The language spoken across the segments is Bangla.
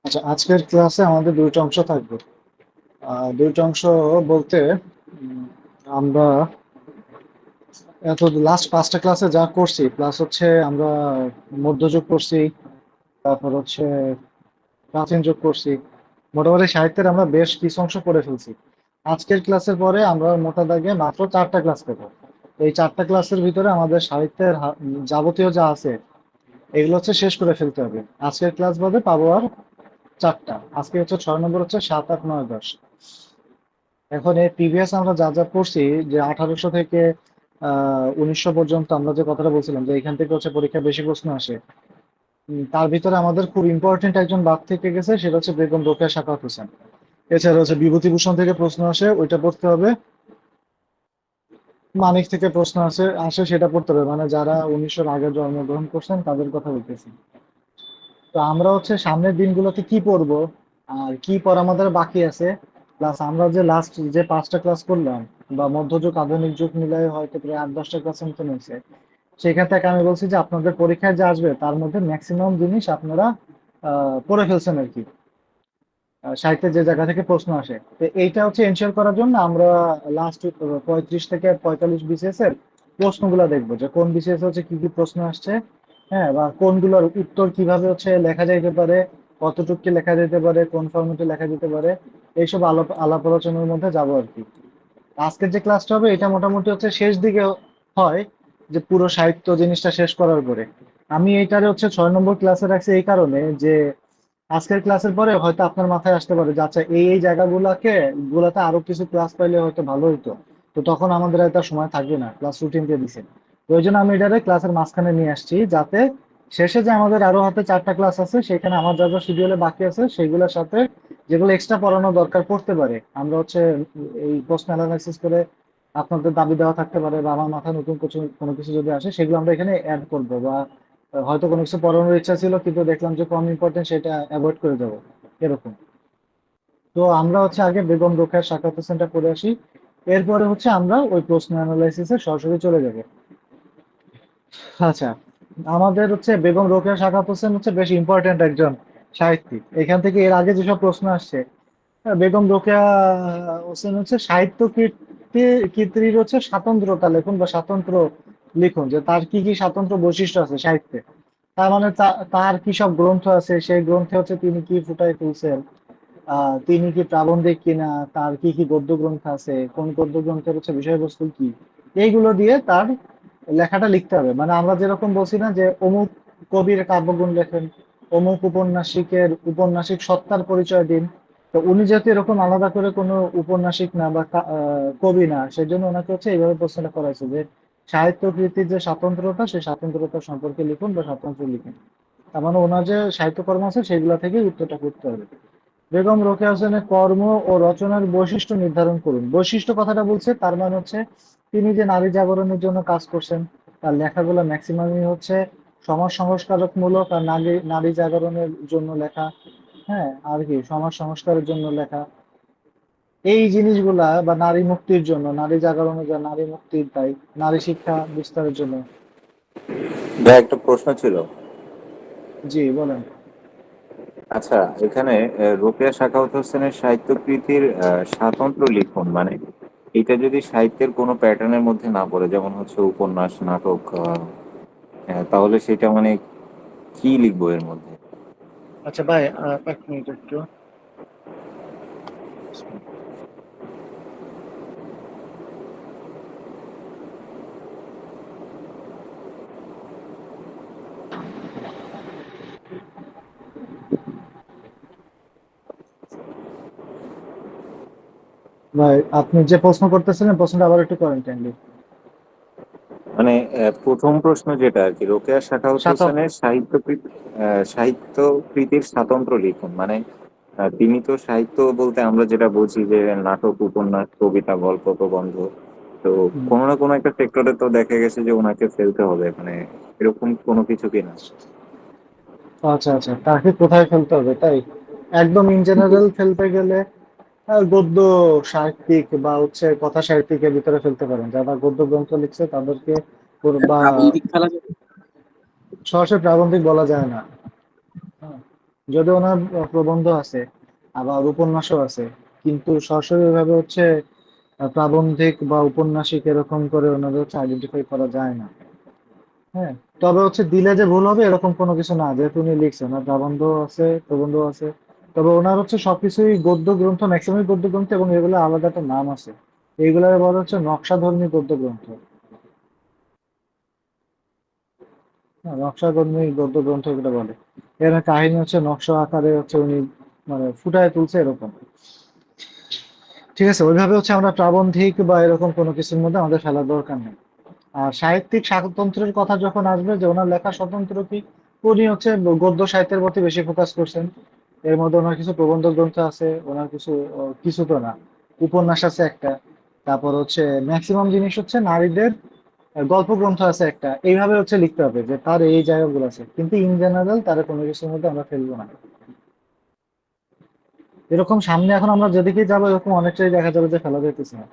আচ্ছা, আজকের ক্লাসে আমাদের দুইটা অংশ থাকবে। দুইটা অংশ বলতে উম, আমরা এত লাস্ট 5টা ক্লাসে যা করছি, প্লাস হচ্ছে আমরা মধ্যযুগ করছি, তারপর হচ্ছে প্রাচীন যুগ করছি। মোটামুটি সাহিত্যের আমরা বেশ কিছু অংশ করে ফেলছি। আজকের ক্লাসের পরে আমরা মোটা দাগে মাত্র 4টা ক্লাস পেবো। এই 4টা ক্লাসের ভিতরে আমাদের সাহিত্যের যাবতীয় যা আছে এগুলো হচ্ছে শেষ করে ফেলতে হবে। আজকের ক্লাস বাদে পাবো আর 4টা। আজকে হচ্ছে 6 নম্বর, হচ্ছে 7, 8, 9, 10। এখন এই প্রিভিয়াস আমরা যা যা পড়ছি, যে 1800 থেকে 1900 পর্যন্ত আমরা যে কথাটা বলছিলাম যে এখান থেকে হচ্ছে পরীক্ষা বেশি প্রশ্ন আসে। তার ভিতরে আমাদের খুব ইম্পর্টেন্ট একজন বাদ থেকে গেছে, সেটা হচ্ছে বেগম রোকেয়া সাখাওয়াত হোসেন। এছাড়া হচ্ছে বিভূতিভূষণ থেকে প্রশ্ন আসে, ওইটা পড়তে হবে। মানিক থেকে প্রশ্ন আসে আসে সেটা পড়তে হবে, মানে যারা 1900-র আগে জন্মগ্রহণ করছেন তাদের কথা বলতেছি। তো আমরা হচ্ছে সামনের দিনগুলোতে কি পড়বো আর কি পড়া আমাদের বাকি আছে, প্লাস আমরা যে লাস্ট যে 5টা ক্লাস করলাম বা মধ্যযুগ আধুনিক যুগ মিলাই হয়তো প্রায় 8-10টা ক্লাসের মতন হয়েছে। সেখান থেকে আমি বলছি যে আপনাদের পরীক্ষায় যে আসবে তার মধ্যে ম্যাক্সিমাম জিনিস আপনারা পড়ে ফেলছেন আর কি। সাহিত্যের যে জায়গা থেকে প্রশ্ন আসে, তো এইটা হচ্ছে এনশিওর করার জন্য আমরা লাস্ট 35 থেকে 45 বিসিএস এর প্রশ্নগুলো দেখবো, যে কোন বিসিএস হচ্ছে কি কি প্রশ্ন আসছে। হ্যাঁ, বা কোনগুলোর উত্তর কিভাবে হচ্ছে লেখা যাইতে পারে, কতটুকু কি লেখা যেতে পারে, কোন ফরম্যাটে লেখা যেতে পারে। এইসব আলাপ আলাপ আলোচনার মধ্যে যাবো আর কি। আজকের যে ক্লাসটা হবে এটা মোটামুটি হচ্ছে শেষ দিকে হয়, যে পুরো সাহিত্য জিনিসটা শেষ করার পরে। আমি এইটারে হচ্ছে 6 নম্বর ক্লাসে রাখছি এই কারণে যে আজকের ক্লাসের পরে হয়তো আপনার মাথায় আসতে পারে যে আচ্ছা এই গুলাতে আরো কিছু ক্লাস পাইলে হয়তো ভালো হতো। তো তখন আমাদের এত সময় থাকবে না, ক্লাস রুটিন দিয়ে দিছে। তো ওই জন্য আমি এটারে ক্লাসের মাঝখানে নিয়ে আসছি, যাতে শেষে যে আমাদের আরো হাতে 4টা ক্লাস আছে সেখানে আমার যা যা শিডিউলে বাকি আছে সেগুলোর সাথে যেগুলো এক্সট্রা পড়ানো দরকার পড়তে পারে, আমরা হচ্ছে এই প্রশ্ন অ্যানালাইসিস করে আপনাদের দাবি দেওয়া থাকতে পারে বা আমার মাথায় নতুন কিছু কোনো কিছু যদি আসে সেগুলো আমরা এখানে অ্যাড করবো, বা হয়তো কোনো কিছু পড়ানোর ইচ্ছা ছিল কিন্তু দেখলাম যে কম ইম্পর্টেন্ট, সেটা অ্যাভয়েড করে যাবো, এরকম। তো আমরা হচ্ছে আগে বেগম রোকেয়ার সাখাওয়াত হোসেনটা পড়ে আসি, এরপরে হচ্ছে আমরা ওই প্রশ্ন অ্যানালাইসিসে সরাসরি চলে যাবো। আচ্ছা, আমাদের হচ্ছে বেগম রোকেয়া সাখাওয়াত হোসেন হচ্ছে বেশ ইম্পর্টেন্ট একজন সাহিত্যিক। এখান থেকে এর আগে যেসব প্রশ্ন আসছে, বেগম রোকেয়া হোসেন হচ্ছে সাহিত্য কীর্তির হচ্ছে স্বাতন্ত্রতা লেখন বা স্বাতন্ত্র লিখন, যে তার কি কি স্বাতন্ত্র বৈশিষ্ট্য আছে সাহিত্যে। তার মানে তার কি সব গ্রন্থ আছে, সেই গ্রন্থে হচ্ছে তিনি কি ফুটাই তুলছেন, তিনি কি প্রাবন্ধিক কিনা, তার কি কি গদ্য গ্রন্থ আছে, কোন গদ্য গ্রন্থের হচ্ছে বিষয়বস্তু কি, এইগুলো দিয়ে তার লেখাটা লিখতে হবে। মানে আমরা যেরকম বলছি না যে অমুক কবির কাব্যগুণ লেখেন, অমুক উপন্যাসিক সত্তার পরিচয় দিন। তো উনি যেহেতু এরকম আলাদা করে কোনো উপন্যাসিক না বা কবি না, সেজন্য ওনাকে হচ্ছে এইভাবে প্রশ্নটা করা হয়েছে যে সাহিত্য কৃতির যে স্বাতন্ত্রতা, সেই স্বাতন্ত্রতা সম্পর্কে লিখুন বা স্বাতন্ত্র্য লিখুন। তার মানে ওনার যে সাহিত্যকর্ম আছে সেগুলা থেকে উত্তরটা করতে হবে। বেগম রোকেয়া হোসেনের কর্ম ও রচনার বৈশিষ্ট্য নির্ধারণ করুন। বৈশিষ্ট্য কথাটা বলছে, তার মানে হচ্ছে তিনি যে নারী জাগরণের জন্য কাজ করছেন, তার লেখাগুলো ম্যাক্সিমামই হচ্ছে সমাজ সংস্কারক মূলক আর নারী নারী জাগরণের জন্য লেখা। হ্যাঁ, আর কি সমাজ সংস্কারের জন্য লেখা, এই জিনিসগুলা, বা নারী মুক্তির জন্য, নারী জাগরণের জন্য, নারী মুক্তির দায়ী, নারী শিক্ষা বিস্তারের জন্য। ভাই একটা প্রশ্ন ছিল। জি, বলেন। আচ্ছা, এখানে রোকেয়া সাখাওয়াত হোসেনের সাহিত্য কৃতির স্বাতন্ত্র্য লিখন মানে এটা যদি সাহিত্যের কোনো প্যাটার্নের মধ্যে না পড়ে, যেমন হচ্ছে উপন্যাস, নাটক, তাহলে সেটা মানে কি লিখবো এর মধ্যে? আচ্ছা ভাই, 1 মিনিট একটু। ভাই, আপনি যে প্রশ্ন করতেছিলেন প্রশ্নটা আবার একটু করেন কাইন্ডলি। মানে প্রথম প্রশ্ন যেটা আর কি, রোকেয়া সাখাওয়াত সাত। হোসেনের সাহিত্য কৃতির স্বাতন্ত্র্য লিখন মানে তিনি তো সাহিত্য বলতে আমরা যেটা বলছি যে নাটক, উপন্যাস, কবিতা, গল্প, প্রবন্ধ, তো হুম। কোনো না কোনো একটা সেক্টরে তো দেখা গেছে যে ওনাকে ফেলতে হবে, মানে এরকম কোনো কিছু কিনা? আচ্ছা আচ্ছা, তাকে কোথায় ফেলতে হবে তাই? একদম ইন জেনারেল ফেলতে গেলে গদ্য সাহিত্যিক বা হচ্ছে কথা সাহিত্যিকের ভিতরে ফেলতে পারেন, যারা গদ্য গ্রন্থ লিখছে তাদেরকে বা প্রাবন্ধিক ফেলা যাবে। সরাসরি প্রাবন্ধিক বলা যায় না। হ্যাঁ, যদি ওনার প্রবন্ধ আছে, আবার উপন্যাসও আছে, কিন্তু সরাসরি ওইভাবে হচ্ছে প্রাবন্ধিক বা উপন্যাসিক এরকম করে ওনাদের হচ্ছে আইডেন্টিফাই করা যায় না। হ্যাঁ, তবে হচ্ছে দিলে যে ভুল হবে এরকম কোনো কিছু না, যেহেতু উনি লিখছেন, ওনার প্রবন্ধ আছে। তবে ওনার হচ্ছে সবকিছুই গদ্য গ্রন্থ, ম্যাক্সিমাম গদ্য গ্রন্থ, এবং এগুলো আলাদা একটা নাম আছে। এইগুলোর বলা হচ্ছে নকশাধর্মী গদ্য গ্রন্থ। হ্যাঁ, নকশাধর্মী গদ্য গ্রন্থ এগুলো বলে। এর কাহিনী হচ্ছে নকশা আকারে হচ্ছে উনি মানে ফুটায় তুলছে এরকম। ঠিক আছে, ওইভাবে হচ্ছে আমরা প্রাবন্ধিক বা এরকম কোনো কিছুর মধ্যে আমাদের ফেলার দরকার নেই। আর সাহিত্যিক স্বাতন্ত্র্যের কথা যখন আসবে, যে ওনার লেখা স্বতন্ত্র কি, উনি হচ্ছে গদ্য সাহিত্যের প্রতি বেশি ফোকাস করছেন। এর মধ্যে ওনার কিছু প্রবন্ধ গ্রন্থ আছে, ওনার কিছু কিছু তো না, উপন্যাস আছে একটা। তারপর হচ্ছে ম্যাক্সিমাম জিনিস হচ্ছে নারীদের গল্প গ্রন্থ আছে একটা। এইভাবে হচ্ছে লিখতে হবে যে তার এই জায়গাগুলো আছে, কিন্তু ইন জেনারেল তার কোনো কিছুর মধ্যে আমরা ফেলবো না। এরকম সামনে এখন আমরা যেদিকেই যাবো এরকম অনেকটাই দেখা যাবে যে ফেলা যাইতেছে না।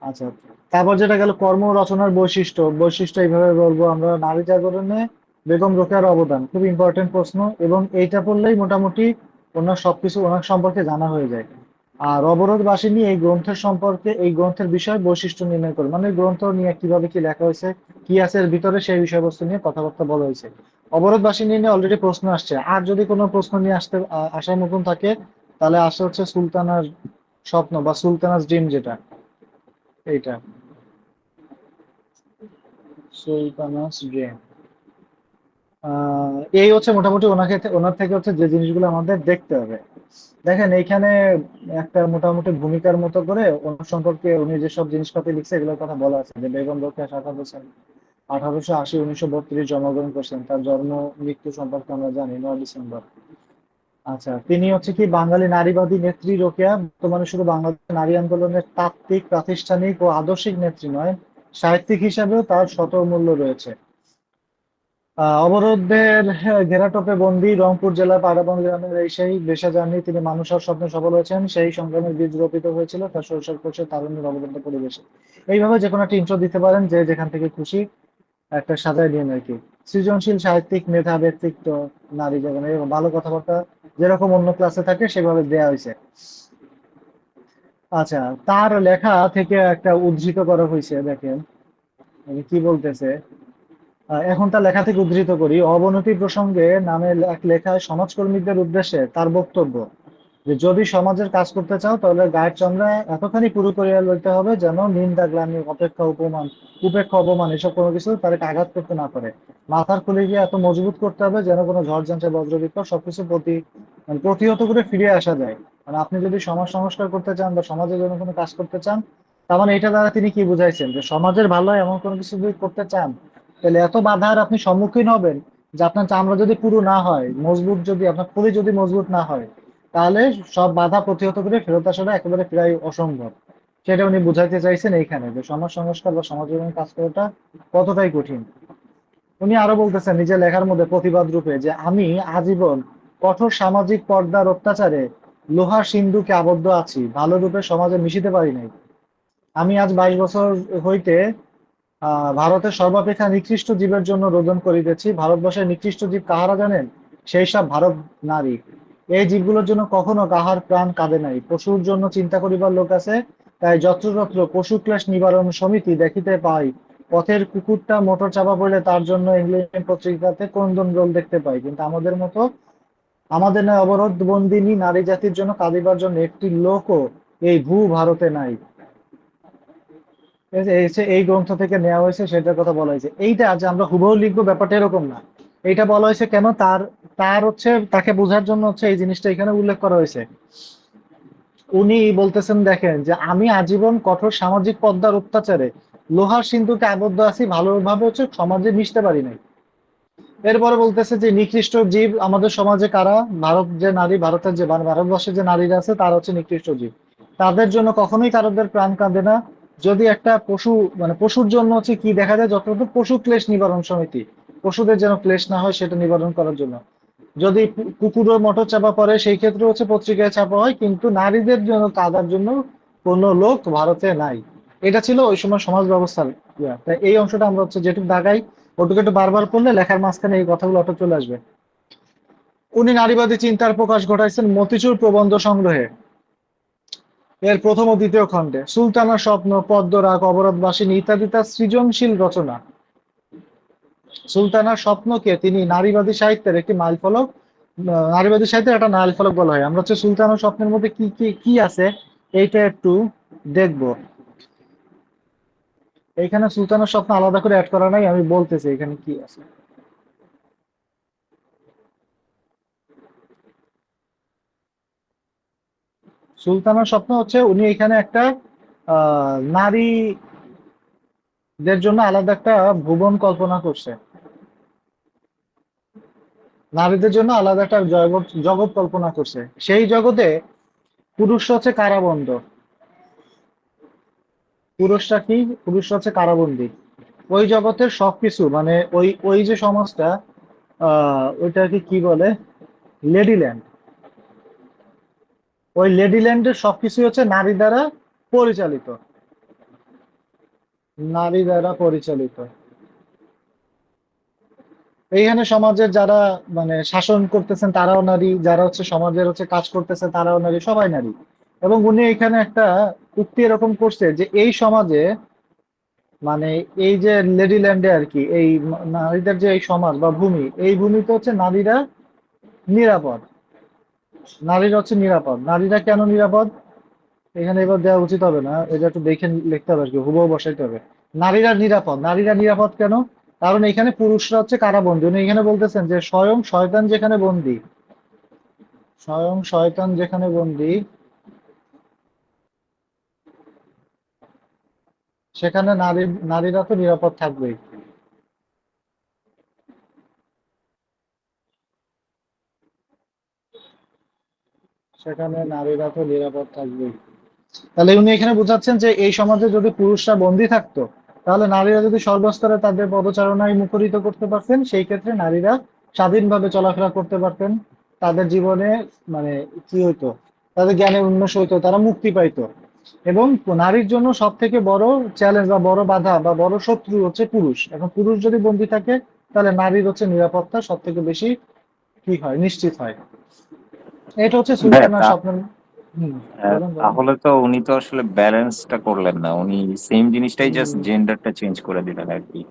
আচ্ছা, তারপর যেটা গেল কর্ম রচনার বৈশিষ্ট্য। বৈশিষ্ট্য এইভাবে বলবো আমরা, নারী জাগরণে বেগম রোকেয়ার অবদান খুব ইম্পর্টেন্ট প্রশ্ন, এবং এইটা পড়লেই মোটামুটি ওনার সবকিছু ওনার সম্পর্কে জানা হয়ে যায়। আর অবরোধ বাসিনী এই গ্রন্থের সম্পর্কে, এই গ্রন্থের বিষয় বৈশিষ্ট্য নির্ণয় করে, মানে গ্রন্থ নিয়ে কিভাবে কি লেখা হয়েছে, কি আছে এর ভিতরে, সেই বিষয়বস্তু নিয়ে কথাবার্তা বলা হয়েছে। অবরোধ বাসিনী নিয়ে অলরেডি প্রশ্ন আসছে, আর যদি কোনো প্রশ্ন নিয়ে আসার মতন থাকে, তাহলে আসে হচ্ছে সুলতানার স্বপ্ন বা সুলতানার ড্রিম, যেটা এইটা সুলতানাস ড্রিম। এই হচ্ছে মোটামুটি ওনার থেকে হচ্ছে যে জিনিসগুলো আমাদের দেখতে হবে। দেখেন এইখানে একটা মোটামুটি ভূমিকার মতো করে ওনার সম্পর্কে উনি যেসব জিনিসপাতি লিখছে এগুলোর কথা বলা আছে, যে বেগম রোকেয়া সাখাওয়াত হোসেন 1880-1932 জন্মগ্রহণ করছেন। তার জন্ম মৃত্যু সম্পর্কে আমরা জানি, 9 ডিসেম্বর। আচ্ছা, তিনি হচ্ছে কি বাঙালি নারীবাদী নেত্রী রোকেয়া বর্তমানে শুধু বাংলাদেশের নারী আন্দোলনের তাত্ত্বিক, প্রাতিষ্ঠানিক ও আদর্শিক নেত্রী নয়, সাহিত্যিক হিসাবেও তার শতমূল্য রয়েছে। অবরোধের ঘেরাটোপে বন্দী রংপুর জেলার পাড়াবন গ্রামের এই সেই দেশে যাননি তিনি, মানুষ হওয়ার স্বপ্নে সফল হয়েছেন। সেই সংগ্রামের বীজ রোপিত হয়েছিল তার শৈশব কোষে তারুণ্যের অবদগ্ধ পরিবেশে। এইভাবে যে কোনো একটা ইন্ট্রো দিতে পারেন, যে যেখান থেকে খুশি একটা সাজায় নিয়ে আর কি। সৃজনশীল সাহিত্যিক মেধা, ব্যক্তিত্ব, নারী জীবনে এবং ভালো কথাবার্তা যেরকম অন্য ক্লাসে থাকে সেভাবে দেয়া হয়েছে। আচ্ছা, তার লেখা থেকে একটা উদ্ধৃত করা হয়েছে, দেখেন উনি কি বলতেছে। এখন তার লেখা থেকে উদ্ধৃত করি। অবনতি প্রসঙ্গে নামে এক লেখায় সমাজকর্মীদের উদ্দেশ্যে তার বক্তব্য, যে যদি সমাজের কাজ করতে চাও তাহলে গায়ের চামড়া এতখানি পুরো করিয়া লইতে হবে যেন নিন্দা, গ্লানি, উপেক্ষা, অপমান এসব কোনো কিছু তাদেরকে আঘাত করতে না পারে। মাথার খুলে গিয়ে এত মজবুত করতে হবে যেন কোনো ঝড় ঝঞ্ঝা বজ্রবিপ্লব সবকিছু মানে প্রতিহত করে ফিরে আসা যায়। মানে আপনি যদি সমাজ সংস্কার করতে চান বা সমাজের জন্য কোনো কাজ করতে চান, তার মানে এটা দ্বারা তিনি কি বুঝাইছেন, যে সমাজের ভালো হয় এমন কোনো কিছু যদি করতে চান, তাহলে এত বাধার আপনি সম্মুখীন হবেন যে আপনার চামড়া যদি পুরো না হয়, মজবুত যদি আপনার খুলি যদি মজবুত না হয়, তাহলে সব বাধা প্রতিহত করে ফেরত আসাটা একেবারে প্রায় অসম্ভব। সেটা উনি বুঝাইতে চাইছেন এইখানে, যে সমাজ সংস্কার বা সমাজের জন্য কাজ করাটা কতটাই কঠিন। উনি আরো বলতেছেন নিজের লেখার মধ্যে প্রতিবাদ রূপে, যে আমি আজীবন কঠোর সামাজিক পর্দার অত্যাচারে লোহার সিন্ধুকে আবদ্ধ আছি, ভালো রূপে সমাজে মিশিতে পারি নাই। আমি আজ 22 বছর হইতে ভারতের সর্বাপেক্ষা নিকৃষ্ট জীবের জন্য রোদন করিতেছি। ভারতবর্ষের নিকৃষ্ট জীব কাহারা জানেন? সেই সব ভারত নারী। এই জীবগুলোর জন্য কখনো কাহার প্রাণ কাঁদে নাই। পশুর জন্য চিন্তা করিবার লোক আছে, তাই যত্রতত্র পশু ক্লেশ নিবারণ সমিতি দেখিতে পাই। পথের কুকুরটা মোটর চাপা পড়লে তার জন্য ইংল্যান্ড পত্রিকাতে ক্রন্দন রোল দেখতে পাই, কিন্তু আমাদের মতো, আমাদের নয় অবরোধ বন্দিনী নারী জাতির জন্য কাঁদিবার জন্য একটি লোকও এই ভূ ভারতে নাই। ঠিক আছে, এই গ্রন্থ থেকে নেওয়া হয়েছে, সেটার কথা বলা হয়েছে। এইটা যে আমরা হুবহু লিখবো ব্যাপারটা এরকম না। এইটা বলা হয়েছে কেন, তার তার হচ্ছে তাকে বোঝার জন্য হচ্ছে এই জিনিসটা এখানে উল্লেখ করা হয়েছে। উনি বলতেছেন, দেখেন, যে আমি আজীবন কঠোর সামাজিক পর্দার অত্যাচারে লোহার সিন্ধুকে আবদ্ধ আছি, ভালোভাবে হচ্ছে সমাজে মিশতে পারি নাই। এরপরে বলতেছে যে নিকৃষ্ট জীব আমাদের সমাজে কারা? ভারত যে নারী, ভারতের যে ভারতবর্ষের যে নারীরা আছে তারা হচ্ছে নিকৃষ্ট জীব। তাদের জন্য কখনোই কারোদের প্রাণ কাঁদে না। যদি একটা পশু, মানে পশুর জন্য হচ্ছে কি দেখা যায়, যতটুকু পশু ক্লেশ নিবারণ সমিতি, পশুদের যেন ক্লেশ না হয় সেটা নিবারণ করার জন্য। যদি কুকুরও মোটর চাপা পড়ে সেই ক্ষেত্রে হচ্ছে পত্রিকায় ছাপা হয়, কিন্তু নারীদের জন্য কাঁদার জন্য কোনো লোক ভারতে নাই। এটা ছিল ওই সময় সমাজ ব্যবস্থার ইয়া। তাই এই অংশটা আমরা হচ্ছে যেটুকু দাগাই ওটুকু একটু বারবার পড়লে লেখার মাঝখানে এই কথাগুলো অটো চলে আসবে। উনি নারীবাদী চিন্তার প্রকাশ ঘটাইছেন মতিচুর প্রবন্ধ সংগ্রহে এর প্রথম ও দ্বিতীয় খণ্ডে। সুলতানার স্বপ্ন, পদ্মরাগ, অবরোধবাসিনী ইত্যাদি তার সৃজনশীল রচনা। সুলতানার স্বপ্নকে তিনি নারীবাদী সাহিত্যের একটি মাইলফলক, নারীবাদী সাহিত্যের একটা মাইলফলক বলা হয়। আমরা হচ্ছে সুলতানার স্বপ্নের মধ্যে কি কি কি আছে এইটা একটু দেখব। এইখানে সুলতানের স্বপ্ন আলাদা করে অ্যাড করা নাই, আমি বলতেছি এখানে কি আছে। সুলতানের স্বপ্ন হচ্ছে উনি এখানে একটা নারীদের জন্য আলাদা একটা ভুবন কল্পনা করছে, নারীদের জন্য আলাদা একটা জগৎ জগৎ কল্পনা করছে। সেই জগতে পুরুষরা হচ্ছে কারাবন্ধ, পুরুষরা কি, পুরুষরা হচ্ছে কারাবন্দী। ওই জগতের সবকিছু মানে ওই ওই যে সমাজটা, ওইটাকে কি বলে, লেডিল্যান্ড। ওই লেডিল্যান্ডের সবকিছু হচ্ছে নারী দ্বারা পরিচালিত, নারী দ্বারা পরিচালিত। এইখানে সমাজের যারা মানে শাসন করতেছেন তারাও নারী, যারা হচ্ছে সমাজের হচ্ছে কাজ করতেছে তারাও নারী, সবাই নারী। এবং উনি এখানে একটা উক্তি এরকম করছে যে এই সমাজে মানে এই যে লেডিল্যান্ডে আর কি, এই নারীদের যে এই সমাজ বা ভূমি, এই ভূমিতে হচ্ছে নারীরা নিরাপদ, নারীরা হচ্ছে নিরাপদ। নারীরা কেন নিরাপদ এখানে এবার দেওয়া উচিত হবে না, এটা একটু দেখে লিখতে হবে আর কি, হুবহু বসাইতে হবে। নারীরা নিরাপদ, নারীরা নিরাপদ কেন? কারণ এখানে পুরুষরা হচ্ছে কারাবন্দী। উনি এখানে বলতেছেন যে স্বয়ং শয়তান যেখানে বন্দী, স্বয়ং শয়তান যেখানে বন্দী, সেখানে নারীরা তো নিরাপদ থাকবেই, সেখানে নারীরা তো নিরাপদ থাকবেই। তাহলে উনি এখানে বোঝাচ্ছেন যে এই সমাজে যদি পুরুষরা বন্দী থাকতো, তাহলে নারীরা যদি সর্বস্তরে তাদের পদচারণায় মুখরিত করতে পারতেন, সেই ক্ষেত্রে নারীরা স্বাধীনভাবে চলাফেরা করতে পারতেন। তাদের জীবনে মানে কি হইতো, তাদের জ্ঞানের উন্মেষ হইতো, তারা মুক্তি পাইতো। এবং নারীর জন্য সব থেকে বড় চ্যালেঞ্জ বা বড় বাধা বা বড় শত্রু হচ্ছে পুরুষ। এখন পুরুষ যদি বন্দী থাকে, তাহলে নারীর হচ্ছে নিরাপত্তা সব থেকে বেশি কি হয়, নিশ্চিত হয়। এটা হচ্ছে হ্যাঁ, সুলতানার স্বপ্নের। হম, বলেন বলেন। তাহলে তো উনি তো আসলে ব্যালেন্সটা করলেন না, উনি সেম জিনিসটাই জাস্ট হম, জেন্ডারটা চেঞ্জ করে দিলেন আর কি।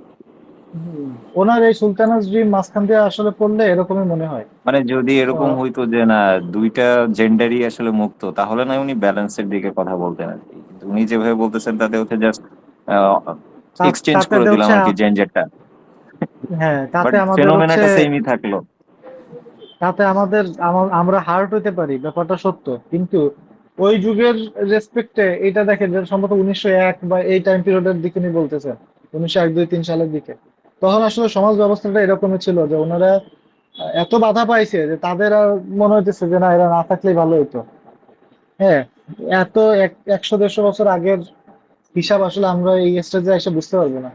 ওনার এই সুলতানাস ড্রিম মাঝখান দিয়ে আসলে পড়লে এরকমই মনে হয়। মানে যদি এরকম আহ, হইতো যে না, দুইটা জেন্ডারই আসলে মুক্ত, তাহলে না উনি ব্যালেন্সের দিকে কথা বলতেন আর কি। কিন্তু উনি যেভাবে বলতেছেন তাতে হচ্ছে জাস্ট এক্সচেঞ্জ তাতে করে দিলাম হচ্ছে আর কি জেন্ডারটা, হ্যাঁ, বাট তাতে আমাদের হচ্ছে, ফেনোমেনাটা সেমই থাকলো। তাতে আমাদের আমরা হার্ট হইতে পারি, ব্যাপারটা সত্য। কিন্তু ওই যুগের রেসপেক্টে এটা দেখেন যে সম্ভবত 1901 বা এই টাইম পিরিয়ডের দিকে উনি বলতেছেন, 1901, 1902, 1903 সালের দিকে। তখন আসলে সমাজ ব্যবস্থাটা এরকমই ছিল যে ওনারা এত বাধা পাইছে যে তাদের আর মনে হইতেছে যে না, এরা না থাকলেই ভালো হতো। হ্যাঁ, এত 100-150 বছর আগের হিসাব আসলে আমরা এই স্টেজে এসে বুঝতে পারবো না।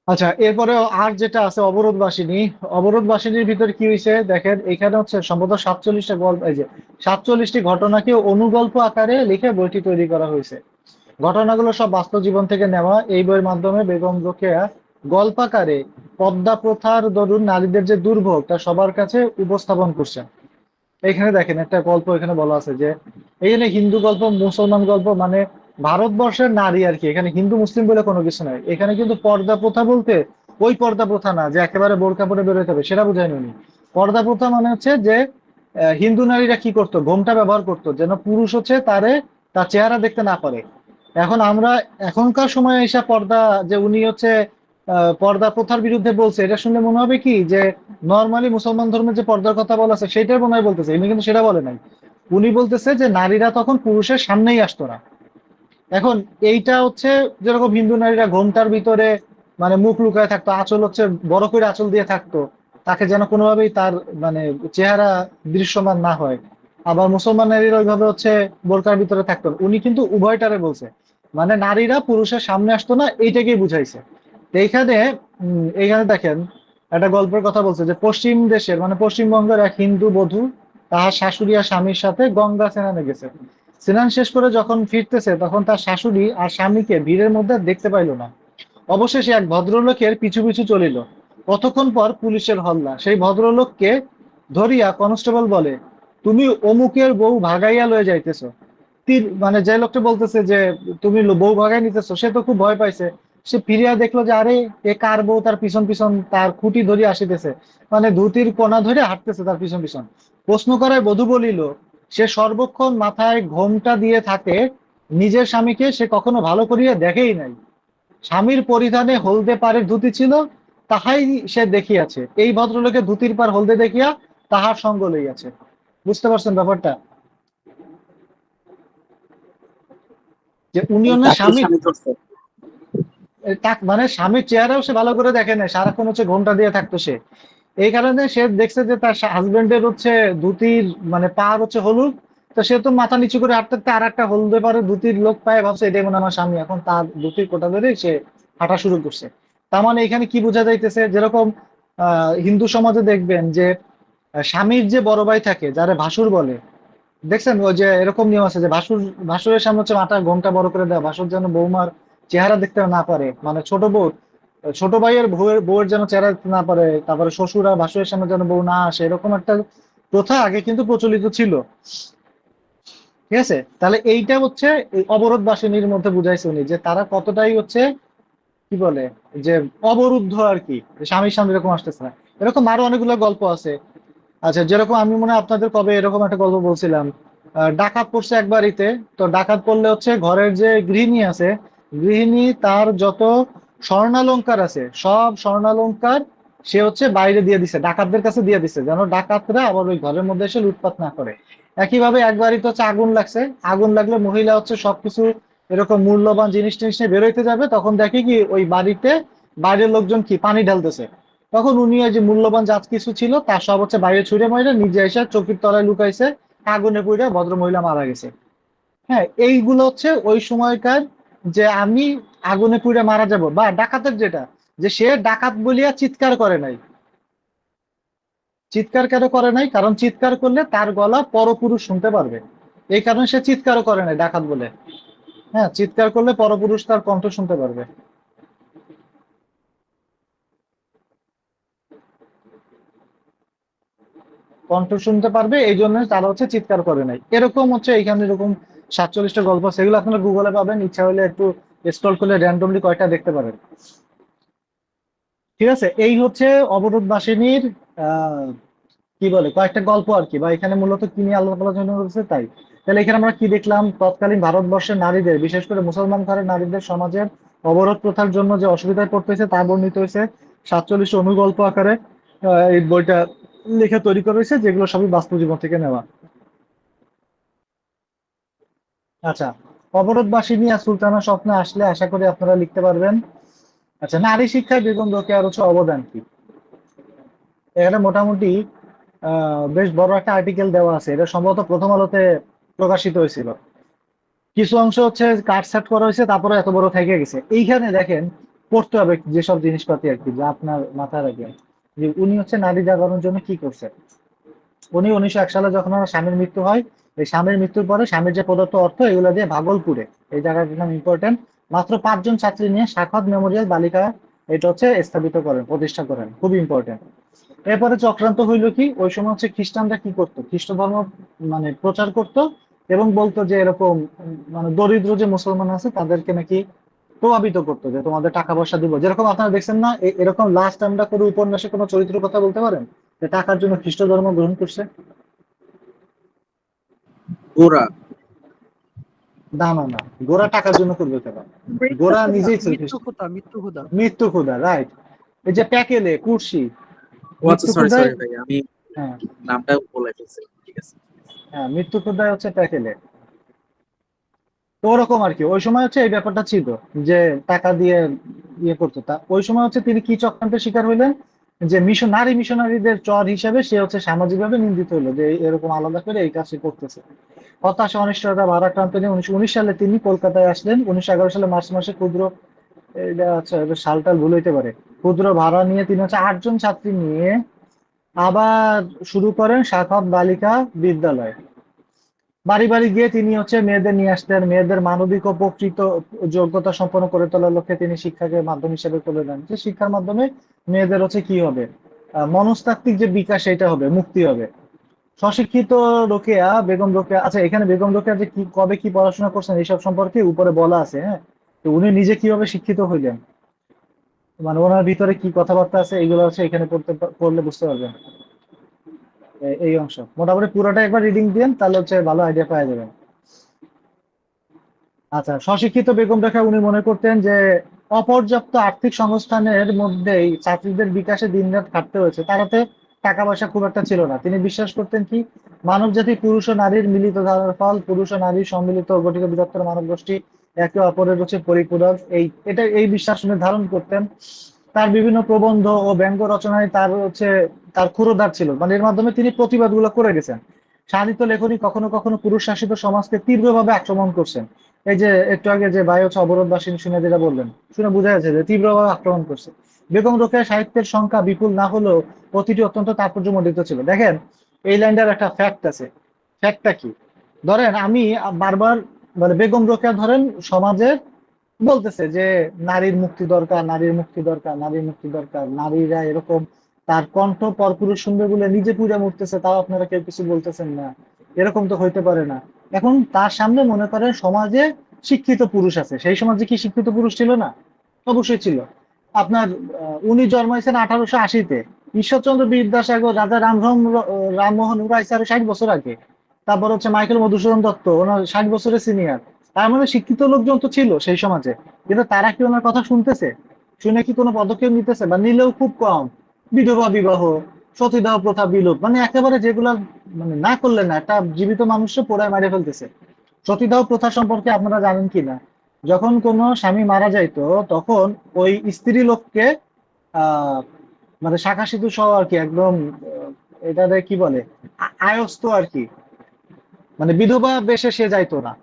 আচ্ছা, এরপরেও আর যেটা আছে অবরোধবাসিনী। অবরোধবাসিনীর ভিতরে কি হয়েছে দেখেন, এখানে হচ্ছে সম্ভবত 47টা গল্প, এই যে 47টি ঘটনাকে অনুগল্প আকারে লিখে বইটি তৈরি করা হয়েছে। ঘটনাগুলো সব বাস্তব জীবন থেকে নেওয়া। এই বইয়ের মাধ্যমে বেগম রোকেয়া গল্পাকারে পদ্মা প্রথার দরুন নারীদের যে দুর্ভোগ তা সবার কাছে উপস্থাপন করছেন। এখানে দেখেন একটা গল্প এখানে বলা আছে যে এখানে হিন্দু গল্প, মুসলমান গল্প, মানে ভারতবর্ষের নারী আর কি, এখানে হিন্দু মুসলিম বলে কোনো কিছু নাই। এখানে কিন্তু পর্দা প্রথা বলতে ওই পর্দা প্রথা না যে একেবারে বোরকা পরে বেরোতে হবে, সেটা বুঝায়নি উনি। পর্দা প্রথা মানে হচ্ছে যে হিন্দু নারীরা কি করতো, ঘোমটা ব্যবহার করতো যেন পুরুষ হচ্ছে তার চেহারা দেখতে না পারে। এখন আমরা এখনকার সময় এসে পর্দা, যে উনি হচ্ছে পর্দা প্রথার বিরুদ্ধে বলছে, এটা শুনলে মনে হবে কি যে নর্মালি মুসলমান ধর্মের যে পর্দার কথা বলা আছে সেটাই মনে হয় বলতেছে। উনি কিন্তু সেটা বলে নাই। উনি বলতেছে যে নারীরা তখন পুরুষের সামনেই আসতো না। এখন এইটা হচ্ছে যেরকম হিন্দু নারীরা ঘোমটার ভিতরে মানে মুখ লুকায় থাকতো, আঁচল হচ্ছে বড় করে আঁচল দিয়ে থাকতো, তাকে যেন কোনোভাবেই তার মানে চেহারা দৃশ্যমান না হয়। আবার মুসলমান নারীরা ওইভাবে হচ্ছে বোরকার ভিতরে থাকতো না। উনি কিন্তু উভয়টারে বলছে, মানে নারীরা পুরুষের সামনে আসতো না, এইটাকেই বুঝাইছে। তো এইখানে দেখেন একটা গল্পের কথা বলছে যে পশ্চিম দেশের মানে পশ্চিমবঙ্গের এক হিন্দু বধূ তাহার শাশুড়ি আর স্বামীর সাথে গঙ্গা স্নানে গেছে। স্নান শেষ করে যখন ফিরতেছে তখন তার শাশুড়ি আর স্বামীকে ভিড়ের মধ্যে আর দেখতে পাইল না। অবশেষে এক ভদ্রলোকের পিছু পিছু চলিল। কতক্ষণ পর পুলিশের হল্লা, সেই ভদ্রলোককে ধরিয়া কনস্টেবল বলে, তুমি অমুকের বউ ভাগাইয়া লয়ে যাইতেছো। মানে যে লোকটা বলতেছে যে তুমি বউ ভাগাই নিতেছো, সে তো খুব ভয় পাইছে। সে ফিরিয়া দেখলো যে আরে এ কার বউ, তার পিছন পিছন তার খুঁটি ধরিয়া আসিতেছে, মানে ধুতির কোনা ধরে হাঁটতেছে তার পিছন পিছন। প্রশ্ন করায় বধূ বলিল, সে সর্বক্ষণ মাথায় ঘোমটা দিয়ে থাকে, নিজের স্বামীকে সে কখনো ভালো করিয়া দেখেই নাই। স্বামীর পরিধানে হলদে পাড়ের ধুতি ছিল, তাহাই সে দেখিয়াছে, এই ভদ্রলোকে ধুতির পার হলদে দেখিয়া তাহার সঙ্গ লইয়াছে। বুঝতে পারছেন ব্যাপারটা, যে উনি এই অন্য তাকেই স্বামীর, স্বামী ধরছে। মানে স্বামীর চেহারাও সে ভালো করে দেখে না, সারাক্ষণ হচ্ছে ঘোমটা দিয়ে থাকতো সে। এই কারণে সে দেখছে যে তার হাজবেন্ডের হচ্ছে ধুতির মানে পার হচ্ছে হলুদ, তো সে তো মাথা নিচু করে হাঁটতে হাঁটতে আর একটা হলদে পারে ধুতির লোক পায়, ভাবছে এটাই মনে হয় আমার স্বামী, এখন তার ধুতির কোটা ধরে সে হাঁটা শুরু করছে। তার মানে এখানে কি বোঝা যাইতেছে, যেরকম হিন্দু সমাজে দেখবেন যে স্বামীর যে বড় ভাই থাকে যারা ভাসুর বলে, দেখছেন ওই যে এরকম নিয়ম আছে যে ভাসুরের সামনে হচ্ছে মাথার ঘোমটা বড় করে দেওয়া, ভাসুর যেন বৌমার চেহারা দেখতে না পারে, মানে ছোট ভাইয়ের বউয়ের যেন চেহারা দেখতে না পারে, তারপরে শ্বশুর আর ভাসুরের সামনে যেন বউ না আসে, এরকম একটা প্রথা আগে কিন্তু প্রচলিত ছিল। ঠিক আছে, তাহলে এইটা হচ্ছে এই অবরোধ বাসিনীর মধ্যে বুঝাইছে উনি, যে তারা কতটাই হচ্ছে কি বলে যে অবরুদ্ধ আর কি, যে স্বামীর সামনে এরকম আসতেছে না। এরকম আরো অনেকগুলো গল্প আছে। আচ্ছা, যেরকম আমি মনে হয় আপনাদের কবে এরকম একটা গল্প বলছিলাম, ডাকাত পড়ছে এক বাড়িতে। তো ডাকাত পড়লে হচ্ছে ঘরের যে গৃহিণী আছে, গৃহিণী তার যত স্বর্ণালংকার আছে সব স্বর্ণালংকার সে হচ্ছে বাইরে দিয়ে দিছে, ডাকাতদের কাছে দিয়ে দিছে, যেন ডাকাতরা আবার ওই ঘরের মধ্যে এসে লুটপাট না করে। একইভাবে এক বাড়িতে হচ্ছে আগুন লাগছে, আগুন লাগলে মহিলা হচ্ছে সবকিছু এরকম মূল্যবান জিনিস টিনিস নিয়ে বেরোইতে যাবে, তখন দেখে কি ওই বাড়িতে বাইরের লোকজন কি পানি ঢালতেছে। তখন উনি ওই যে মূল্যবান যা কিছু ছিল তার সব হচ্ছে বাইরে ছুঁড়ে মাইরে নিজে এসে চৌকির তলায় লুকাইছে, আগুনে পুড়ে ভদ্র মহিলা মারা গেছে। হ্যাঁ, এইগুলো হচ্ছে ওই সময়কার, যে আমি আগুনে পুড়ে মারা যাব, বা ডাকাতের যেটা, যে সে ডাকাত বলিয়া চিৎকার করে নাই। চিৎকার কেন করে নাই, কারণ চিৎকার করলে তার গলা পরপুরুষ শুনতে পারবে, এই কারণে সে চিৎকারও করে নাই ডাকাত বলে। হ্যাঁ, চিৎকার করলে পরপুরুষ তার কণ্ঠ শুনতে পারবে, কণ্ঠ শুনতে পারবে, এই জন্য তারা হচ্ছে চিৎকার করে নাই। এরকম হচ্ছে এখানে এরকম 47টা গল্প আছে, এগুলো আপনারা গুগলে পাবেন, ইচ্ছা হলে একটু স্ক্রল করলে র্যান্ডমলি কয়টা দেখতে পারেন। ঠিক আছে, এই হচ্ছে অবরোধ বাসিনীর আহ কি বলে কয়েকটা গল্প আর কি, বা এখানে মূলত কি নিয়ে আল্লাহ আলোচনা করেছে তাই। তাহলে এখানে আমরা কি দেখলাম, তৎকালীন ভারতবর্ষের নারীদের, বিশেষ করে মুসলমান ঘরের নারীদের সমাজের অবরোধ প্রথার জন্য যে অসুবিধায় পড়তেছে তা বর্ণিত হয়েছে 47 অনুগল্প আকারে। এই বইটা লিখে তৈরি করা হয়েছে, যেগুলো সবই বাস্তব জীবন থেকে নেওয়া। আচ্ছা, অবরোধ বাসিনী আর সুলতানা স্বপ্নে আসলে আশা করি আপনারা লিখতে পারবেন। আচ্ছা, নারী শিক্ষায় বেগম রোকেয়ার হচ্ছে অবদান কি। এখানে মোটামুটি বেশ বড় একটা আর্টিকেল দেওয়া আছে, এটা সম্ভবত প্রথম আলোতে প্রকাশিত হয়েছিল। কিছু অংশ হচ্ছে কাটছাট করা হয়েছে, তারপরে এত বড় থেকে গেছে। এইখানে দেখেন, পড়তে হবে যেসব জিনিসপাতি আর কি, যা আপনার মাথায় রাখবেন, যে উনি হচ্ছে নারী জাগরণের জন্য কি করছে। উনি 1901 সালে যখন আমার স্বামীর মৃত্যু হয়, এই স্বামীর মৃত্যুর পরে স্বামীর যে প্রদত্ত অর্থ এগুলো দিয়ে ভাগলপুরে, এই জায়গাটার নাম ইম্পর্টেন্ট, মাত্র 5 জন ছাত্রী নিয়ে সাখাত মেমোরিয়াল বালিকা এটা হচ্ছে স্থাপিত করেন, প্রতিষ্ঠা করেন, খুবই ইম্পর্টেন্ট। এরপরে চক্রান্ত হইলো কি, ওই সময় হচ্ছে খ্রিস্টানরা কি করতো, খ্রিস্ট ধর্ম মানে প্রচার করতো, এবং বলতো যে এরকম মানে দরিদ্র যে মুসলমান আছে তাদেরকে নাকি প্রভাবিত করতো, যে তোমাদের টাকা পয়সা দিব। যেরকম আপনারা দেখছেন না, এরকম লাস্ট আমরা কোনো উপন্যাসে কোনো চরিত্রের কথা বলতে পারেন যে টাকার জন্য খ্রিস্ট ধর্ম গ্রহণ করছে? গোরা। না না না, গোরা টাকার জন্য করবে কেন? মৃত্যু গোরা খোদা, নিজেই ছিল মৃত্যু খ্রিস্ট। খোদা, মৃত্যু খোদা। মৃত্যু ক্ষুধা, রাইট। এই যে প্যাকেলে কুর্সি, ও আচ্ছা, মৃত্যু সরি ক্ষুধায়। সরি ভাই, আমি হ্যাঁ, নামটা বলে ফেলছি। ঠিক আছে। হ্যাঁ, মৃত্যু ক্ষুধায় হচ্ছে প্যাকেলে। তো ওরকম আর কি, ওই সময় হচ্ছে এই ব্যাপারটা ছিল, যে টাকা দিয়ে ইয়ে করতো। তা ওই সময় হচ্ছে তিনি কি চক্রান্তের শিকার হইলেন, যে নারী মিশনারিদের চর হিসেবে সে হচ্ছে সামাজিক ভাবে নিন্দিত হলো, যে এরকম আলাদা করে এই কাজ সে করতেছে। হতাশা অনিশ্চয়তা ভারাক্রান্ত নিয়ে 1919 সালে তিনি কলকাতায় আসলেন। 1911 সালে মার্চ মাসে ক্ষুদ্র, এটা আচ্ছা এটা সালটাল ভুল হইতে পারে, ক্ষুদ্র ভাড়া নিয়ে তিনি হচ্ছে 8 জন ছাত্রী নিয়ে আবার শুরু করেন সাখাত বালিকা বিদ্যালয়। বাড়ি বাড়ি গিয়ে তিনি হচ্ছে মেয়েদের নিয়ে আসতেন, মেয়েদের মানবিক ও প্রকৃত যোগ্যতা সম্পন্ন করে তোলার লক্ষ্যে তিনি শিক্ষাকে মাধ্যম হিসেবে তুলে দেন, যে শিক্ষার মাধ্যমে মেয়েদের হচ্ছে কি হবে, মনস্তাত্ত্বিক যে বিকাশ এটা হবে, মুক্তি হবে। স্বশিক্ষিত রোকেয়া বেগম রোকেয়া, আচ্ছা এখানে বেগম রোকেয়া যে কি কবে কি পড়াশোনা করছেন এইসব সম্পর্কে উপরে বলা আছে, হ্যাঁ। তো উনি নিজে কিভাবে শিক্ষিত হইলেন, মানে ওনার ভিতরে কি কথাবার্তা আছে, এগুলো হচ্ছে এখানে পড়লে বুঝতে পারবেন। এই অংশ মোটামুটি পুরোটা একবার রিডিং দিন, তাহলে হচ্ছে ভালো আইডিয়া পাওয়া যাবে। আচ্ছা, স্বশিক্ষিত বেগম রেখা উনি মনে করতেন যে অপর্যাপ্ত আর্থিক সংস্থানের মধ্যেই ছাত্রীদের বিকাশে দিনরাত খাটতে হয়েছে, তারাতে টাকা পয়সা খুব একটা ছিল না। তিনি বিশ্বাস করতেন কি, মানব জাতি পুরুষ ও নারীর মিলিত ধারার ফল, পুরুষ ও নারীর সম্মিলিত ও গঠিত বৃহত্তর মানব গোষ্ঠী, একে অপরের হচ্ছে পরিপূরক। এই বিশ্বাস উনি ধারণ করতেন। তার বিভিন্ন প্রবন্ধ ও ব্যঙ্গ রচনায় তার হচ্ছে তার ক্ষুরোধার ছিল, মানে এর মাধ্যমে তিনি প্রতিবাদগুলো করে গেছেন। সাহিত্য লেখনী কখনো কখনো পুরুষ শাসিত সমাজকে তীব্রভাবে আক্রমণ করছেন। এই যে একটু আগে যে ভাই হচ্ছে অবরোধবাসী শুনে যেটা বললেন, শুনে বোঝা যাচ্ছে যে তীব্রভাবে আক্রমণ করছে। বেগম রোকেয়া সাহিত্যের সংখ্যা বিপুল না হলেও প্রতিটি অত্যন্ত তাৎপর্যমণ্ডিত ছিল। দেখেন, এই লাইনটার একটা ফ্যাক্ট আছে। ফ্যাক্টটা কি? ধরেন আমি বারবার, মানে বেগম রোকেয়া ধরেন সমাজের বলতেছে যে নারীর মুক্তি দরকার, নারীর মুক্তি দরকার, নারীর মুক্তি দরকার, নারীরা এরকম, তার কণ্ঠ পরপুরুষ সুন্দর বলে নিজে পুজো মরতেছে, তাও আপনারা কেউ কিছু বলতেছেন না। এরকম তো হইতে পারে না। এখন তার সামনে মনে করেন সমাজে শিক্ষিত পুরুষ আছে, সেই সমাজে কি শিক্ষিত পুরুষ ছিল না? অবশ্যই ছিল। আপনার উনি জন্মাইছেন 1880-তে। ঈশ্বরচন্দ্র বিদ্যাসাগর, রাজা রামমোহন রায় স্যার 60 বছর আগে। তারপর হচ্ছে মাইকেল মধুসূদন দত্ত, ওনার 60 বছরের সিনিয়র। তার মানে শিক্ষিত লোকজন তো ছিল সেই সমাজে, কিন্তু তারা কি ওনার কথা শুনতেছে? শুনে কি কোনো পদক্ষেপ নিতেছে, বা নিলেও খুব কম। বিধবা বিবাহ, সতীদাহ প্রথা বিলোপ, মানে একেবারে যেগুলা মানে না করলে না, একটা জীবিত মানুষকে পোড়ায় মারে ফেলতেছে। সতীদাহ প্রথা সম্পর্কে আপনারা জানেন কিনা? যখন কোনো স্বামী মারা যাইতো, তখন ওই স্ত্রী লোককে আহ মানে শাখা সিঁদুর সহ আর কি, একদম এটারে কি বলে, আয়স্ত আর কি, মানে বিধবা বেশে সে যাইতো না।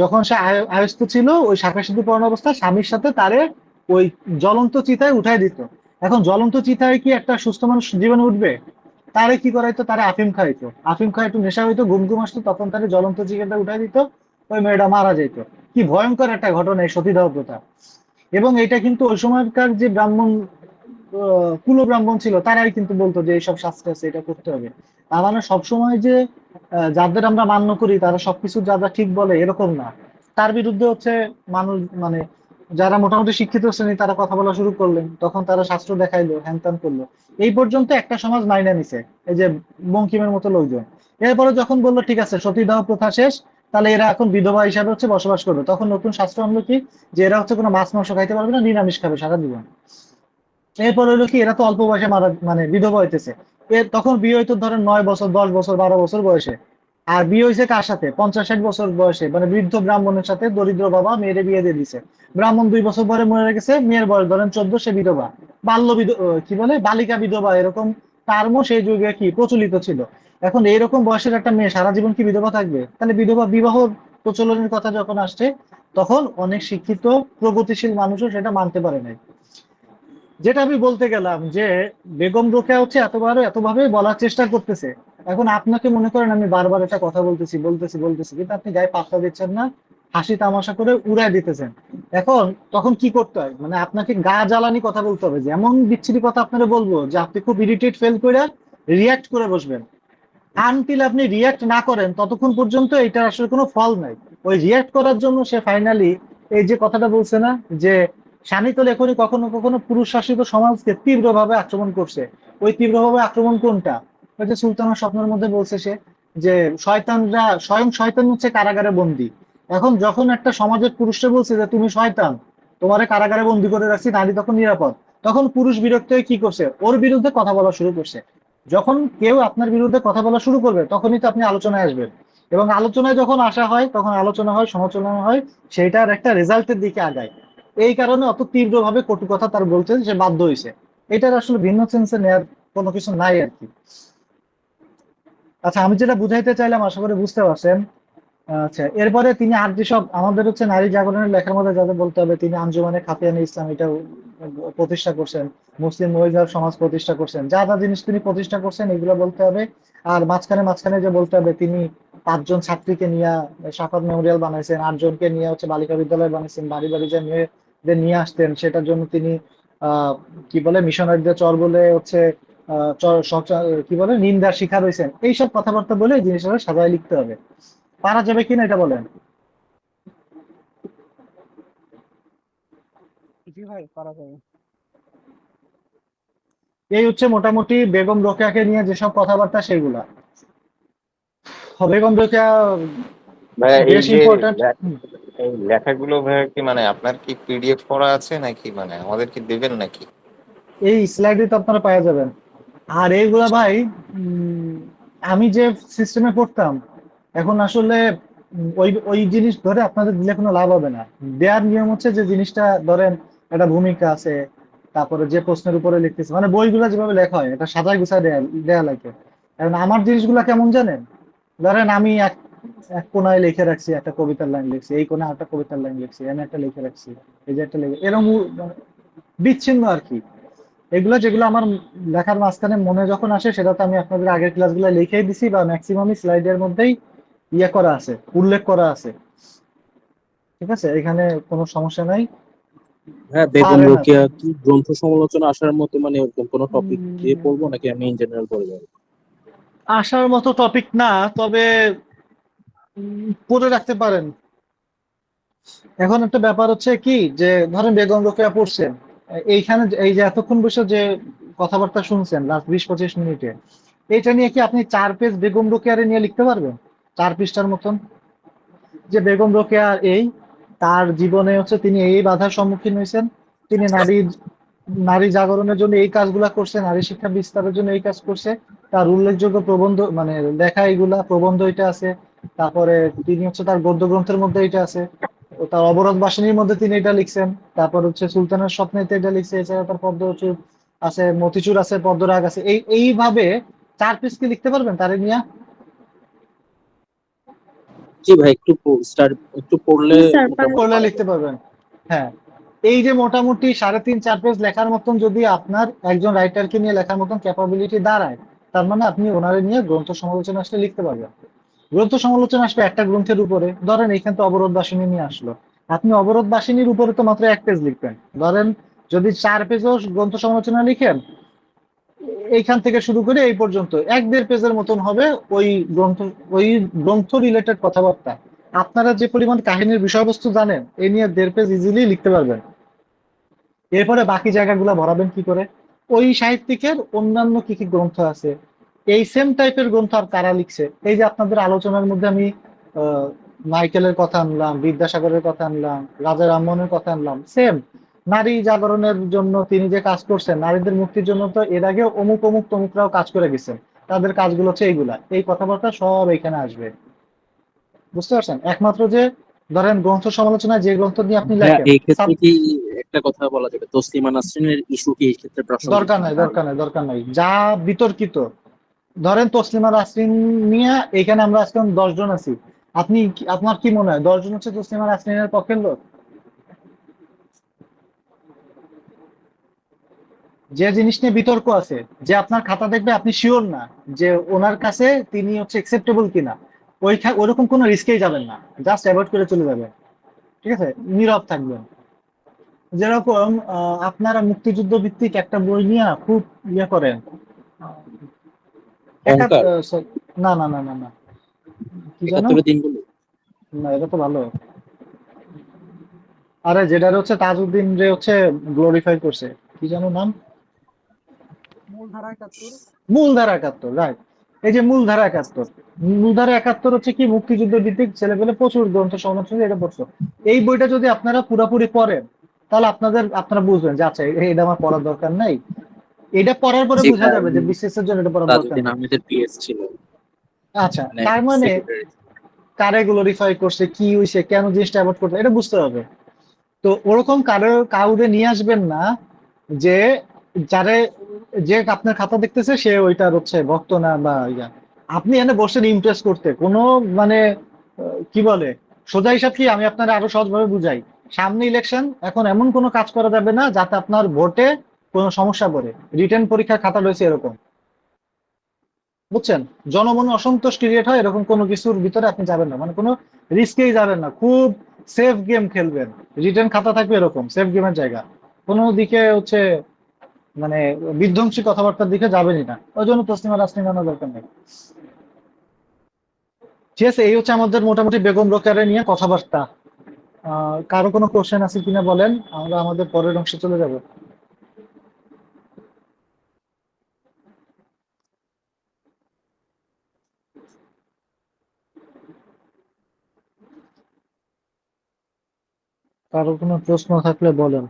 যখন সে আয়স্ত ছিল, ওই শাখা সিঁদুর পরানো অবস্থায় স্বামীর সাথে তারে ওই জ্বলন্ত চিতায় উঠাই দিত। এখন জ্বলন্ত চিতায় কি একটা সুস্থ মানুষ জীবনে উঠবে? তারে কি করাইতো, তারে আফিম খাইতো, আফিম খাই একটু নেশা হইতো, ঘুম ঘুম আসতো, তখন তারে জ্বলন্ত চিতায় উঠাই দিত। ওই মেয়েটা মারা যেত। কি ভয়ঙ্কর একটা ঘটনা এই সতীদাহ প্রথা। এবং এটা কিন্তু ওই সময়কার যে ব্রাহ্মণ, কুল ব্রাহ্মণ ছিল, তারাই কিন্তু বলতো যে এইসব শাস্তি আছে, এটা করতে হবে। তার মানে সবসময় যে যাদের আমরা মান্য করি তারা সবকিছু যারা ঠিক বলে এরকম না। তার বিরুদ্ধে হচ্ছে মানুষ, মানে যারা মোটামুটি শিক্ষিত শ্রেণী তারা কথা বলা শুরু করলেন, তখন তারা শাস্ত্র দেখাইলো, হ্যান ত্যান করলো। এই পর্যন্ত একটা সমাজ মাইনে নিছে, এই যে বঙ্কিমের মতো লোকজন। এরপরে যখন বললো ঠিক আছে সতীদাহ প্রথা শেষ, তাহলে এরা এখন বিধবা হিসাবে হচ্ছে বসবাস করবে, তখন নতুন শাস্ত্র আনলো কি, যে এরা হচ্ছে কোনো মাছ মাংস খাইতে পারবে না, নিরামিষ খাবে সারা জীবন। এরপর হলো কি, এরা তো অল্প বয়সে মারা মানে বিধবা হইতেছে। তখন বিয়ে হইতো ধরেন 9 বছর, 10 বছর, 12 বছর বয়সে। আর বিয়ে হয়েছে কার সাথে? 50-60 বছর বয়সে, মানে বৃদ্ধ ব্রাহ্মণের সাথে দরিদ্র বাবা মেয়েরে বিয়ে দিয়ে দিছে। ব্রাহ্মণ 2 বছর পরে মরে গেছে, মেয়ের বয়স ধরেন 14, সে বিধবা। কি বলে, বালিকা বিধবা, এরকম টার্মও সেই যুগে কি প্রচলিত ছিল। এখন এইরকম বয়সের একটা মেয়ে সারা জীবন কি বিধবা থাকবে? তাহলে বিধবা বিবাহ প্রচলনের কথা যখন আসছে, তখন অনেক শিক্ষিত প্রগতিশীল মানুষও সেটা মানতে পারে নাই। যেটা আমি বলতে গেলাম যে বেগম রোকেয়া হচ্ছে এতভাবে বলার চেষ্টা করতেছে। এখন আপনাকে মনে করেন আমি বারবার একটা কথা বলতেছি বলতেছি বলতেছি, কিন্তু আপনি গায়ে পাত্তা দিচ্ছেন না, হাসি তামাশা করে উড়ায় দিতেছেন। এখন তখন কি করতে হয়, মানে আপনাকে গা জ্বালানি কথা বলতে হবে, যে এমন বিচ্ছিরি কথা আপনারা বলবো যে আপনি খুব ইরিটেট ফেল করে রিয়াক্ট করে বসবেন। আনটিল আপনি রিয়াক্ট না করেন ততক্ষণ পর্যন্ত এটা আসলে কোনো ফল নাই। ওই রিয়াক্ট করার জন্য সে ফাইনালি এই যে কথাটা বলছে না, যে স্বামী তো লেখনী কখনো কখনো পুরুষ শাসিত সমাজকে তীব্রভাবে আক্রমণ করছে। ওই তীব্রভাবে আক্রমণ কোনটা? ওই যে সুলতানের স্বপ্নের মধ্যে বলছে সে, যে শয়তানরা, স্বয়ং শয়তান হচ্ছে কারাগারে বন্দী। এখন যখন একটা সমাজের পুরুষরা বলছে যে তুমি শয়তান, তোমারে কারাগারে বন্দী করে রাখছি, নারী তখন নিরাপদ, তখন পুরুষ বিরক্ত হয়ে কি করছে, ওর বিরুদ্ধে কথা বলা শুরু করছে। যখন কেউ আপনার বিরুদ্ধে কথা বলা শুরু করবে, তখনই তো আপনি আলোচনায় আসবেন। এবং আলোচনায় যখন আসা হয়, তখন আলোচনা হয়, সমালোচনা হয়, সেটার একটা রেজাল্টের দিকে আগায়। এই কারণে অত তীব্রভাবে কটু কথা তার বলতে সে বাধ্য হয়েছে। এটার আসলে ভিন্ন সেন্সে নেয়ার কোনো কিছু নাই আর কি। আচ্ছা, আমি যেটা বুঝাইতে চাইলাম আশা করি বুঝতে পারছেন। আচ্ছা, এরপরে তিনি আর যেসব আমাদের হচ্ছে নারী জাগরণের লেখার মধ্যে যাদের বলতে হবে, তিনি আঞ্জুমানে খাতিয়ানে ইসলাম এটা প্রতিষ্ঠা করছেন, মুসলিম মহিলা সমাজ প্রতিষ্ঠা করছেন, যা যা জিনিস তিনি প্রতিষ্ঠা করছেন এগুলো বলতে হবে। আর মাঝখানে মাঝখানে যে বলতে হবে, তিনি 5 জন ছাত্রীকে নিয়ে সাফাত মেমোরিয়াল বানাইছেন, 8 জনকে নিয়ে হচ্ছে বালিকা বিদ্যালয় বানাইছেন, বাড়ি বাড়ি যে মেয়েদের নিয়ে আসতেন, সেটার জন্য তিনি আহ কি বলে মিশনারিদের চর বলে হচ্ছে কি বলে নিন্দার শিকার হয়েছেন। এইসব কথাবার্তা বলে এই জিনিসটা সাজায় লিখতে হবে। পারা যাবে কিনা এটা বলেন। জি ভাই, পারা যাবে। এই হচ্ছে মোটামুটি বেগম রোকেয়াকে নিয়ে যেসব কথাবার্তা সেগুলা। বেগম রোকেয়া ভাইয়া এই বেশ যে ইম্পর্ট্যান্ট। এই লেখাগুলো ভাইয়া কি মানে আপনার কি পিডিএফ করা আছে নাকি মানে আমাদেরকে দেবেন নাকি? এই স্লাইডে তো আপনারা পাওয়া যাবেন। আর এইগুলা ভাই আমি যে সিস্টেমে পড়তাম, এখন আসলে ওই ওই জিনিস ধরে আপনাদের দিলে কোনো লাভ হবে না। দেয়ার নিয়ম হচ্ছে যে জিনিসটা ধরেন একটা ভূমিকা আছে, তারপরে যে প্রশ্নের উপরে লিখতেছে, মানে বইগুলা যেভাবে লেখা হয় এটা সাজায় গুছায় দেয়া দেয়া লাগে। এখন আমার জিনিসগুলা কেমন জানেন, ধরেন আমি এক এক কোনায় লিখে রাখছি একটা কবিতার লাইন লিখছি, এই কোনায় একটা কবিতার লাইন লিখছি, এখানে একটা লিখে রাখছি, এই যে একটা লিখে এরকম মানে বিচ্ছিন্ন আর কি। এগুলো যেগুলো আমার লেখার মাঝখানে মনে যখন আসে, সেটা তো আমি আপনাদের আগের ক্লাসগুলো লিখেই দিছি, বা ম্যাক্সিমামই স্লাইডের মধ্যেই ইয়ে করা আছে, উল্লেখ করা আছে। ঠিক আছে, এখানে কোনো সমস্যা নাই। হ্যাঁ, বেগম পারেন আর রোকেয়া কি গ্রন্থ সমালোচনা আসার মতো মানে ওরকম কোনো টপিক দিয়ে উম, পড়বো নাকি আমি ইন জেনারেল পড়বো? আসার মতো টপিক না, তবে পড়ে রাখতে পারেন। এখন একটা ব্যাপার হচ্ছে কি, যে ধরেন বেগম রোকেয়া পড়ছেন, এইখানে এই যে এতক্ষণ বসে যে কথাবার্তা শুনছেন লাস্ট 20-25 মিনিটে, এটা নিয়ে কি আপনি 4 পেজ বেগম রোকেয়ারে নিয়ে লিখতে পারবেন? 4 পৃষ্ঠার মতন, যে বেগম রোকেয়া এই তার জীবনে হচ্ছে তিনি এই বাধার সম্মুখীন হয়েছেন, তিনি নারী নারী জাগরণের জন্য এই কাজগুলা করছে, নারী শিক্ষা বিস্তারের জন্য এই কাজ করছে, তার উল্লেখযোগ্য প্রবন্ধ মানে লেখা এইগুলা প্রবন্ধ এটা আছে, তারপরে তিনি হচ্ছে তার গদ্য গ্রন্থের মধ্যে এটা আছে, ও তার অবরোধ বাসিনীর মধ্যে তিনি এটা লিখছেন, তারপর হচ্ছে সুলতানের স্বপ্নেতে এটা লিখছে, এছাড়া তার পদ্মচূড় আছে, মতিচুর আছে, পদ্মরাগ আছে, এইভাবে 4 পেজ কি লিখতে পারবেন তারে নিয়ে? জি ভাই, একটু একটু পড়লে মোটামুটি করলে পারা লিখতে যাবে। পারবেন। হ্যাঁ, এই যে মোটামুটি 3.5-4 পেজ লেখার মতন যদি আপনার একজন রাইটারকে নিয়ে লেখার মতন ক্যাপাবিলিটি দাঁড়ায়, তার মানে আপনি ওনারে নিয়ে গ্রন্থ সমালোচনা আসলে লিখতে পারবেন। গ্রন্থ সমালোচনা আসবে একটা গ্রন্থের উপরে, ধরেন এইখান তো অবরোধ বাসিনী নিয়ে আসলো, আপনি অবরোধ বাসিনীর উপরে তো মাত্র 1 পেজ লিখবেন। ধরেন যদি 4 পেজও গ্রন্থ সমালোচনা লিখেন, এইখান থেকে শুরু করে এই পর্যন্ত 1-1.5 পেজের মতন হবে ওই গ্রন্থ ওই গ্রন্থ রিলেটেড কথাবার্তা। আপনারা যে পরিমাণ কাহিনীর বিষয়বস্তু জানেন, এই নিয়ে 1.5 পেজ ইজিলি লিখতে পারবেন। এরপরে বাকি জায়গাগুলো ভরাবেন কি করে? ওই সাহিত্যিকের অন্যান্য কি কি গ্রন্থ আছে, এই সেম টাইপের গ্রন্থ আর কারা লিখছে। এই যে আপনাদের আলোচনার মধ্যে আমি আহ, মাইকেলের কথা আনলাম, বিদ্যাসাগরের কথা আনলাম, রাজা রামমোহনের কথা আনলাম, সেম নারী জাগরণের জন্য তিনি যে কাজ করছেন, নারীদের মুক্তির জন্য তো এর আগে অমুক অমুক তমুকরাও কাজ করে গেছেন, তাদের কাজগুলো হচ্ছে এইগুলা, এই কথাবার্তা সব এখানে আসবে। বুঝতে পারছেন? একমাত্র যে ধরেন গ্রন্থ সমালোচনায় যে গ্রন্থ নিয়ে আপনি হ্যাঁ, লেখেন, এই ক্ষেত্রে কি একটা কথা বলা যাবে, তসলিমা নাসরিনের ইস্যু কি এই ক্ষেত্রে প্রাসঙ্গিক দরকার কিনা? নাই, দরকার নাই, দরকার নাই, যা বিতর্কিত। ধরেন তসলিমা নাসরিন নিয়ে এখানে আমরা আজকে 10 জন আছি, আপনার কি মনে হয় 10 জন হচ্ছে তসলিমা নাসরিনের পক্ষের লোক? যে জিনিস নিয়ে বিতর্ক আছে, যে আপনার খাতা দেখবে আপনি শিওর না যে ওনার কাছে তিনি হচ্ছে একসেপ্টেবল কিনা, ওইরকম কোনো রিস্কেই যাবেন না, জাস্ট অ্যাভয়েড করে চলে যাবেন। ঠিক আছে, নীরব থাকবেন। যেরকম আপনারা মুক্তিযুদ্ধ ভিত্তিক একটা বই নিয়ে খুব ইয়ে করেন, অহংকার, না না না না না, কি জানো, 71-এর দিনগুলো। না এটা তো ভালো। আরে যেটা হচ্ছে তাজউদ্দিন যে হচ্ছে গ্লোরিফাই করছে, কি জানো নাম, মূলধারা 71। মূলধারা 71, রাইট। এই যে মূলধারা 71, মূলধারা 71 হচ্ছে কি মুক্তিযুদ্ধ ভিত্তিক, ছেলেপেলে প্রচুর গ্রন্থ সমালোচনা এটা পড়ছো। এই বইটা যদি আপনারা পুরোপুরি পড়েন, তাহলে আপনারা বুঝবেন যে আচ্ছা এটা আমার পড়ার দরকার নাই। এটা পড়ার পরে জি বোঝা ভাই, যাবে আমি যে বিসিএস এর জন্য এটা পড়ার দরকার তাজউদ্দিন নেই। আহমেদের পিএস ছিল, আচ্ছা, মানে তার মানে সেক্রেটারি। কারে গ্লোরিফাই করছে, কি হইছে, কেন জিনিসটা অ্যাভয়েড করতে, এটা বুঝতে হবে। তো ওরকম কাউরে নিয়ে আসবেন না যে যারে যে আপনার খাতা দেখতেছে সে ওইটার হচ্ছে ভক্ত না বা ইয়া। আপনি এনে বসেন ইমপ্রেস করতে, কোনো মানে কি বলে, সোজা হিসাব কি আমি আপনার আরো সহজভাবে বুঝাই। সামনে ইলেকশন, এখন এমন কোনো কাজ করা যাবে না যাতে আপনার ভোটে কোনো সমস্যা পড়ে। রিটেন পরীক্ষার খাতা রয়েছে এরকম, বুঝছেন? জনমনে অসন্তোষ ক্রিয়েট হয় এরকম কোনো কিছুর ভিতরে আপনি যাবেন না, মানে কোনো রিস্কেই যাবেন না, খুব সেফ গেম খেলবেন, রিটার্ন খাতা থাকবে এরকম সেফ গেমের জায়গা, কোনো দিকে হচ্ছে মানে বিধ্বংসী কথাবার্তার দিকে যাবেনই না, ওই জন্য তসলিমা নাসরিন আনার দরকার নেই। ঠিক আছে, এই হচ্ছে আমাদের মোটামুটি বেগম রোকেয়ারে নিয়ে কথাবার্তা। কারো কোনো কোশ্চেন আছে কিনা বলেন, আমরা আমাদের পরের অংশে চলে যাব। কারো কোনো প্রশ্ন থাকলে বলেন।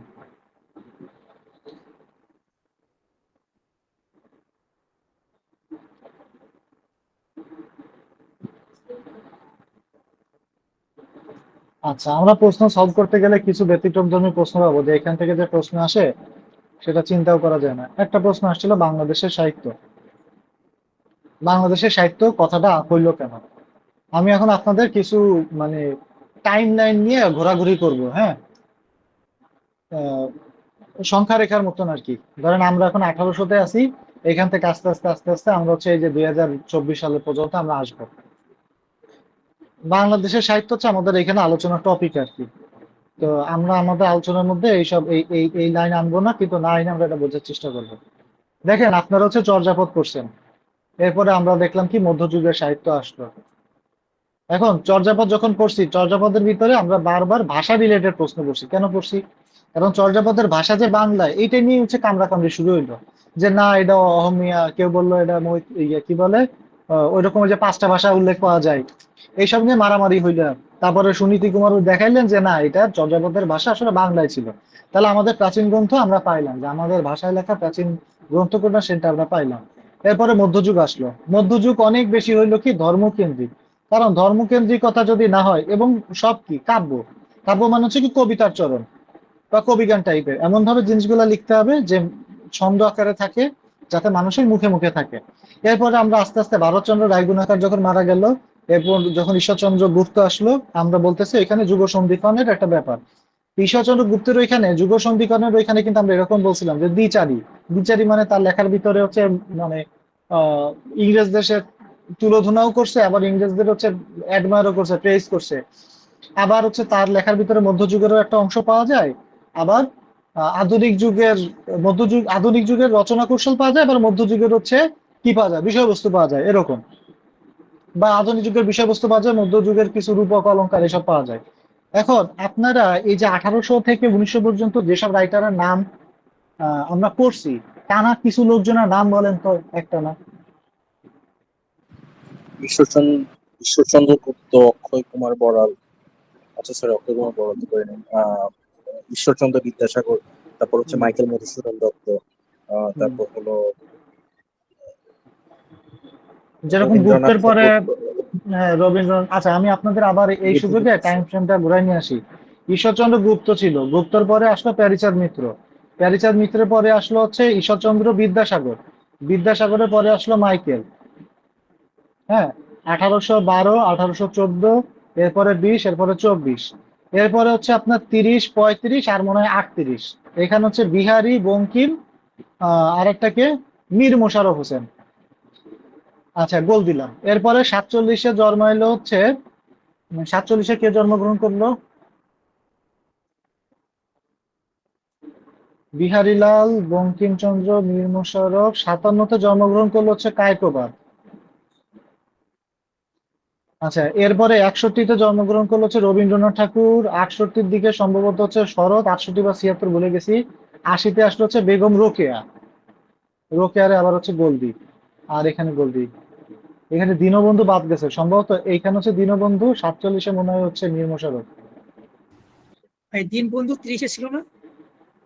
আচ্ছা, আমরা প্রশ্ন সলভ করতে গেলে কিছু ব্যতিক্রমধর্মী প্রশ্ন পাবো, যে এখান থেকে যে প্রশ্ন আসে সেটা চিন্তাও করা যায় না। একটা প্রশ্ন আসছিল বাংলাদেশের সাহিত্য, বাংলাদেশের সাহিত্য কথাটা হইলো কেন। আমি এখন আপনাদের কিছু মানে টাইম লাইন নিয়ে ঘোরাঘুরি করব, হ্যাঁ। আহ, সংখ্যা রেখার মতন আর কি। ধরেন আমরা এখন 1800-তে আছি, এখান থেকে আস্তে আস্তে আস্তে আস্তে আমরা হচ্ছে এই যে 2024 সালের পর্যন্ত আমরা আসবো। বাংলাদেশের সাহিত্য হচ্ছে আমাদের এখানে আলোচনার টপিক আর কি। তো আমরা আমাদের আলোচনার মধ্যে এইসব এই এই এই লাইন আনবো না, কিন্তু না এনে আমরা এটা বোঝার চেষ্টা করবো। দেখেন, আপনারা হচ্ছে চর্যাপদ করছেন, এরপরে আমরা দেখলাম কি মধ্যযুগের সাহিত্য আসলো। এখন চর্যাপদ যখন পড়ছি, চর্যাপদের ভিতরে আমরা বারবার ভাষা রিলেটেড প্রশ্ন করছি। কেন করছি? কারণ চর্যাপদের ভাষা যে বাংলায়, এইটা নিয়ে হচ্ছে কামড়াকামড়ি শুরু হইলো, যে না এটা অহমিয়া, কেউ বললো এটা কি বলে ওইরকম যে 5টা ভাষা উল্লেখ পাওয়া যায়, এইসব নিয়ে মারামারি হইলো। তারপরে সুনীতি কুমার দেখাইলেন যে না, এটা চর্যাপদের ভাষা আসলে বাংলায় ছিল। তাহলে আমাদের প্রাচীন গ্রন্থ আমরা পাইলাম, যে আমাদের ভাষায় লেখা প্রাচীন গ্রন্থ কোনটা সেটা আমরা পাইলাম। এরপরে মধ্যযুগ আসলো। মধ্যযুগ অনেক বেশি হইলো কি ধর্মকেন্দ্রিক। কারণ ধর্মকেন্দ্রিকতা যদি না হয়, এবং সব কি কাব্য, কাব্য মানে হচ্ছে কি কবিতার চরণ বা কবিগান টাইপের, এমন ভাবে জিনিসগুলো লিখতে হবে যে ছন্দ আকারে থাকে, যাতে মানুষের মুখে মুখে থাকে। এরপরে আমরা আস্তে আস্তে ভারতচন্দ্র রায়গুণাকার যখন মারা গেল, এরপর যখন ঈশ্বরচন্দ্র গুপ্ত আসলো, আমরা বলতেছি এখানে যুগ সন্ধিক্ষণের একটা ব্যাপার। ঈশ্বরচন্দ্র গুপ্তের ওইখানে যুগ সন্ধিক্ষণের ওইখানে কিন্তু আমরা এরকম বলছিলাম যে দ্বিচারী। দ্বিচারী মানে তার লেখার ভিতরে হচ্ছে মানে ইংরেজ দেশের তুলোধনাও করছে, আবার ইংরেজদের হচ্ছে অ্যাডমায়ারও করছে, প্রেইজ করছে। আবার হচ্ছে তার লেখার ভিতরে মধ্যযুগেরও একটা অংশ পাওয়া যায়। আবার আধুনিক যুগের আধুনিক যুগের রচনা কৌশল পাওয়া যায়, আবার মধ্যযুগের হচ্ছে কি পাওয়া যায়, বিষয়বস্তু পাওয়া যায় এরকম। বা আধুনিক যুগের বিষয়বস্তু পাওয়া যায়, মধ্যযুগের কিছু রূপক অলংকার এসব পাওয়া যায়। এখন আপনারা এই যে 1800 থেকে 1900 পর্যন্ত যেসব রাইটারের নাম আমরা পড়ছি, টানা কিছু লোকজনের নাম বলেন তো, একটা না। ঈশ্বরচন্দ্র ঈশ্বরচন্দ্র গুপ্ত, অক্ষয় কুমার বড়াল, আচ্ছা স্যার অক্ষয় কুমার বড়াল তো করে নেন, ঈশ্বরচন্দ্র বিদ্যাসাগর, তারপর হচ্ছে মাইকেল মধুসূদন দত্ত, তারপর হলো যেরকম রবীন্দ্রনাথ গুপ্তের পরে ঠাকুর। রবীন্দ্রনাথ। আচ্ছা, আমি আপনাদের আবার এই সুযোগে টাইম ফ্রেমটা ঘুরাই নিয়ে আসি। ঈশ্বরচন্দ্র গুপ্ত ছিল, গুপ্তর পরে আসলো প্যারিচাঁদ মিত্র, প্যারিচাঁদ মিত্রের পরে আসলো হচ্ছে ঈশ্বরচন্দ্র বিদ্যাসাগর, বিদ্যাসাগরের পরে আসলো মাইকেল, হ্যাঁ। 1812, 1814, এরপরে 20, এরপরে 24, এরপরে হচ্ছে আপনার 30, 35 আর মনে হয় 38। এখানে হচ্ছে বিহারি, বঙ্কিম, আর একটাকে মীর মোশাররফ হোসেন। আচ্ছা, গোল দিলাম। এরপরে 47-এ জন্মাইলো হচ্ছে, 47-এ কে জন্মগ্রহণ করলো? বিহারীলাল, বঙ্কিমচন্দ্র, মীর মোশাররফ। 57-তে জন্মগ্রহণ করলো হচ্ছে কায়কোবাদ। আচ্ছা, এরপরে 61-তে জন্মগ্রহণ করলো হচ্ছে রবীন্দ্রনাথ ঠাকুর। 68-র দিকে সম্ভবত হচ্ছে শরৎ, 68 বা 76 ভুলে গেছি। 80-তে আসলো হচ্ছে বেগম রোকেয়া, রোকেয়ারে আবার হচ্ছে গোলদি। আর এখানে গোলদি, এখানে দীনবন্ধু বাদ গেছে সম্ভবত, এইখানে হচ্ছে দীনবন্ধু। 47-এ মনে হয় হচ্ছে মীর মোশাররফ। ভাই দীনবন্ধু 30-এ ছিল না?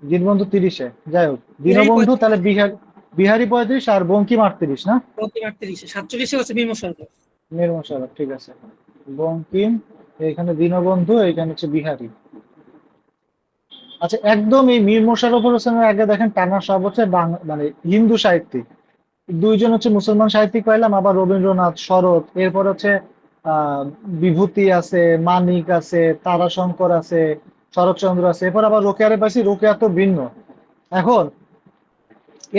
দীনবন্ধু 30-এ, যাই হোক। বিহারি দীনবন্ধু 35, তাহলে বিহারি 35 আর বঙ্কিম 38 না? বঙ্কিম 38, 47-এ হচ্ছে ভীম সরকার। মীর মোশাররফ, ঠিক আছে। বঙ্কিম, এখানে দীনবন্ধু, এখানে হচ্ছে বিহারি। আচ্ছা, একদম এই মীর মোশাররফ হোসেনের আগে দেখেন টানা সব হচ্ছে মানে হিন্দু সাহিত্যিক। দুইজন হচ্ছে মুসলমান সাহিত্যিক পাইলাম, আবার রবীন্দ্রনাথ, শরৎ, এরপর হচ্ছে বিভূতি আছে, মানিক আছে, তারাশঙ্কর আছে, শরৎচন্দ্র আছে, এরপর আবার রোকেয়ারে পাইছি, রোকেয়া তো ভিন্ন। এখন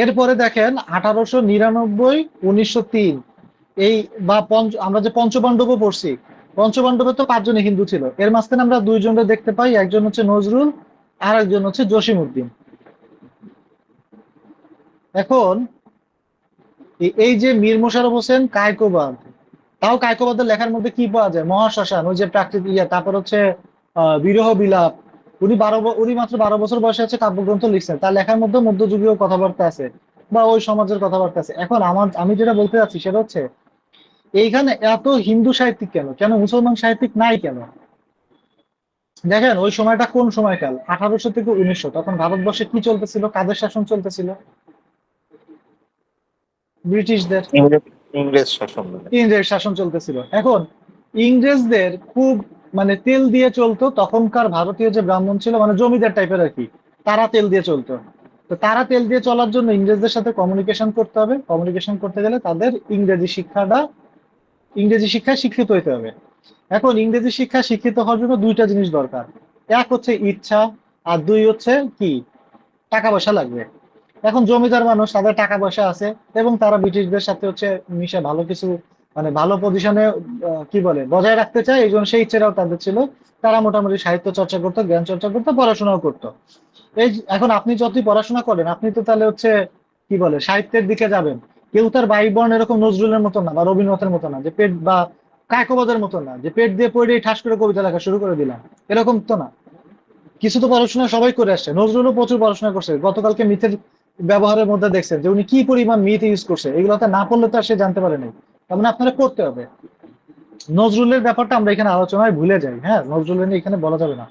এরপরে দেখেন 1899, 1903, এই বা আমরা যে পঞ্চপাণ্ডবও পড়ছি, পঞ্চপাণ্ডবে তো 5 জনই হিন্দু ছিল, এর মাঝখানে আমরা 2জনকে দেখতে পাই, একজন হচ্ছে নজরুল আর একজন হচ্ছে জসিমউদ্দিন। এখন এই যে মীর মোশাররফ হোসেন কায়কোবাদ, তাও কায়কোবাদের লেখার মধ্যে কি পাওয়া যায়? মহাশ্মশান, ওই যে প্রাকৃতিক তারপর হচ্ছে বিরহ বিলাপ। উনি মাত্র 12 বছর বয়সে আছে কাব্যগ্রন্থ লিখছেন, তার লেখার মধ্যে মধ্যযুগীয় কথাবার্তা আছে বা ওই সমাজের কথাবার্তা আছে। এখন আমি যেটা বলতে চাচ্ছি সেটা হচ্ছে, এইখানে এত হিন্দু সাহিত্যিক কেন, কেন মুসলমান সাহিত্যিক নাই কেন? দেখেন ওই সময়টা কোন সময়কাল, 1800 থেকে 1900, তখন ভারতবর্ষে কি চলতেছিল, কাদের শাসন চলতেছিল? ব্রিটিশদের, ইংরেজ ইংরেজ শাসন মানে। ইংরেজ শাসন চলতেছিল। এখন ইংরেজদের খুব মানে তেল দিয়ে চলতো তখনকার ভারতীয় যে ব্রাহ্মণ ছিল, মানে জমিদার টাইপের আর কি, তারা তেল দিয়ে চলতো। তো তারা তেল দিয়ে চলার জন্য ইংরেজদের সাথে কমিউনিকেশন করতে হবে, কমিউনিকেশন করতে গেলে তাদের ইংরেজি শিক্ষায় শিক্ষিত হইতে হবে। এখন ইংরেজি শিক্ষায় শিক্ষিত হওয়ার জন্য 2টা জিনিস দরকার। এক হচ্ছে ইচ্ছা, আর 2 হচ্ছে কি, টাকা পয়সা লাগবে। এখন জমিদার মানুষ, তাদের টাকা পয়সা আছে এবং তারা ব্রিটিশদের সাথে হচ্ছে মিশে ভালো কিছু, মানে ভালো পজিশনে কি বলে বজায় রাখতে চায়, এই জন্য সেই ইচ্ছেটাও তাদের ছিল। তারা মোটামুটি সাহিত্য চর্চা করতো, জ্ঞান চর্চা করতো, পড়াশোনাও করতো। এখন আপনি যতই পড়াশোনা করেন, আপনি তো তাহলে হচ্ছে কি বলে সাহিত্যের দিকে যাবেন। কেউ তার বাইবর্ণ এরকম নজরুলের মতো না বা রবীন্দ্রনাথের মতো না যে পেট, বা কায়কোবাদের মতো না যে পেট দিয়ে পড়েই ঠাস করে কবিতা লেখা শুরু করে দিলাম, এরকম তো না। কিছু তো পড়াশোনা সবাই করে আসছে, নজরুলও প্রচুর পড়াশোনা করছে। গতকালকে মিথের ব্যবহারের মধ্যে দেখছেন যে উনি কি পরিমাণ মিথ ইউজ করছে, এগুলোতে না পড়লে তো আর সে জানতে পারে নাই। তার মানে আপনারা পড়তে হবে। নজরুলের ব্যাপারটা আমরা এখানে আলোচনায় ভুলে যাই, হ্যাঁ, নজরুলের নিয়ে এখানে বলা যাবে না,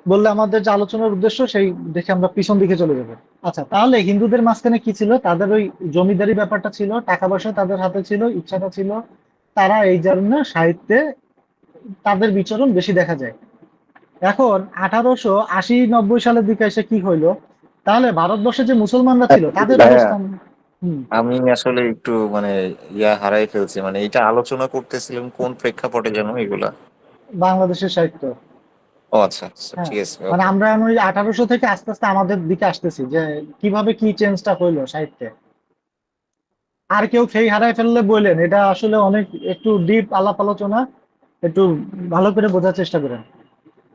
বললে আমাদের যে আলোচনার উদ্দেশ্য সেই দেখে আমরা পিছন দিকে চলে যাবো। আচ্ছা, তাহলে হিন্দুদের মাঝখানে কি ছিল? তাদের ওই জমিদারি ব্যাপারটা ছিল, টাকা পয়সা তাদের হাতে ছিল, ইচ্ছাটা ছিল। তারা এই জন্য সাহিত্যে তাদের বিচরণ বেশি দেখা যায়। এখন 1880-90 সালের দিকে এসে কি হইলো? তাহলে ভারতবর্ষে যে মুসলমানরা ছিল তাদের ভাইয়া, অবস্থান। হম। আমি আসলে একটু মানে হারাই ফেলছি, মানে এটা আলোচনা করতেছিলাম কোন প্রেক্ষাপটে যেন এগুলা। বাংলাদেশের সাহিত্য। ও আচ্ছা আচ্ছা, হ্যাঁ, ঠিক আছে, মানে ওকে। আমরা এখন ওই 1800 থেকে আস্তে আস্তে আমাদের দিকে আসতেছি যে কিভাবে কি চেঞ্জটা হইলো সাহিত্যে। আর কেউ খেই হারায় ফেললে বললেন, এটা আসলে অনেক একটু ডিপ আলাপ আলোচনা, একটু ভালো করে বোঝার চেষ্টা করেন।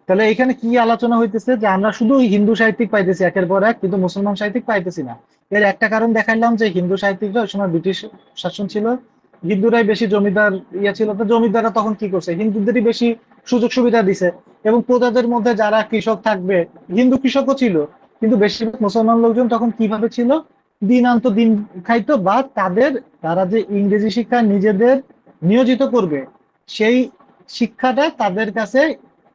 তাহলে এখানে কি আলোচনা হইতেছে যে আমরা শুধু হিন্দু সাহিত্যিক পাইতেছি একের পর এক, কিন্তু মুসলমান সাহিত্যিক পাইতেছি না। এর একটা কারণ দেখাইলাম যে হিন্দু সাহিত্যিকরা ওই সময় ব্রিটিশ শাসন ছিল, হিন্দুরাই বেশি জমিদার ছিল, তো জমিদাররা তখন কি করছে, হিন্দুদেরই বেশি সুযোগ সুবিধা দিছে। এবং প্রজাদের মধ্যে যারা কৃষক থাকবে, হিন্দু কৃষকও ছিল, কিন্তু বেশিরভাগ মুসলমান লোকজন তখন কিভাবে ছিল, দিন আনতো দিন খাইতো, বা তারা যে ইংরেজি শিক্ষা নিজেদের নিয়োজিত করবে, সেই শিক্ষাটা তাদের কাছে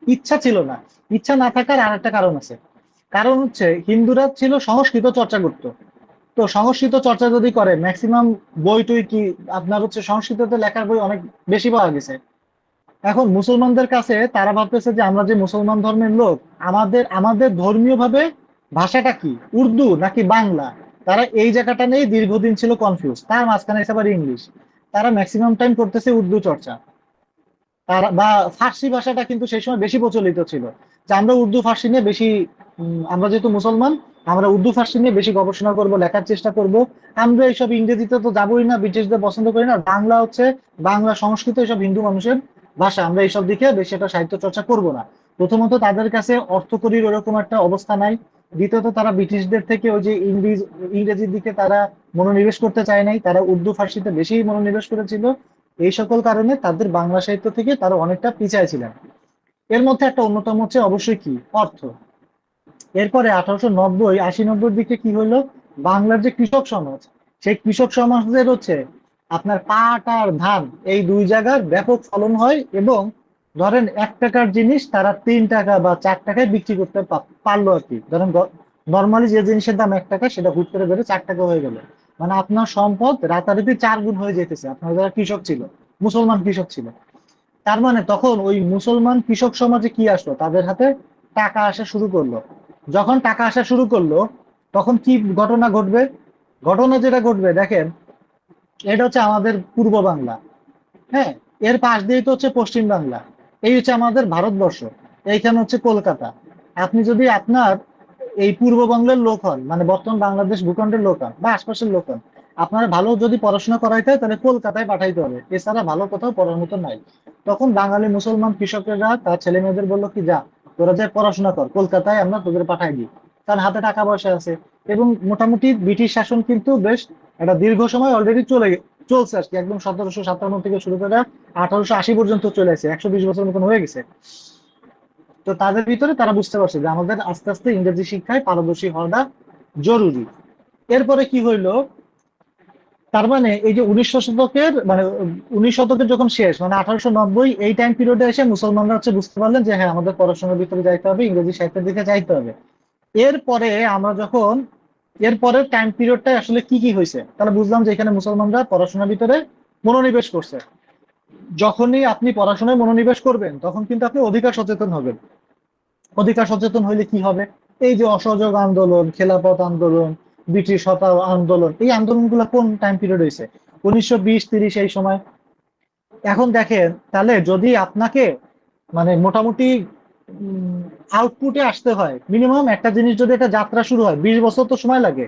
ইচ্ছা ছিল না। ইচ্ছা না থাকার আর একটা কারণ আছে। কারণ হচ্ছে হিন্দুরা ছিল সংস্কৃত চর্চা করতো। তো সংস্কৃত চর্চা যদি করে, ম্যাক্সিমাম বই টই কি আপনার হচ্ছে সংস্কৃততে লেখার বই অনেক বেশি পাওয়া গেছে। এখন মুসলমানদের কাছে তারা ভাবতেছে যে আমরা যে মুসলমান ধর্মের লোক, আমাদের আমাদের ধর্মীয় ভাবে ভাষাটা কি, উর্দু নাকি বাংলা? তারা এই জায়গাটা নিয়ে দীর্ঘদিন ছিল কনফিউজ। তার মাঝখানে এসে আবার ইংলিশ, তারা ম্যাক্সিমাম টাইম করতেছে উর্দু চর্চা। তারা বা ফার্সি ভাষাটা কিন্তু সেই সময় বেশি প্রচলিত ছিল, যে আমরা উর্দু ফার্সি নিয়ে বেশি, আমরা যেহেতু মুসলমান, আমরা উর্দু ফার্সি নিয়ে বেশি গবেষণা করব, লেখার চেষ্টা করব। আমরা এইসব ইংরেজিতে তো যাবোই না, ব্রিটিশদের পছন্দ করি না, বাংলা হচ্ছে, বাংলা সংস্কৃত এসব হিন্দু মানুষের ভাষা, আমরা এইসব দিকে বেশি একটা সাহিত্য চর্চা করব না। প্রথমত তাদের কাছে অর্থকরীর ওরকম একটা অবস্থা নাই। দ্বিতীয়ত তারা ব্রিটিশদের থেকে ওই যে ইংরেজির দিকে তারা মনোনিবেশ করতে চায় নাই, তারা উর্দু ফার্সিতে বেশি মনোনিবেশ করেছিল। এই সকল কারণে তাদের বাংলা সাহিত্য থেকে তারা অনেকটা পিছায় ছিলেন। এর মধ্যে একটা অন্যতম হচ্ছে অবশ্যই কি, অর্থ। এরপরে 1890-80-90 দিকে কি হলো, বাংলার যে কৃষক সমাজ, সেই কৃষক সমাজের হচ্ছে আপনার পাট আর ধান, এই 2 জায়গার ব্যাপক ফলন হয়। এবং ধরেন 1 টাকার জিনিস তারা 3 টাকা বা 4 টাকায় বিক্রি করতে পারলো আর কি। ধরেন নর্মালি যে জিনিসের দাম 1 টাকা, সেটা হুট করে বেড়ে 4 টাকা হয়ে গেল। মানে আপনার সম্পদ রাতারাতি 4 গুণ হয়ে যেতেছে, আপনার যারা কৃষক ছিল, মুসলমান কৃষক ছিল। তার মানে তখন ওই মুসলমান কৃষক সমাজে কি আসলো, তাদের হাতে টাকা আসা শুরু করলো। যখন টাকা আসা শুরু করলো, তখন কি ঘটনা ঘটবে? ঘটনা যেটা ঘটবে দেখেন, এটা হচ্ছে আমাদের পূর্ব বাংলা, হ্যাঁ, এর পাশ দিয়ে তো হচ্ছে পশ্চিম বাংলা, এই হচ্ছে আমাদের ভারতবর্ষ, এইখানে হচ্ছে কলকাতা। আপনি যদি আপনার এই পূর্ব বাংলার লোক হন, মানে বর্তমান বাংলাদেশ ভূখণ্ডের লোক হন বা আশপাশের লোক হন, আপনার ভালো যদি পড়াশোনা করাইতে হয় তাহলে কলকাতায় পাঠাইতে হবে, এছাড়া ভালো কোথাও পড়ার মতো নাই। তখন বাঙালি মুসলমান কৃষকেরা তার ছেলে মেয়েদের বললো কি, যা তোরা যা পড়াশোনা কর, কলকাতায় আমরা তোদের পাঠাই দিই। তার হাতে টাকা পয়সা আছে, এবং মোটামুটি ব্রিটিশ শাসন কিন্তু বেশ একটা দীর্ঘ সময় অলরেডি চলছে আর কি, একদম 1757 থেকে শুরু করে 1880 পর্যন্ত চলে আসে, 120 বছর মতন হয়ে গেছে। তো তাদের ভিতরে তারা বুঝতে পারছে যে আমাদের আস্তে আস্তে ইংরেজি শিক্ষায় পারদর্শী হওয়াটা জরুরি। এরপরে কি হইলো, তার মানে এই যে 1900 শতকের মানে 19 শতকের যখন শেষ, মানে 1890, এই টাইম পিরিয়ডে এসে মুসলমানরা হচ্ছে বুঝতে পারলেন যে হ্যাঁ, আমাদের পড়াশোনার ভিতরে যাইতে হবে, ইংরেজি সাহিত্যের দিকে যাইতে হবে। এরপরে আমরা যখন এরপরের টাইম পিরিয়ডটা আসলে কি কি হয়েছে, তাহলে বুঝলাম যে এখানে মুসলমানরা পড়াশোনার ভিতরে মনোনিবেশ করছে। যখনই আপনি পড়াশোনায় মনোনিবেশ করবেন তখন কিন্তু আপনি অধিকার সচেতন হবেন। অধিকার সচেতন হইলে কি হবে, এই যে অসহযোগ আন্দোলন, খেলাফত আন্দোলন, ব্রিটিশ হটাও আন্দোলন, এই আন্দোলনগুলো কোন টাইম পিরিয়ড হয়েছে? 1920-30, এই সময়। এখন দেখেন, তাহলে যদি আপনাকে মানে মোটামুটি আউটপুটে আসতে হয়, মিনিমাম একটা জিনিস যদি একটা যাত্রা শুরু হয় 20 বছর তো সময় লাগে।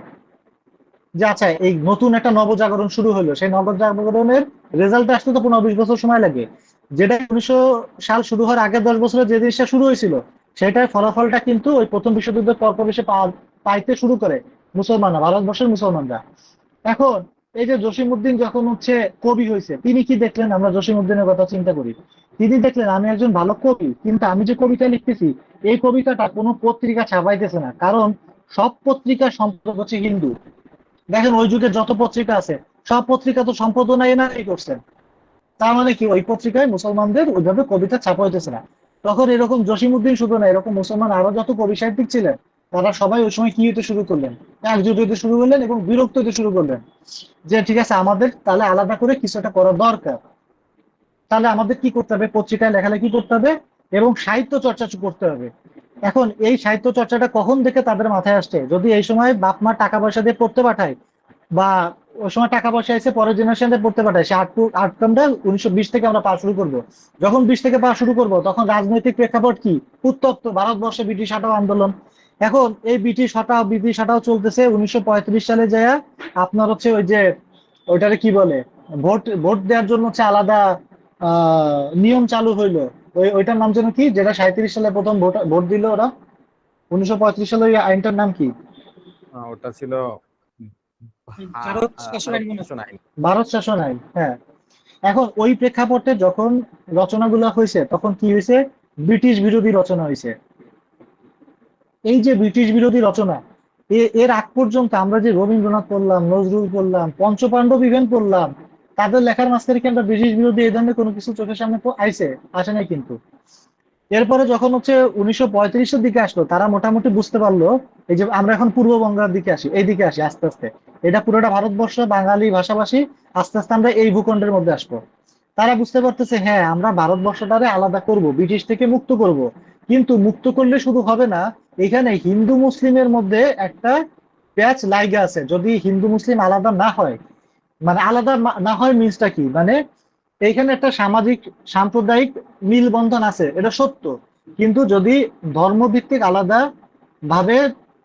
যে আচ্ছা, এই নতুন একটা নবজাগরণ শুরু হলো, সেই নবজাগরণের রেজাল্ট আসতে তো 15-20 বছর সময় লাগে। যেটা 1900 সাল শুরু হওয়ার আগের 10 বছরে যে জিনিসটা শুরু হয়েছিল, সেটার ফলাফলটা কিন্তু ওই প্রথম বিশ্বযুদ্ধের পর এসে পাইতে শুরু করে মুসলমানরা, ভারতবর্ষের মুসলমানরা। এখন এই যে জসিমউদ্দিন যখন হচ্ছে কবি হয়েছে, তিনি কি দেখলেন? আমরা জসিমউদ্দিনের কথা চিন্তা করি। তিনি দেখলেন আমি একজন ভালো কবি, কিন্তু আমি যে কবিতা লিখতেছি, এই কবিতাটা কোনো পত্রিকা ছাপাইতেছে না, কারণ সব পত্রিকা সম্পাদক হচ্ছে হিন্দু। দেখেন ওই যুগে যত পত্রিকা আছে, সব পত্রিকা তো সম্পাদনা এনারাই করছেন। তার মানে কি, ওই পত্রিকায় মুসলমানদের ওইভাবে কবিতা ছাপা হইতেছে না। তখন এরকম জসিমউদ্দিন শুধু না, এরকম মুসলমান আরো যত কবি সাহিত্যিক ছিলেন, তারা সবাই ওই সময় কি হইতে শুরু করলেন, একজোট হইতে শুরু করলেন এবং বিরক্ত হইতে শুরু করলেন। যে ঠিক আছে, আমাদের তাহলে আলাদা করে কিছু একটা করা দরকার। তাহলে আমাদের কি করতে হবে, পত্রিকায় লেখালেখি করতে হবে এবং সাহিত্য চর্চা করতে হবে। এখন এই সাহিত্য চর্চাটা কখন থেকে তাদের মাথায় আসছে, যদি এই সময় বাপ মা টাকা পয়সা দিয়ে পড়তে পাঠায়, বা ওই সময় টাকা পয়সা এসে পরের জেনারেশনে পড়তে পাঠায়, সে আউটকামটা 1920 থেকে আমরা পাওয়া শুরু করবো। যখন 20 থেকে পাওয়া শুরু করব, তখন রাজনৈতিক প্রেক্ষাপট কি? উত্তপ্ত ভারতবর্ষে ব্রিটিশ হটাও আন্দোলন। এখন এই ব্রিটিশ হটাও চলতেছে। 1935 সালে যায় আপনার হচ্ছে ওই যে ওইটারে কি বলে, ভোট ভোট দেওয়ার জন্য হচ্ছে আলাদা নিয়ম চালু হইলো। ওইটার নাম যেন কি, যেটা 37 সালে প্রথম ভোট ভোট দিল ওরা, 1935 সালে, ওই আইনটার নাম কি? ওটা ছিল ভারত শাসন আইন মনে হয়। শাসন আইন। ভারত শাসন আইন, হ্যাঁ। এখন ওই প্রেক্ষাপটে যখন রচনাগুলো হয়েছে, তখন কি হয়েছে? ব্রিটিশ বিরোধী রচনা হয়েছে। এই যে ব্রিটিশ বিরোধী রচনা, এর আগ পর্যন্ত আমরা যে রবীন্দ্রনাথ পড়লাম, নজরুল পড়লাম, পঞ্চপাণ্ডব ইভেন পড়লাম, তাদের লেখার মাঝখানে কি আমরা ব্রিটিশ বিরোধী এই ধরনের কোনো কিছু চোখের সামনে আইছে? আসে নাই কিন্তু। এরপরে যখন হচ্ছে 1935-এর দিকে আসলো, তারা মোটামুটি বুঝতে পারলো, এই যে আমরা এখন পূর্ববঙ্গের দিকে আসি, এই দিকে আসি আস্তে আস্তে, এটা পুরোটা ভারতবর্ষ, বাঙালি ভাষাভাষী, আস্তে আস্তে আমরা এই ভূখণ্ডের মধ্যে আসবো। তারা বুঝতে পারতেছে হ্যাঁ, আমরা ভারতবর্ষটারে আলাদা করব, ব্রিটিশ থেকে মুক্ত করব। কিন্তু মুক্ত করলে শুধু হবে না, এখানে হিন্দু মুসলিমের মধ্যে একটা প্যাচ লাইগা আছে। যদি হিন্দু মুসলিম আলাদা না হয়, মানে আলাদা না হয় মিন্সটা কি, মানে এইখানে একটা সামাজিক সাম্প্রদায়িক মিলবন্ধন আছে, এটা সত্য। কিন্তু যদি ধর্মভিত্তিক আলাদা ভাবে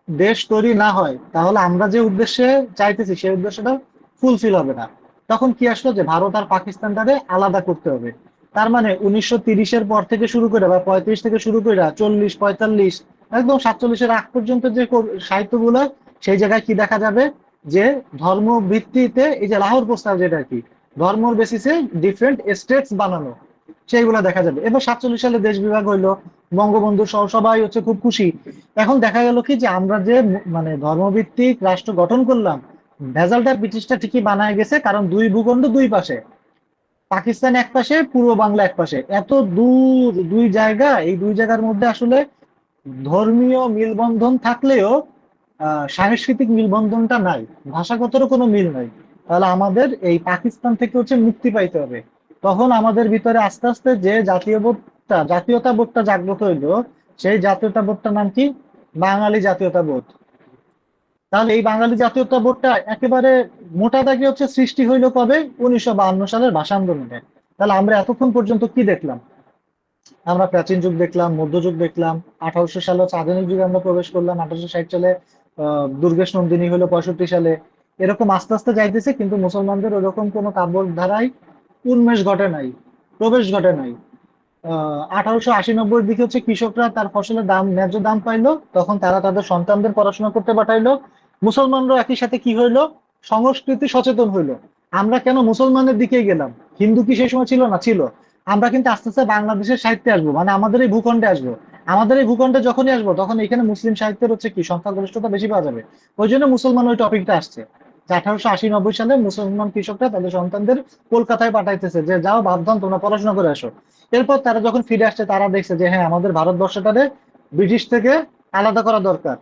দেশ তৈরি না হয়, তাহলে আমরা যে উদ্দেশ্যে চাইতেছি সেই উদ্দেশ্যটা ফুলফিল হবে না। তখন কি আসলো, যে ভারত আর পাকিস্তানটারে আলাদা করতে হবে। তার মানে 1930-এর পর থেকে শুরু করে, বা 35 থেকে শুরু করে 40-45, একদম 47-এর আগ পর্যন্ত যে সাহিত্যগুলো, সেই জায়গায় কি দেখা যাবে, যে ধর্ম ভিত্তিতে এই যে লাহোর প্রস্তাব, যেটা কি ধর্মর বেসিসে ডিফারেন্ট স্টেটস বানানো, সেইগুলা দেখা যাবে। এবার 47 সালে দেশ বিভাগ হইলো, বঙ্গবন্ধু সহ সবাই হচ্ছে খুব খুশি। এখন দেখা গেল কি, যে আমরা যে মানে ধর্মভিত্তিক রাষ্ট্র গঠন করলাম, ভেজালটা ব্রিটিশটা ঠিকই বানায় গেছে, কারণ দুই ভূখণ্ড দুই পাশে, পাকিস্তান এক পাশে, পূর্ব বাংলা এক পাশে, এত দূর দুই জায়গা, এই দুই জায়গার মধ্যে আসলে ধর্মীয় মিলবন্ধন থাকলেও সাংস্কৃতিক মিলবন্ধনটা নাই, ভাষাগতরও কোনো মিল নাই। তাহলে আমাদের এই পাকিস্তান থেকে হচ্ছে মুক্তি পাইতে হবে। তখন আমাদের ভিতরে আস্তে আস্তে যে জাতীয়তাবোধটা জাগ্রত হইলো, সেই জাতীয়তাবোধটার নাম কি? বাঙালি জাতীয়তাবোধ। তাহলে এই বাঙালি জাতীয়তাবোধটা একেবারে মোটা দাগে হচ্ছে সৃষ্টি হইলো কবে? 1952 সালের ভাষা আন্দোলনে। তাহলে আমরা এতক্ষণ পর্যন্ত কি দেখলাম? আমরা প্রাচীন যুগ দেখলাম, মধ্যযুগ দেখলাম, 1800 সালে হচ্ছে আধুনিক যুগে আমরা প্রবেশ করলাম, 1860 সালে দুর্গেশ নন্দিনী হলো 65 সালে। এরকম আস্তে আস্তে যাইতেছে, কিন্তু মুসলমানদের ওরকম কোনো কাব্যধারায় উন্মেষ ঘটে নাই, প্রবেশ ঘটে নাই। 1880-90 দিকে হচ্ছে কৃষকরা তার ফসলের দাম, ন্যায্য দাম পাইলো, তখন তারা তাদের সন্তানদের পড়াশোনা করতে পাঠাইলো। মুসলমানরা একই সাথে কি হইলো, সংস্কৃতি সচেতন হইলো। আমরা কেন মুসলমানের দিকে গেলাম? হিন্দু কি সেই সময় ছিল না? ছিল। আমরা কিন্তু আস্তে আস্তে বাংলাদেশের সাহিত্যে আসবো, মানে আমাদের এই ভূখণ্ডে আসবো। আমাদের এই ভূখণ্ডে যখনই আসবো তখন এখানে মুসলিম সাহিত্যের হচ্ছে কি সংখ্যাগরিষ্ঠতা বেশি পাওয়া যাবে। ওই জন্য মুসলমান ওই টপিকটা আসছে, যে 1880-90 সালে মুসলমান কৃষকরা তাদের সন্তানদের কলকাতায় পাঠাইতেছে, যে যাও বাপধান তোমরা পড়াশোনা করে আসো। এরপর তারা যখন ফিরে আসছে তারা দেখছে যে হ্যাঁ, আমাদের ভারতবর্ষটারে ব্রিটিশ থেকে আলাদা করা দরকার।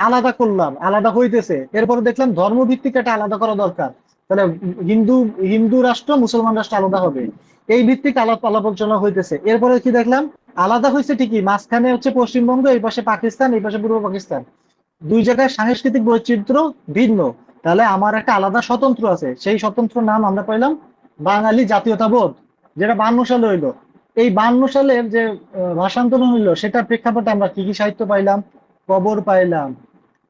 আলাদা করলাম, আলাদা হইতেছে। এরপরে দেখলাম ধর্মভিত্তিক একটা আলাদা করা দরকার। তাহলে হিন্দু হিন্দু রাষ্ট্র, মুসলমান রাষ্ট্র আলাদা হবে, এই ভিত্তিক আলাপ আলোচনা হইতেছে। এরপরে কি দেখলাম, আলাদা হয়েছে ঠিকই, মাঝখানে হচ্ছে পশ্চিমবঙ্গ, এই পাশে পাকিস্তান, এই পাশে পূর্ব পাকিস্তান, দুই জায়গায় সাংস্কৃতিক বৈচিত্র্য ভিন্ন। তাহলে আমার একটা আলাদা স্বতন্ত্র আছে, সেই স্বতন্ত্র নাম আমরা পাইলাম বাঙালি জাতীয়তাবোধ, যেটা 52 সালে হইলো। এই 52 সালের যে ভাষা আন্দোলন হইলো, সেটার প্রেক্ষাপটে আমরা কি কি সাহিত্য পাইলাম? কবর পাইলাম,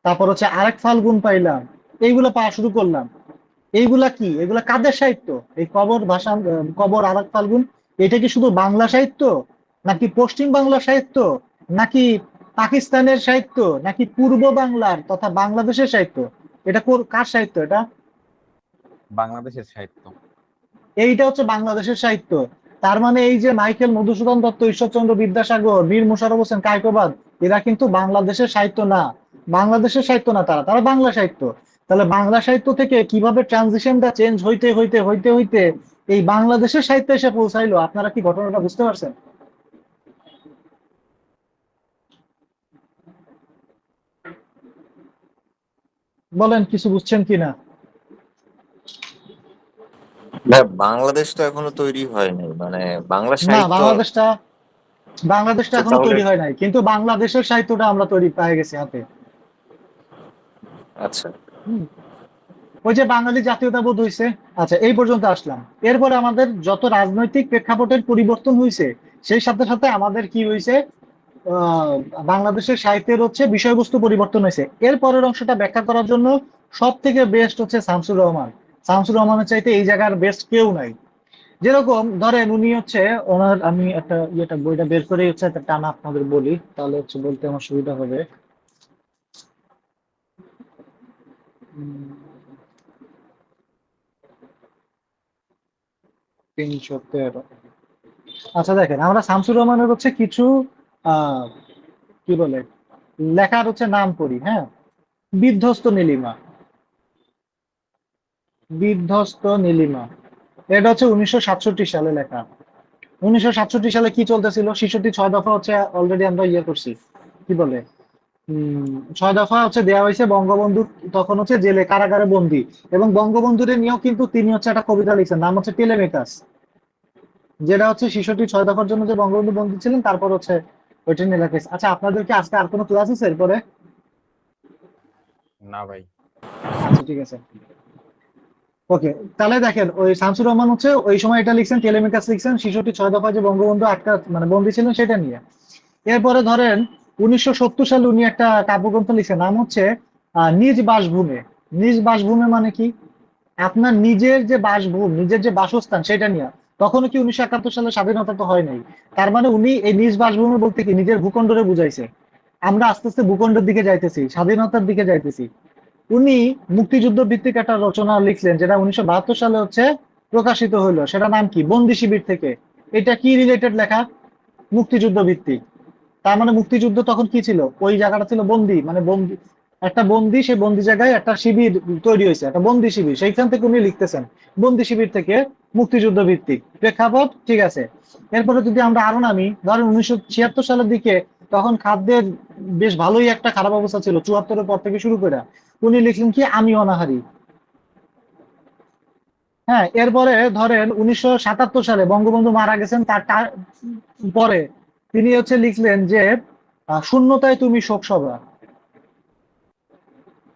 তারপর হচ্ছে আরেক ফাল্গুন পাইলাম, এইগুলো পাওয়া শুরু করলাম। এইগুলা কি, এগুলা কাদের সাহিত্য? এই কবর, ভাষা, কবর, আরেক ফাল্গুন, এটা কি শুধু বাংলা সাহিত্য, নাকি পশ্চিম বাংলা সাহিত্য, নাকি পাকিস্তানের সাহিত্য, নাকি পূর্ব বাংলার তথা বাংলাদেশের সাহিত্য? এটা কার সাহিত্য এটা? বাংলাদেশের সাহিত্য। এইটা হচ্ছে বাংলাদেশের সাহিত্য। তার মানে এই যে মাইকেল মধুসূদন দত্ত, ঈশ্বরচন্দ্র বিদ্যাসাগর, বীর মোশাররফ হোসেন, কায়কোবাদ, এরা কিন্তু বাংলাদেশের সাহিত্য না। বাংলাদেশের সাহিত্য না, তারা তারা বাংলা সাহিত্য। তাহলে বাংলা সাহিত্য থেকে কিভাবে ট্রানজিশনটা চেঞ্জ হইতে হইতে হইতে হইতে এই বাংলাদেশের সাহিত্যে এসে পৌঁছাইলো, আপনারা কি ঘটনাটা বুঝতে পারছেন? বলেন কিছু বুঝছেন কিনা। না, বাংলাদেশ তো এখনো তৈরি হয়নি, মানে বাংলা না, সাহিত্য। বাংলাদেশটা তো এখনো তাহলে তৈরি হয় নাই, কিন্তু বাংলাদেশের সাহিত্যটা আমরা তৈরি পেয়ে গেছি হাতে। আচ্ছা, হুম। ওই যে বাঙালি জাতীয়তাবোধ হয়েছে। আচ্ছা, এই পর্যন্ত আসলাম। এরপরে আমাদের যত রাজনৈতিক প্রেক্ষাপটের পরিবর্তন হয়েছে, সেই সাথে সাথে আমাদের কি হয়েছে, আহ বাংলাদেশের সাহিত্যের হচ্ছে বিষয়বস্তু পরিবর্তন হয়েছে। এর পরের অংশটা ব্যাখ্যা করার জন্য সব থেকে বেস্ট হচ্ছে শামসুর রহমান। শামসুর রহমানের চাইতে এই জায়গার বেস্ট কেউ নাই। যেরকম ধরেন উনি হচ্ছে, ওনার আমি একটা বইটা বের করে হচ্ছে একটা টানা আপনাদের বলি, তাহলে হচ্ছে বলতে আমার সুবিধা হবে। 313। আচ্ছা দেখেন, আমরা শামসুর রহমানের হচ্ছে কিছু আহ কি বলে লেখার হচ্ছে নাম করি, হ্যাঁ। বিধ্বস্ত নীলিমা, বিধ্বস্ত নীলিমা, এটা হচ্ছে 1967 সালে লেখা। 1967 সালে কি চলতেছিল, 66 দফা হচ্ছে অলরেডি আমরা করছি, কি বলে 6 দফা হচ্ছে দেওয়া হয়েছে। বঙ্গবন্ধু তখন হচ্ছে জেলে, কারাগারে বন্দী, এবং বঙ্গবন্ধুরে নিয়েও কিন্তু তিনি হচ্ছে একটা কবিতা লিখছেন, নাম হচ্ছে টেলেমেকাস, যেটা হচ্ছে 66 6 দফার জন্য যে বঙ্গবন্ধু বন্দী ছিলেন, তারপর হচ্ছে ওইটা নিয়ে লেখা হয়েছে। আচ্ছা, আপনাদেরকে আজকে আর কোনো ক্লাস আছে এরপরে? না ভাই। আচ্ছা, ঠিক আছে, ওকে। তাহলে দেখেন, ওই শামসুর রহমান হচ্ছে ওই সময় এটা লিখছেন, টেলেমেকাস লিখছেন 66 6 দফা যে বঙ্গবন্ধু আটকা মানে বন্দী ছিলেন সেটা নিয়ে। এরপরে ধরেন 1970 সালে উনি একটা কাব্যগ্রন্থ লিখছেন, নাম হচ্ছে নিজ বাসভূমে। নিজ বাসভূমে মানে কি, আপনার নিজের যে বাসভূমি, নিজের যে বাসস্থান, সেটা নিয়ে। তখনও কি 1971 সালে স্বাধীনতা তো হয় নাই। তার মানে উনি এই নিজ বাসভূমি বলতে কি নিজের ভূখণ্ডরে বুঝাইছে। আমরা আস্তে আস্তে ভূখণ্ডের দিকে যাইতেছি, স্বাধীনতার দিকে যাইতেছি। উনি মুক্তিযুদ্ধ ভিত্তিক একটা রচনা লিখলেন, যেটা 1972 সালে হচ্ছে প্রকাশিত হলো, সেটা নাম কি, বন্দি শিবির থেকে। এটা কি রিলেটেড লেখা? মুক্তিযুদ্ধ ভিত্তিক। তার মানে মুক্তিযুদ্ধ তখন কি ছিল, ওই জায়গাটা ছিল বন্দি, মানে বন্দি, একটা বন্দি, সেই বন্দি জায়গায় একটা শিবির তৈরি হয়েছে, একটা বন্দি শিবির, সেইখান থেকে উনি লিখতেছেন বন্দি শিবির থেকে মুক্তিযুদ্ধ ভিত্তিক প্রেক্ষাপট, ঠিক আছে। এরপরে যদি আমরা আরো নামি, ধরেন 1976 সালের দিকে, তখন খাদ্যের বেশ ভালোই একটা খারাপ অবস্থা ছিল, 74-এর পর থেকে শুরু করে। উনি লিখলেন কি, আমি অনাহারী। হ্যাঁ, এরপরে ধরেন 1977 সালে বঙ্গবন্ধু মারা গেছেন, তার পরে তিনি হচ্ছে লিখলেন যে শূন্যতায় তুমি শোকসভা।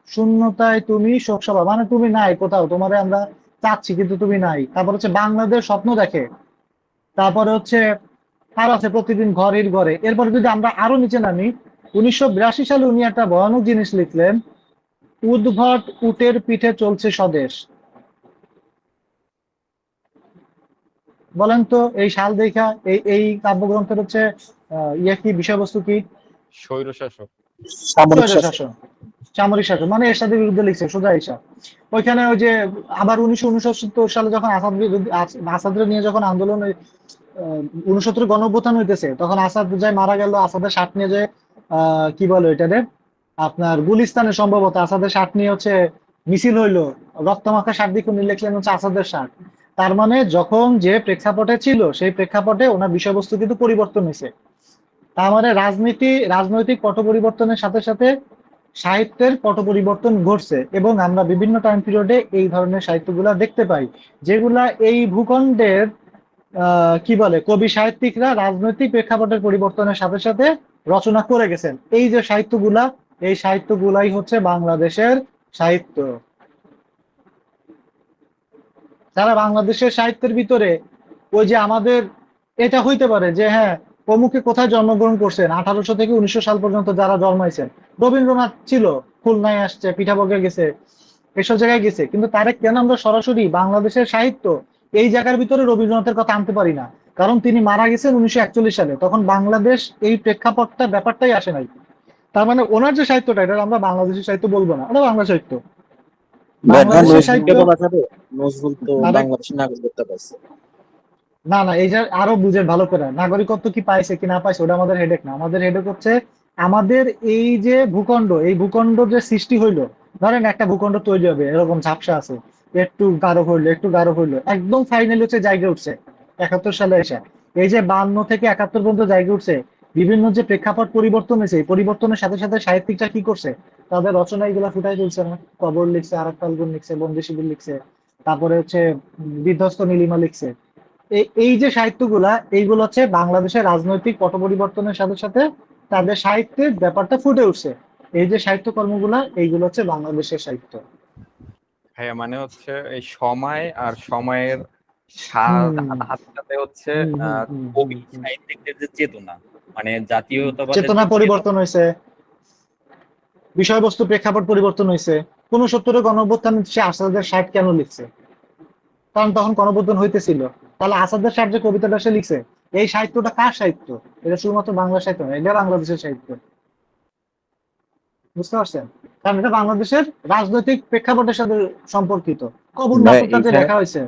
শূন্যতায় তুমি শোকসভা মানে তুমি নাই কোথাও, তোমারে আমরা চাচ্ছি কিন্তু তুমি নাই। তারপর হচ্ছে বাংলাদেশ স্বপ্ন দেখে। তারপরে হচ্ছে আর আছে প্রতিদিন ঘরের ঘরে। এরপরে যদি আমরা আরো নিচে নামি, 1982 সালে উনি একটা ভয়ানক জিনিস লিখলেন, উদ্ভট উটের পিঠে চলছে স্বদেশ। বলেন তো এই সাল দেখা এই এই কাব্যগ্রন্থের হচ্ছে কি বিষয়বস্তু কি? স্বৈরশাসক। সামরিক স্বৈর শাসন। শাসন, সামরিক শাসন, মানে এরশাদের বিরুদ্ধে লিখছে সোজা হিসাব। ওইখানে ওই যে আবার 1969 সালে যখন আসাদের নিয়ে যখন আন্দোলন 69 গণ অভ্যুত্থান হইতেছে, তখন আসাদ যায় মারা গেল, আসাদের শার্ট নিয়ে যায় কি বলে ওইটারে আপনার গুলিস্তানে সম্ভবত আসাদের শার্ট নিয়ে হচ্ছে মিছিল হইলো, রক্তমাখা শার্ট দিয়ে উনি লিখলেন হচ্ছে আসাদের শার্ট। তার মানে যখন যে প্রেক্ষাপটে ছিল সেই প্রেক্ষাপটে ওনার বিষয়বস্তু কিন্তু পরিবর্তন হয়েছে। তার মানে রাজনৈতিক পট পরিবর্তনের সাথে সাথে সাহিত্যের পট পরিবর্তন ঘটছে, এবং আমরা বিভিন্ন টাইম পিরিয়ডে এই ধরনের সাহিত্যগুলা দেখতে পাই, যেগুলা এই ভূখণ্ডের কি বলে কবি সাহিত্যিকরা রাজনৈতিক প্রেক্ষাপটের পরিবর্তনের সাথে সাথে রচনা করে গেছেন। এই যে সাহিত্যগুলা, এই সাহিত্যগুলাই হচ্ছে বাংলাদেশের সাহিত্য। যারা বাংলাদেশের সাহিত্যের ভিতরে ওই যে আমাদের এটা হইতে পারে যে হ্যাঁ অমুকে কোথায় জন্মগ্রহণ করছেন, 1800 থেকে 1900 সাল পর্যন্ত যারা জন্মাইছেন, রবীন্দ্রনাথ ছিল, খুলনায় আসছে, পিঠাবগে গেছে, এসব জায়গায় গেছে, কিন্তু তারে কেন আমরা সরাসরি বাংলাদেশের সাহিত্য এই জায়গার ভিতরে রবীন্দ্রনাথের কথা আনতে পারি না? কারণ তিনি মারা গেছেন 1941 সালে, তখন বাংলাদেশ এই প্রেক্ষাপটটা ব্যাপারটাই আসে নাই। তার মানে ওনার যে সাহিত্যটা, এটা আমরা বাংলাদেশের সাহিত্য বলবো না, ওটা বাংলা সাহিত্য। বাংলাদেশের সাহিত্য নজরুলকে বলা যাবে? নজরুল তো আরেক বাংলাদেশের নাগরিকত্ব পাইছে। না না, এই যে আরো বুঝেন ভালো করে, নাগরিকত্ব কি পাইছে কি না পাইছে ওটা আমাদের হেডেক না। আমাদের হেডেক হচ্ছে আমাদের এই যে ভূখণ্ড, এই ভূখণ্ড যে সৃষ্টি হইলো, ধরেন একটা ভূখণ্ড তৈরি হবে, এরকম ঝাপসা আছে, একটু গাঢ় হইলো একটু গাঢ় হইলো, একদম ফাইনালি হচ্ছে জায়গা উঠছে 71 সালে এসে। এই যে 52 থেকে 71 পর্যন্ত জায়গা উঠছে, বিভিন্ন যে প্রেক্ষাপট পরিবর্তন হয়েছে, এই পরিবর্তনের সাথে সাথে সাহিত্যিকরা কি করছে, তাদের রচনা এগুলা ফুটাই তুলছে না? কবর লিখছে, আরাক ফাল্গুন লিখছে, বন্দি শিবির লিখছে, তারপরে হচ্ছে বিধ্বস্ত নীলিমা লিখছে। এই যে সাহিত্যগুলা, এইগুলো হচ্ছে বাংলাদেশের রাজনৈতিক পট পরিবর্তনের সাথে সাথে তাদের সাহিত্যের ব্যাপারটা ফুটে উঠছে। এই যে সাহিত্য কর্মগুলা, এইগুলো হচ্ছে বাংলাদেশের সাহিত্য। হ্যাঁ, মানে হচ্ছে এই সময় আর সময়ের হুম হাতে সাথে হচ্ছে হুম হুম হুম হুম কবি হুম। সাহিত্যিকদের যে চেতনা, মানে জাতীয়তাবাদের চেতনা যে চেতনা। পরিবর্তন হয়েছে, বিষয়বস্তু প্রেক্ষাপট পরিবর্তন হয়েছে। 69 গণ অভ্যুত্থান সে আসাদের ষাট কেন লিখছে? কারণ তখন গণঅভ্যুত্থান হইতেছিল। তাহলে আসাদের ষাট যে কবিতাটা সে লিখছে, এই সাহিত্যটা কার সাহিত্য? এটা শুধুমাত্র বাংলা সাহিত্য নয়, এটা বাংলাদেশের সাহিত্য। বুঝতে পারছেন? কারণ এটা বাংলাদেশের রাজনৈতিক প্রেক্ষাপটের সাথে সম্পর্কিত। কবর ভাই নাটকটা যে এইখানে লেখা হয়েছে।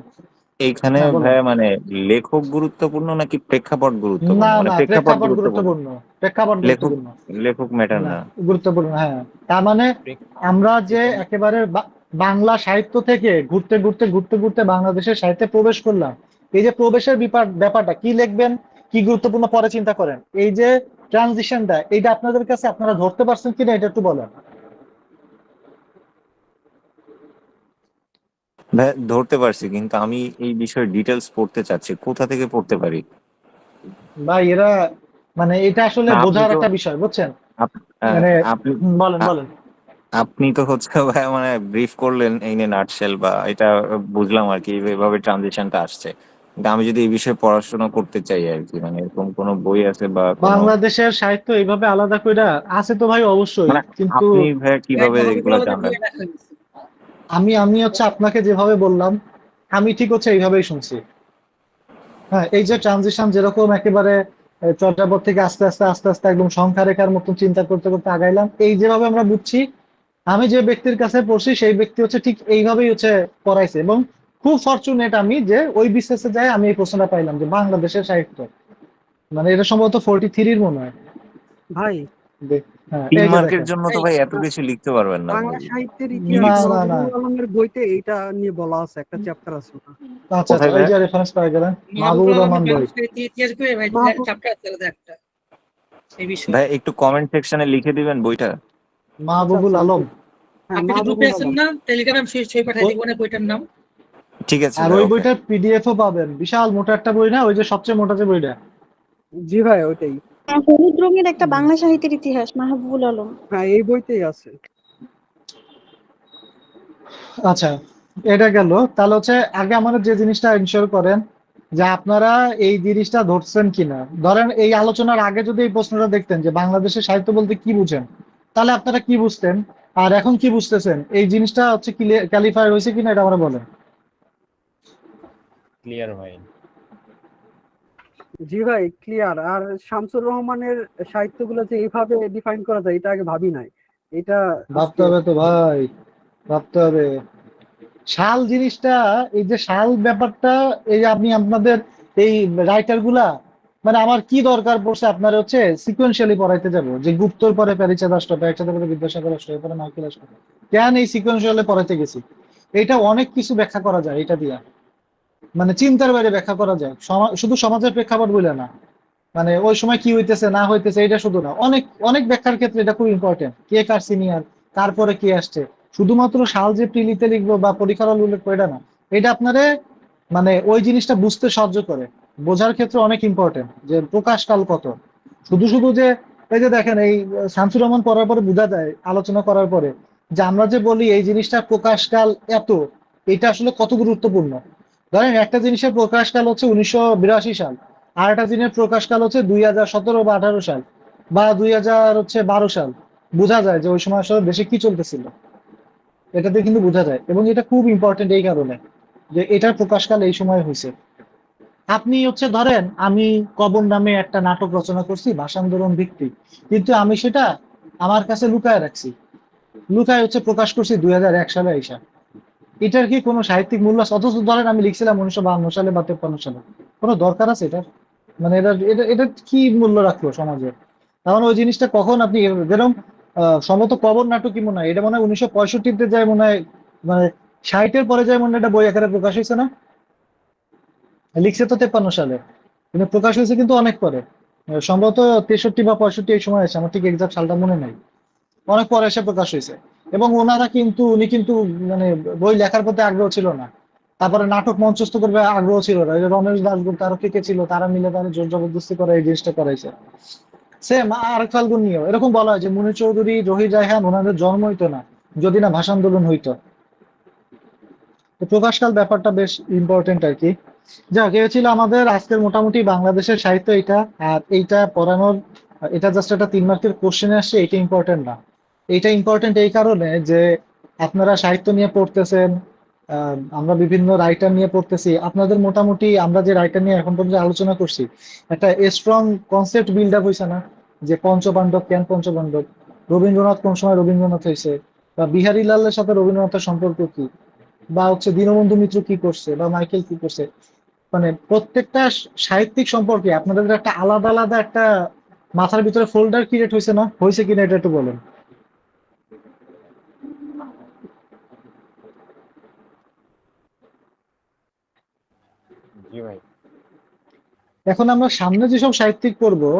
এইখানে হ্যাঁ বলেন। ভাইয়া মানে লেখক গুরুত্বপূর্ণ নাকি প্রেক্ষাপট গুরুত্বপূর্ণ? না মানে না, প্রেক্ষাপট প্রেক্ষাপট গুরুত্বপূর্ণ, গুরুত্বপূর্ণ। প্রেক্ষাপট লেখক গুরুত্বপূর্ণ। লেখক ম্যাটার না, না। গুরুত্বপূর্ণ, হ্যাঁ। তার মানে আমরা যে যেকোনো একেবারে বাংলা সাহিত্য থেকে ঘুরতে ঘুরতে ঘুরতে ঘুরতে বাংলাদেশের সাহিত্যে প্রবেশ করলাম, এই যে প্রবেশের ব্যাপারটা কি লিখবেন, কি গুরুত্বপূর্ণ পরে চিন্তা করেন। এই যে ট্রানজিশনটা, এইটা আপনাদের কাছে আপনারা ধরতে পারছেন কিনা এটা একটু বলেন। ভাই ধরতে পারছি, কিন্তু আমি এই বিষয়ে ডিটেলস পড়তে চাচ্ছি, কোথা থেকে পড়তে পারি? ভাই এরা মানে এটা আসলে না, আপনি বোঝার তো একটা বিষয়, বুঝছেন? আপ- আহ, মানে আপনি বলেন আ- বলেন। আপনি তো হচ্ছে ভাই মানে ব্রিফ করলেন এই নিয়ে নাটশেল, বা এটা বুঝলাম আর কি, এভাবে ট্রানজিশনটা আসছে। কিন্তু আমি যদি এই বিষয়ে পড়াশোনা করতে চাই আর কি, মানে এরকম কোনো বই আছে বা কোনো, বাংলাদেশের সাহিত্য এইভাবে আলাদা কইরা আছে তো ভাই অবশ্যই, মানে কিন্তু আপনি ভাইয়া ভাই কিভাবে মাহবুবুল এগুলো আলমের জানলেন? বইয়ে লেখা হয়েছে। আমি হচ্ছে আপনাকে যেভাবে বললাম, আমি ঠিক হচ্ছে এইভাবেই শুনছি। হ্যাঁ, এই যে ট্রানজিশন যেরকম একেবারে চর্যাপদ থেকে আস্তে আস্তে আস্তে আস্তে একদম সংখ্যা রেখার মতন চিন্তা করতে করতে আগাইলাম, এই যেভাবে আমরা বুঝছি, আমি যে ব্যক্তির কাছে পড়ছি সেই ব্যক্তি হচ্ছে ঠিক এইভাবেই হচ্ছে পড়াইছে। এবং খুব ফরচুনেট আমি যে ওই বিসিএস এ যাই আমি এই প্রশ্নটা পাইলাম যে বাংলাদেশের সাহিত্য, মানে এটা সম্ভবত 43 মনে হয়। ভাই হ্যাঁ, তিন এই যে মার্কের দেখেন। জন্য তো এই ভাই এত কিছু লিখতে পারবেন না বাংলা ভাই। সাহিত্যের কি ইতিহাস না লিখছেন? না না, মাহবুবুল আলমের বইতে এইটা নিয়ে বলা আছে, একটা চ্যাপ্টার আছে ওটা। আচ্ছা আচ্ছা, কোথায় ওই ভাইয়া? যে রেফারেন্স পাই গেলেন, মাহবুবুল মাহবুবুর আলমের রহমান বই। বাংলা সাহিত্যের ইতিহাস বইয়ে ভাই মাহবুব চ্যাপ্টার আছে আলাদা একটা এই বিষয়ে। ভাই একটু কমেন্ট সেকশনে লিখে দিবেন বইটা। আচ্ছা মাহবুবুল আচ্ছা, আলম। আপনি তো গ্রুপে মাহবুবুল আছেন আলম। না, টেলিগ্রামে আমি সই পাঠিয়ে ও- দিব না বইটার নাম। ঠিক আছে আর ভাই, ওই ওকে। বইটার পিডিএফও পাবেন, বিশাল মোটা একটা বই না, ওই যে সবচেয়ে মোটা যে বইটা। জি ভাই ওইটাই। হলুদ রঙের একটা হুম। বাংলা সাহিত্যের ইতিহাস, মাহবুবুল আলম। হ্যাঁ এই বইতেই আছে। আচ্ছা, এটা গেল। তাহলে হচ্ছে আগে আমাদের যে জিনিসটা ইনশিওর করেন যে আপনারা এই জিনিসটা ধরছেন কিনা। ধরেন এই আলোচনার আগে যদি এই প্রশ্নটা দেখতেন যে বাংলাদেশের সাহিত্য বলতে কি বুঝেন, তাহলে আপনারা কি বুঝতেন আর এখন কি বুঝতেছেন এই জিনিসটা হচ্ছে ক্যালিফাই হয়েছে কিনা এটা আমরা বলেন। ক্লিয়ার ভাই। জি ভাই ক্লিয়ার। আর শামসুর রহমানের সাহিত্যগুলো যে এইভাবে ডিফাইন করা যায় এটা আগে ভাবি নাই। এটা ভাবতে আজকে হবে তো ভাই, ভাবতে হবে। শাল জিনিসটা, এই যে শাল ব্যাপারটা, এই যে আপনি আপনাদের এই রাইটার গুলা, মানে আমার কি দরকার পড়ছে আপনার হচ্ছে সিকোয়েন্সিয়ালি পড়াইতে যাবো যে গুপ্তর পরে প্যারিচাঁদ আসলো, প্যারিচাঁদের পরে বিদ্যাসাগর আসলো, এরপরে মাইকেল আসলো, কেন এই সিকোয়েন্সিয়ালি পড়াইতে গেছি? এটা অনেক কিছু ব্যাখ্যা করা যায় এটা দিয়া, মানে চিন্তার বাইরে ব্যাখ্যা করা যায়। শুধু সমাজের প্রেক্ষাপট বলে না, মানে ওই সময় কি হইতেছে না হইতেছে এটা শুধু না, অনেক অনেক ব্যাখ্যার ক্ষেত্রে এটা খুব ইম্পর্টেন্ট। কে কার সিনিয়র, তারপরে কি আসছে, শুধুমাত্র সাল যে প্রিলিতে লিখবো বা পরীক্ষার হলে উল্লেখ করে এটা না। এটা আপনারে মানে ওই জিনিসটা বুঝতে সাহায্য করে, বোঝার ক্ষেত্রে অনেক ইম্পর্টেন্ট যে প্রকাশকাল কত। শুধু শুধু যে এই যে দেখেন এই শামসুর রহমান পড়ার পরে বোঝা যায়, আলোচনা করার পরে, যে আমরা যে বলি এই জিনিসটা প্রকাশকাল এত, এটা আসলে কত গুরুত্বপূর্ণ। ধরেন একটা জিনিসের প্রকাশকাল হচ্ছে 1982 সাল, আর একটা জিনিসের প্রকাশকাল হচ্ছে 2017 বা 18 সাল, বা 2012 সাল। বোঝা যায় যে ওই সময় আসলে দেশে কি চলতেছিল, এটাতে কিন্তু বোঝা যায়। এবং এটা খুব ইম্পর্টেন্ট এই কারণে যে এটার প্রকাশকাল এই সময় হয়েছে। আপনি হচ্ছে ধরেন আমি কবর নামে একটা নাটক রচনা করছি ভাষান্দোলন ভিত্তিক, কিন্তু আমি সেটা আমার কাছে লুকায় রাখছি, লুকায় হচ্ছে প্রকাশ করছি 2001 সালে আইসা। এটার কি কোনো সাহিত্যিক মূল্য আছে? অথচ ধরেন আমি লিখছিলাম 1952 সালে বা 1953 সালে, কোনো দরকার আছে এটা? মানে এটা এটা এটা কি মূল্য রাখলো সমাজে? তাহলে ওই জিনিসটা কখন আপনি যেরকম সম্ভবত কবর নাটক কি মনে হয়, এটা মনে হয় 1965-তে যায় মনে হয়, মানে 60-এর পরে যায় মনে হয় এটা বই আকারে প্রকাশ হয়েছে না? লিখছে তো 53 সালে, কিন্তু প্রকাশ হয়েছে কিন্তু অনেক পরে। সম্ভবত 63 বা 65 এই সময় আছে, আমার ঠিক এক্সাক্ট সালটা মনে নাই। অনেক পরে এসে প্রকাশ হয়েছে। এবং উনি কিন্তু মানে বই লেখার প্রতি আগ্রহ ছিল না, তারপরে নাটক মঞ্চস্থ করবে আগ্রহ ছিল না। এই যে রমেশ দাশগুপ্ত আরো কে কে ছিল, তারা মিলে তারা জোর জবরদস্তি করে এই জিনিসটা করাইছে। সেম আর ফাল্গুন নিয়েও এরকম বলা হয় যে মুনির চৌধুরী, জহির রায়হান, ওনাদের জন্ম হইতো না যদি না ভাষা আন্দোলন হইতো। তো প্রকাশকাল ব্যাপারটা বেশ ইম্পর্টেন্ট আর কি। যাক, এ ছিল আমাদের আজকের মোটামুটি বাংলাদেশের সাহিত্য এটা। আর এইটা পড়ানোর, এটা জাস্ট একটা 3 মার্কের কোশ্চেনে আসছে, এটা ইম্পর্টেন্ট না। এটা ইম্পর্টেন্ট এই কারণে যে আপনারা সাহিত্য নিয়ে পড়তেছেন, আমরা বিভিন্ন রাইটার নিয়ে পড়তেছি, আপনাদের মোটামুটি আমরা যে রাইটার নিয়ে এখন পর্যন্ত আলোচনা করছি একটা স্ট্রং কনসেপ্ট বিল্ড আপ হয়েছে না? যে পঞ্চপাণ্ডব কেন পঞ্চপাণ্ডব, রবীন্দ্রনাথ কোন সময় রবীন্দ্রনাথ হয়েছে, বা বিহারী লালের সাথে রবীন্দ্রনাথের সম্পর্ক কি, বা হচ্ছে দীনবন্ধু মিত্র কি করছে, বা মাইকেল কি করছে। মানে প্রত্যেকটা সাহিত্যিক সম্পর্কে আপনাদের একটা আলাদা আলাদা একটা মাথার ভিতরে ফোল্ডার ক্রিয়েট হয়েছে না? হয়েছে কিনা এটা একটু বলেন। জি ভাই। এখন আমরা সামনে যেসব সাহিত্যিক পড়বো,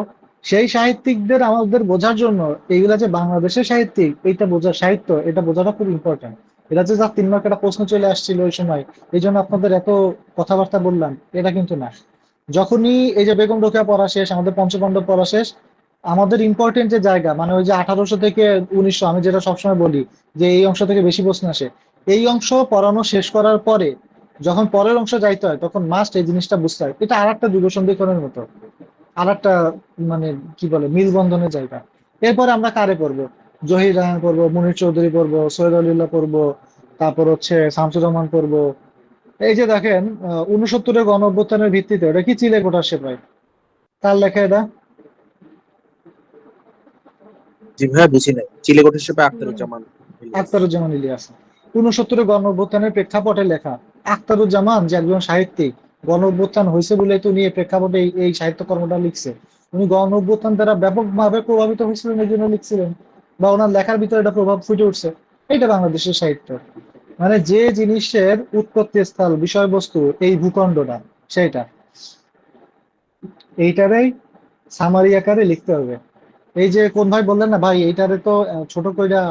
সেই সাহিত্যিকদের আমাদের বোঝার জন্য এইগুলা যে বাংলাদেশের সাহিত্যিক, এইটা বোঝা সাহিত্য, এটা বোঝাটা খুব ইম্পর্টেন্ট। এটা যে যা 3 মার্ক একটা প্রশ্ন চলে আসছিল ওই সময়, এই জন্য আপনাদের এত কথাবার্তা বললাম, এটা কিন্তু না। যখনই এই যে বেগম রোকেয়া পড়া শেষ, আমাদের পঞ্চপাণ্ডব পড়া শেষ, আমাদের ইম্পর্টেন্ট যে জায়গা, মানে ওই যে 1800 থেকে 1900, আমি যেটা সবসময় বলি যে এই অংশ থেকে বেশি প্রশ্ন আসে, এই অংশ পড়ানো শেষ করার পরে যখন পরের অংশ যাইতে হয় তখন মাস্ট এই জিনিসটা বুঝতে হয়। এটা আর একটা যুগসন্ধিক্ষণের মতো, আর একটা মানে কি বলে মিলবন্ধনের জায়গা। এরপরে আমরা কারে পড়বো? জহির রায়হান পড়বো, মুনির চৌধুরী পড়বো, সৈয়দ আলিল্লাহ পড়বো, তারপর হচ্ছে শামসুর রহমান পড়বো। এই যে দেখেন 69-এর গণ অভ্যুত্থানের ভিত্তিতে, ওটা কি চিলে কোটার সে ভাই, কার লেখা এটা? জি ভাইয়া বুঝি নাই, চিলেকোট হিসেবে আখতারুজ্জামান ইলিয়াস। আখতারুজ্জামান ইলিয়াস। 69-এর গণ অভ্যুত্থানের প্রেক্ষাপটে লেখা। আখতারুজ্জামান যে একজন সাহিত্যিক, গণ অভ্যুত্থান হয়েছে বলে তো নিয়ে প্রেক্ষাপটে এই সাহিত্য কর্মটা লিখছে। উনি গণ অভ্যুত্থান দ্বারা ব্যাপকভাবে প্রভাবিত হয়েছিলেন, এই জন্য লিখছিলেন, বা ওনার লেখার ভিতরে এটা প্রভাব ফুটে উঠছে। এটা বাংলাদেশের সাহিত্য, মানে যে জিনিসের উৎপত্তি স্থল, বিষয়বস্তু এই ভূখণ্ডটা, সেটা এইটারই সামারি আকারে লিখতে হবে। এই যে কোন ভাই বললেন না ভাই এইটারে তো ছোট কইরা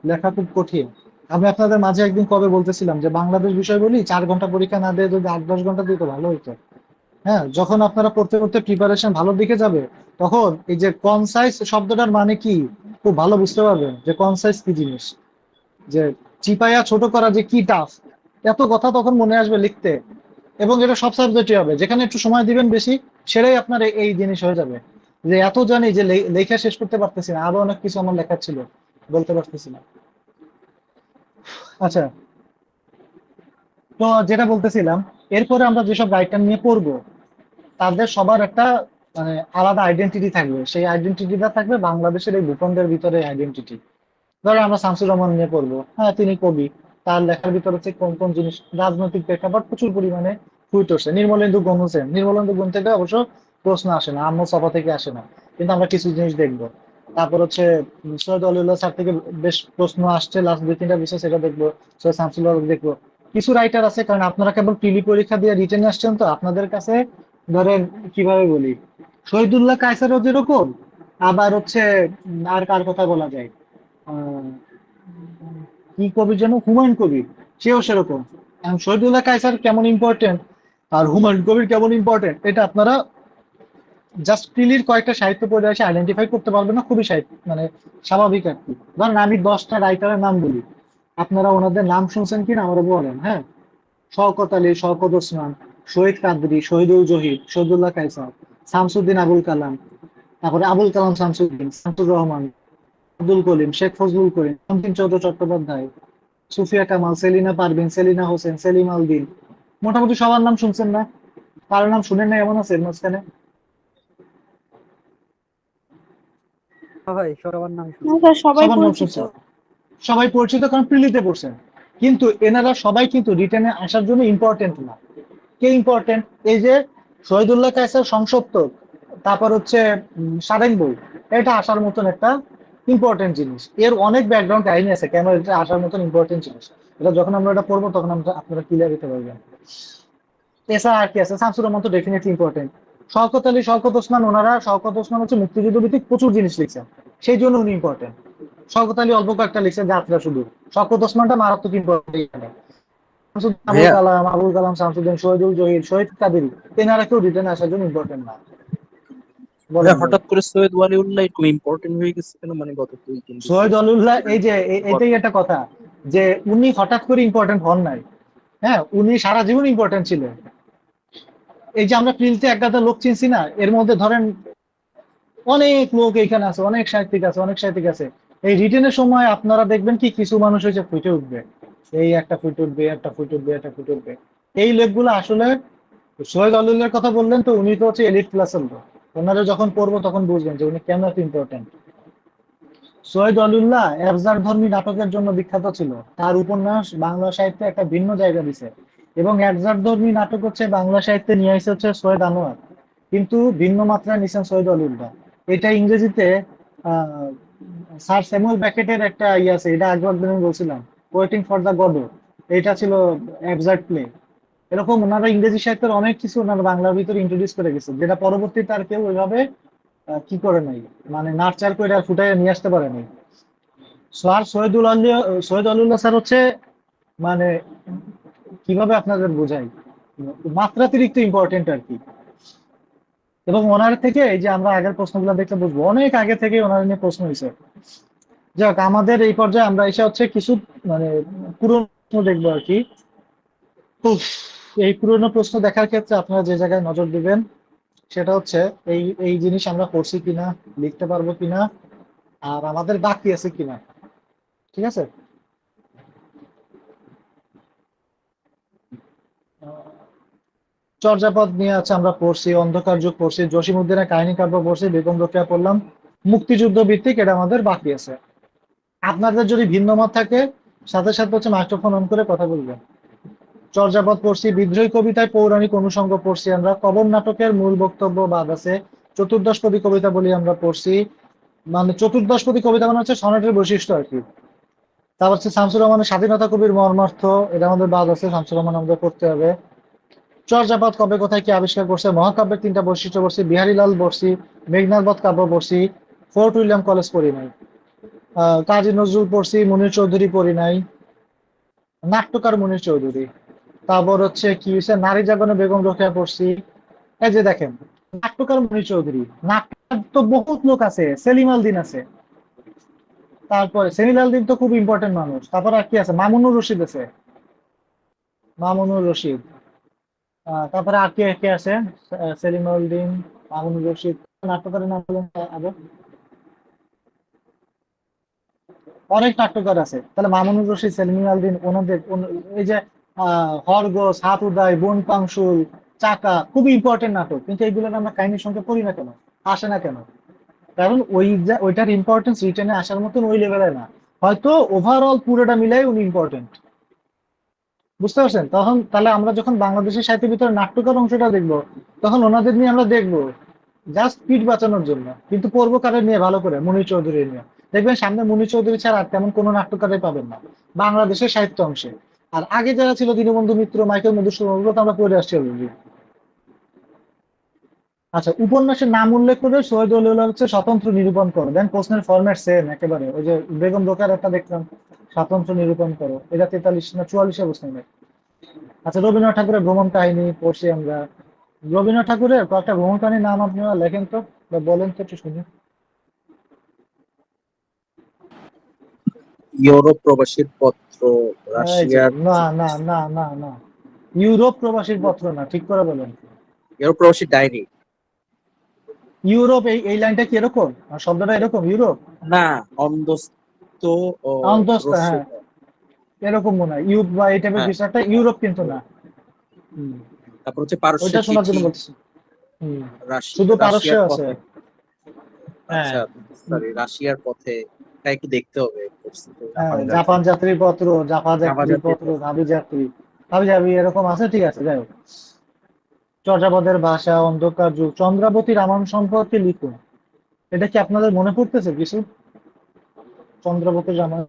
লেখা খুব কঠিন, আমি আপনাদের মাঝে একদিন কবে বলতেছিলাম যে বাংলাদেশ বিষয় বলি 4 ঘন্টা পরীক্ষা না দিয়ে যদি 8-10 ঘন্টা দিত ভালো হতো। হ্যাঁ, যখন আপনারা পড়তে পড়তে প্রিপারেশন ভালোর দিকে যাবে, তখন এই যে কনসাইজ শব্দটার মানে কি খুব ভালো বুঝতে পারবেন, যে কনসাইজ কি জিনিস, যে চিপাইয়া ছোট করা যে কি টাফ, এত কথা তখন মনে আসবে লিখতে। এবং এটা সব সাবজেক্টে হবে, যেখানে একটু সময় দিবেন বেশি, সেটাই আপনার এই জিনিস হয়ে যাবে। যে এত জানি যে লেখা শেষ করতে পারতেছি না, আরো অনেক কিছু আমার লেখা ছিল, বলতে পারতেছি না। আচ্ছা, তো যেটা বলতেছিলাম, এরপরে আমরা যেসব রাইটার নিয়ে পড়বো তাদের সবার একটা মানে আলাদা আইডেন্টিটি থাকবে। সেই আইডেন্টিটিটা থাকবে বাংলাদেশের এই ভূখণ্ডের ভিতরে আইডেন্টিটি। ধরো আমরা শামসুর রহমান নিয়ে পড়বো, হ্যাঁ তিনি কবি, তার লেখার ভিতরে হচ্ছে কোন কোন জিনিস রাজনৈতিক প্রেক্ষাপট প্রচুর পরিমাণে ফুটে উঠছে। নির্মলেন্দু গুণ হোসেন, নির্মলেন্দু গুণ থেকে অবশ্য প্রশ্ন আসে না, আম্মু সভা থেকে আসে না, কিন্তু আমরা কিছু জিনিস দেখবো। তারপর হচ্ছে সৈয়দ অলিউল্লাহ স্যার থেকে বেশ প্রশ্ন আসছে, লাস্ট 2-3টা বিষয় সেটা দেখবো। সৈয়দ শামসুল হক দেখবো। কিছু রাইটার আছে, কারণ আপনারা কেবল প্রিলি পরীক্ষা দিয়ে রিটেনে আসছেন, তো আপনাদের কাছে ধরেন কিভাবে বলি, শহীদুল্লাহ কায়সারও যেরকম, আবার হচ্ছে আর কার কথা বলা যায়, আহ, কি কবি যেন, হুমায়ুন কবির, সেও সেরকম। এখন শহীদুল্লাহ কায়সার কেমন ইম্পর্টেন্ট আর হুমায়ুন কবির কেমন ইম্পর্টেন্ট, এটা আপনারা জাস্ট প্রিলির কয়েকটা সাহিত্য পড়ে এসে আইডেন্টিফাই করতে পারবেন না, খুবই সাহিত্য মানে স্বাভাবিক আর কি। ধরেন আমি 10টা রাইটারের নাম বলি, আপনারা ওনাদের নাম শুনছেন কিনা আমরা বলেন, হ্যাঁ? শওকত আলী, শওকত ওসমান, শহীদ কাদরী, শহীদুল জহির, শহীদুল্লাহ কায়সার, শামসুদ্দিন আবুল কালাম, তারপরে আবুল কালাম শামসুদ্দিন, শামসুর রহমান, আব্দুল কলিম, শেখ ফজলুল করিম, বঙ্কিমচন্দ্র চট্টোপাধ্যায়, সুফিয়া কামাল, সেলিনা পারভিন, সেলিনা হোসেন, সেলিম আল দিন। মোটামুটি সবার নাম শুনছেন না? কারোর নাম শুনেন না এমন আছে এর মাঝখানে? হ্যাঁ ভাই, সবার নাম না শুনছি। স্যার, সবাই সবার নাম পরিচিত। শুনছেন, সবাই পরিচিত, কারণ প্রিলিতে পড়ছেন। কিন্তু এনারা সবাই কিন্তু রিটেনে আসার জন্য ইম্পর্টেন্ট না। কে ইম্পর্টেন্ট? এই যে শহীদুল্লাহ কায়সার সংসপ্তক, তারপর হচ্ছে সারেং বই, এটা আসার মতন একটা ইম্পর্টেন্ট জিনিস। এর অনেক ব্যাকগ্রাউন্ড কাহিনী আছে কেন এটা আসার মতন ইম্পর্টেন্ট জিনিস। এটা যখন আমরা এটা পড়বো তখন আমরা আপনারা ক্লিয়ার হতে পারবেন। এছাড়া আর কি আছে? শামসুর রহমান তো ডেফিনেটলি ইম্পর্টেন্ট। শওকত আলী, শওকত ওসমান, ওনারা শওকত ওসমান হচ্ছে মুক্তিযুদ্ধ ভিত্তিক প্রচুর জিনিস লিখছেন, সেই জন্য উনি ইম্পর্টেন্ট। শওকত আলী অল্প কয়েকটা লিখছেন, যাত্রা শুধু। শওকত ওসমানটা মারাত্মক ইম্পর্টেন্ট এখানে। আবুল ভাইয়া কালাম, আবুল কালাম শামসুদ্দিন, শহীদুল জহির, শহীদ কাদের, এনারা কেউ রিটার্ন আসার জন্য ইম্পর্টেন্ট না। ভাইয়া বলেন ভাই। হঠাৎ করে সৈয়দ ওয়ালিউল্লাহ এরকম ইম্পর্টেন্ট হয়ে গেছে কেন, মানে গত 2-3 বছর শহীদ অলিউল্লাহ, এই যে এটাই পরপর? একটা কথা, যে উনি হঠাৎ করে ইম্পর্টেন্ট হন নাই। হ্যাঁ, উনি সারা জীবন ইম্পর্টেন্ট ছিলেন। এই যে আমরা প্রিন্টে একটা লোক চিনছি না, এর মধ্যে ধরেন অনেক লোক এখানে আছে, অনেক সাহিত্যিক আছে, অনেক সাহিত্যিক আছে। এই রিটেনের সময় আপনারা দেখবেন কি কিছু মানুষ হয়েছে ফুটে উঠবে, এই একটা ফুটে উঠবে, একটা ফুটে উঠবে, একটা ফুটে উঠবে। এই লোকগুলো আসলে, সোহেগ আলুল্লাহর কথা বললেন তো, উনি তো হচ্ছে এলিট ক্লাসের লোক। ওনারা যখন পড়বো তখন বুঝবেন যে উনি কেন এত ইম্পর্টেন্ট। সোহেগ আলুল্লাহ অ্যাবসার্ড ধর্মী নাটকের জন্য বিখ্যাত ছিল। তার উপন্যাস বাংলা সাহিত্যে একটা ভিন্ন জায়গা দিছে, এবং অ্যাবসার্ড ধর্মী নাটক হচ্ছে বাংলা সাহিত্যে নিয়ে এসে হচ্ছে সৈয়দ আনোয়ার, কিন্তু ভিন্ন মাত্রায় নিছেন সৈয়দ আলুল্লাহ। এটা ইংরেজিতে আহ স্যার স্যামুয়েল ব্যাকেটের একটা ইয়ে আছে, এটা আগের দিন আমি বলছিলাম, ওয়েটিং ফর দ্য গডো। এটা ছিল অ্যাবসার্ড প্লে। এরকম ওনারা ইংরেজি সাহিত্যের অনেক কিছু ওনারা বাংলার ভিতরে ইন্ট্রোডিউস করে গেছে, যেটা পরবর্তীতে আর কেউ ওইভাবে কি করে নাই, মানে নার্চার করে আর ফুটাই নিয়ে আসতে পারে নাই। স্যার সৈয়দ আলুল্লাহ স্যার হচ্ছে মানে কিভাবে আপনাদের বোঝাই, মাত্রাতিরিক্ত ইম্পর্টেন্ট আর কি। এবং ওনার থেকে এই যে আমরা আগের প্রশ্নগুলো দেখলে বুঝবো, অনেক আগে থেকে ওনার নিয়ে প্রশ্ন হয়েছে। যাক, আমাদের এই পর্যায়ে আমরা এসে হচ্ছে কিছু মানে পুরনো প্রশ্ন দেখবো আর কি। উফ, এই পুরনো প্রশ্ন দেখার ক্ষেত্রে আপনারা যে জায়গায় নজর দিবেন সেটা হচ্ছে এই এই জিনিস আমরা পড়ছি কিনা, লিখতে পারবো কিনা, আর আমাদের বাকি আছে কিনা। ঠিক আছে? আহ, চর্যাপদ নিয়ে আছে আমরা পড়ছি, অন্ধকার যুগ পড়ছি, জসিমউদ্দিনের কাহিনী কাব্য পড়ছি, বেগম রোকেয়া পড়লাম, মুক্তিযুদ্ধ ভিত্তিক এটা আমাদের বাকি আছে। আপনাদের যদি ভিন্ন মত থাকে সাথে সাথে হচ্ছে মাইক্রোফোন অন করে কথা বলবেন। চর্যাপদ পড়ছি, বিদ্রোহী কবিতায় পৌরাণিক অনুষঙ্গ পড়ছি আমরা, কবর নাটকের মূল বক্তব্য বাদ আছে, চতুর্দশপদী কবিতা বলি আমরা পড়ছি। মানে চতুর্দশপদী কবিতা মানে হচ্ছে সনেটের বৈশিষ্ট্য আর কি। তারপর হচ্ছে শামসুর রহমানের স্বাধীনতা কবির মর্মার্থ, এটা আমাদের বাদ আছে, শামসুর রহমান আমাদের পড়তে হবে। চর্যাপদ কবে কোথায় কি আবিষ্কার করছে, মহাকাব্যের 3টা বৈশিষ্ট্য পড়ছি, বিহারীলাল পড়ছি, মেঘনাদ বধ কাব্য পড়ছি, ফোর্ট উইলিয়াম কলেজ পড়ি নাই, কাজী নজরুল পড়ছি, মুনীর চৌধুরী পড়ি নাই, নাট্যকার মুনীর চৌধুরী। তারপর হচ্ছে কি হচ্ছে, নারী জাগরণে বেগম রোকেয়া পড়ছি। এই যে দেখেন, নাট্যকার মুনীর চৌধুরী, নাট্যকার তো বহুত লোক আছে, সেলিম আল দিন আছে, তারপরে সেলিম আল দিন তো খুব ইম্পর্টেন্ট মানুষ। তারপর আর কি আছে, মামুনুর রশিদ আছে, মামুনুর রশিদ। তারপরে আর কে কে আছে? সেলিম আল দিন, মামুনুর রশিদ। নাট্যকারের নাম বলেন আগে। অনেক নাট্যকার আছে, তাহলে মামুনুর রশিদ, সেলিম আলদিন, ওনাদের এই যে হরগোস, হাত উদয়, বন পাংশুল, চাকা, খুবই ইম্পর্টেন্ট নাটক, কিন্তু এইগুলো আমরা কাহিনীর সঙ্গে পড়ি না কেন, আসে না কেন? কারণ ওইটার ইম্পর্টেন্স রিটেনে আসার মতন ওই লেভেলে না। হয়তো ওভারঅল পুরোটা মিলাই উনি ইম্পর্টেন্ট, বুঝতে পারছেন? তখন তাহলে আমরা যখন বাংলাদেশের সাহিত্যের ভিতরে নাট্যকার অংশটা দেখবো, তখন ওনাদের নিয়ে আমরা দেখবো জাস্ট পিঠ বাঁচানোর জন্য, কিন্তু পড়বো কারে নিয়ে? ভালো করে মুনীর চৌধুরী নিয়ে। দেখবেন সামনে মুনীর চৌধুরী ছাড়া আর তেমন কোনো নাট্যকারই পাবেন না বাংলাদেশের সাহিত্য অংশে। আর আগে যারা ছিল দীনবন্ধু মিত্র, মাইকেল মধুসূদন, ওগুলো তো আমরা পড়ে আসছি অলরেডি। আচ্ছা, উপন্যাসের নাম উল্লেখ করে শহীদ ওলিউল্লাহ হচ্ছে স্বতন্ত্র নিরূপণ করো, দেন প্রশ্নের ফরম্যাট সেম একেবারে। ওই যে বেগম রোকেয়ার একটা দেখলাম, স্বাতন্ত্র নিরূপণ করো, এটা 43 না 44 প্রশ্ন। আচ্ছা, রবীন্দ্রনাথ ঠাকুরের ভ্রমণ কাহিনী পড়ছি আমরা। রবীন্দ্রনাথ ঠাকুরের কয়েকটা ভ্রমণ কাহিনীর নাম আপনারা লেখেন তো, বা বলেন তো একটু শুনি। ইউরোপ প্রবাসীর পত্র, এই যে, রাশিয়ার না না না না না, ইউরোপ প্রবাসীর পত্র না, ঠিক করে বলেন। ইউরোপ প্রবাসী ডায়েরি। ইউরোপ, এই এই লাইনটা কি এরকম? আর শব্দটা এরকম ইউরোপ? না, অন্ধস্ত ও অন্তস্থ, হ্যাঁ, রসিকতা। এরকম মনে হয় ইউরোপ বা এই টাইপের হ্যাঁ, কিছু একটা, ইউরোপ কিন্তু না। হুম, তারপর হচ্ছে ওইটা পারস্যের শোনার চিঠি, জন্য বলছি। হুম, শুধু পারস্য রাশিয়ার আছে। পথে। হ্যাঁ, আচ্ছা, সরি, রাশিয়ার পথে। তাই একটু দেখতে হবে, হ্যাঁ, জাপানি যাত্রী, জাপান যাত্রীর পত্র, জাপা জাভা যাত্রীর যাত্রীর পত্র, পথে। ভাবি যাত্রী, ভাবি যাবি, এরকম আছে, ঠিক আছে, যাই হোক। চর্যাপদের ভাষা, অন্ধকার যুগ, চন্দ্রাবতী রামায়ণ সম্পর্কে লিখুন। এটা কি আপনাদের মনে পড়তেছে কিছু? চন্দ্রাবতী রামায়ণ।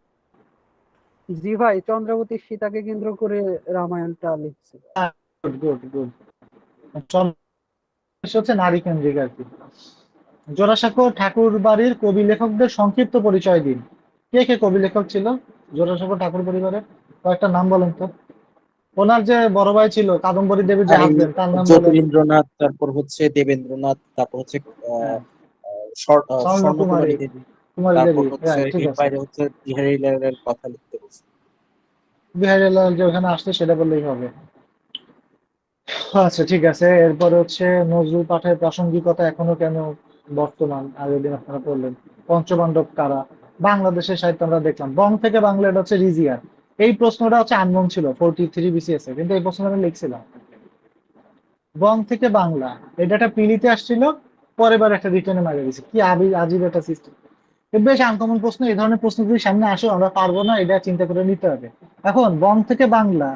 জি ভাই, চন্দ্রাবতী সীতাকে কেন্দ্র করে রামায়ণটা লিখছে। Good good good. হচ্ছে নারী কেন্দ্রিক আর কি। জোড়াসাঁকো ঠাকুর বাড়ির কবি লেখকদের সংক্ষিপ্ত পরিচয় দিন। কে কে কবি লেখক ছিল জোড়াসাঁকো ঠাকুর পরিবারের? কয়েকটা নাম বলেন তো। ওনার যে বড় ভাই ছিল কাদম্বরী দেবীর যে আর এই হাজবেন্ড, তার নাম বলেন। জ্যোতিরিন্দ্রনাথ, তারপর হচ্ছে দেবেন্দ্রনাথ, তারপর হচ্ছে হ্যাঁ, স্বর্ণকুমারী, স্বর্ণকুমারী দেবী। কুমারী তারপর দেবী, হচ্ছে রাইট, ঠিক এর আছে। বাইরে হচ্ছে বিহারীলালের কথা লিখতে বলছে। বিহারীলাল যে ওখানে আসছে সেটা বললেই হবে। আচ্ছা, ঠিক আছে, এরপরে হচ্ছে নজরুল পাঠের প্রাসঙ্গিকতা এখনো কেন বর্তমান, আগের দিন আপনারা বললেন। পঞ্চপাণ্ডব কারা? বাংলাদেশের সাহিত্য আমরা দেখলাম বং থেকে বাংলা, এটা হচ্ছে রিজিয়ার। এই প্রশ্নটা হচ্ছে আননোন ছিল 43 বিসিএস এ, কিন্তু এই প্রশ্নটা আমি লিখছিলাম। বং থেকে বাংলা, এটা একটা পিলিতে আসছিল, পরের বার একটা রিটার্নে মারা গেছে, কি আজীব একটা সিস্টেম। বেশ আনকমন প্রশ্ন, এই ধরনের প্রশ্ন যদি সামনে আসে আমরা পারবো না, এটা চিন্তা করে নিতে হবে। এখন বং থেকে বাংলা,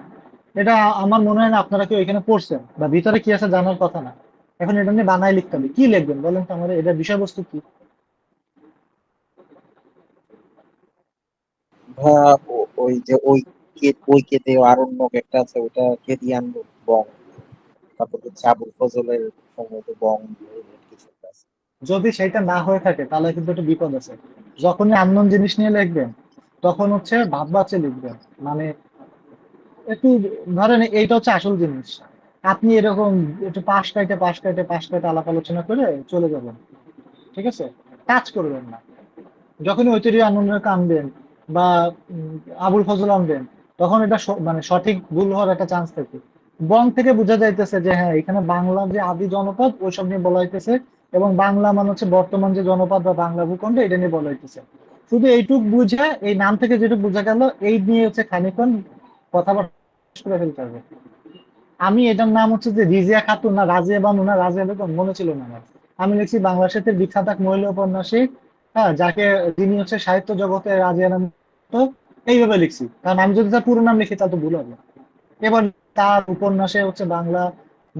এটা আমার মনে হয় না আপনারা কেউ এখানে পড়ছেন, বা ভিতরে কি আছে জানার কথা না। এখন এটা নিয়ে বানায় লিখতে হবে, কি লিখবেন বলেন তো আমাদের, এটা বিষয়বস্তু কি? ওই যে ওই কেতে আরণ্যক একটা আছে, ওটা কে দিয়ে আনবো? বং। তারপর হচ্ছে আবুল ফজলের সম্ভবত বং related কিছু একটা আছে। যদি সেটা না হয়ে থাকে তাহলে কিন্তু একটা বিপদ আছে। যখনই আননোন জিনিস নিয়ে লিখবেন, তখন হচ্ছে ভাব বাঁচে লিখবেন। মানে একটু, ধরেন এইটা হচ্ছে আসল জিনিস, আপনি এরকম একটু পাশ কাইটে আলাপ আলোচনা করে চলে যাবেন, ঠিক আছে? টাচ করবেন না। যখনই ঐতিহ্য আনন্দকে আনবেন বা আবুল ফজল আনবেন, তখন এটা মানে সঠিক ভুল হওয়ার একটা চান্স থাকে। বং থেকে বোঝা যাইতেছে যে হ্যাঁ, এখানে বাংলার যে আদি জনপদ ওইসব নিয়ে বলা হইতেছে, এবং বাংলা মানে হচ্ছে বর্তমান যে জনপদ বা বাংলা ভূখণ্ড, এটা নিয়ে বলা হইতেছে। শুধু এইটুক বুঝে, এই নাম থেকে যেটুকু বোঝা গেল, এই নিয়ে হচ্ছে খানিকক্ষণ কথাবার্তা করে ফেলতে হবে। আমি এটার নাম হচ্ছে যে রিজিয়া খাতুন না রাজিয়া বানু না রাজিয়া বেগম মনে ছিল না আমার। আমি লিখছি বাংলা সাহিত্যের বিখ্যাত এক মহিলা ঔপন্যাসিক, হ্যাঁ, যাকে যিনি হচ্ছে সাহিত্য জগতে রাজিয়া নাম, তো এইভাবে লিখছি, কারণ আমি যদি তার পুরো নাম লিখি তাহলে তো ভুল হবে। এবার তার উপন্যাসে হচ্ছে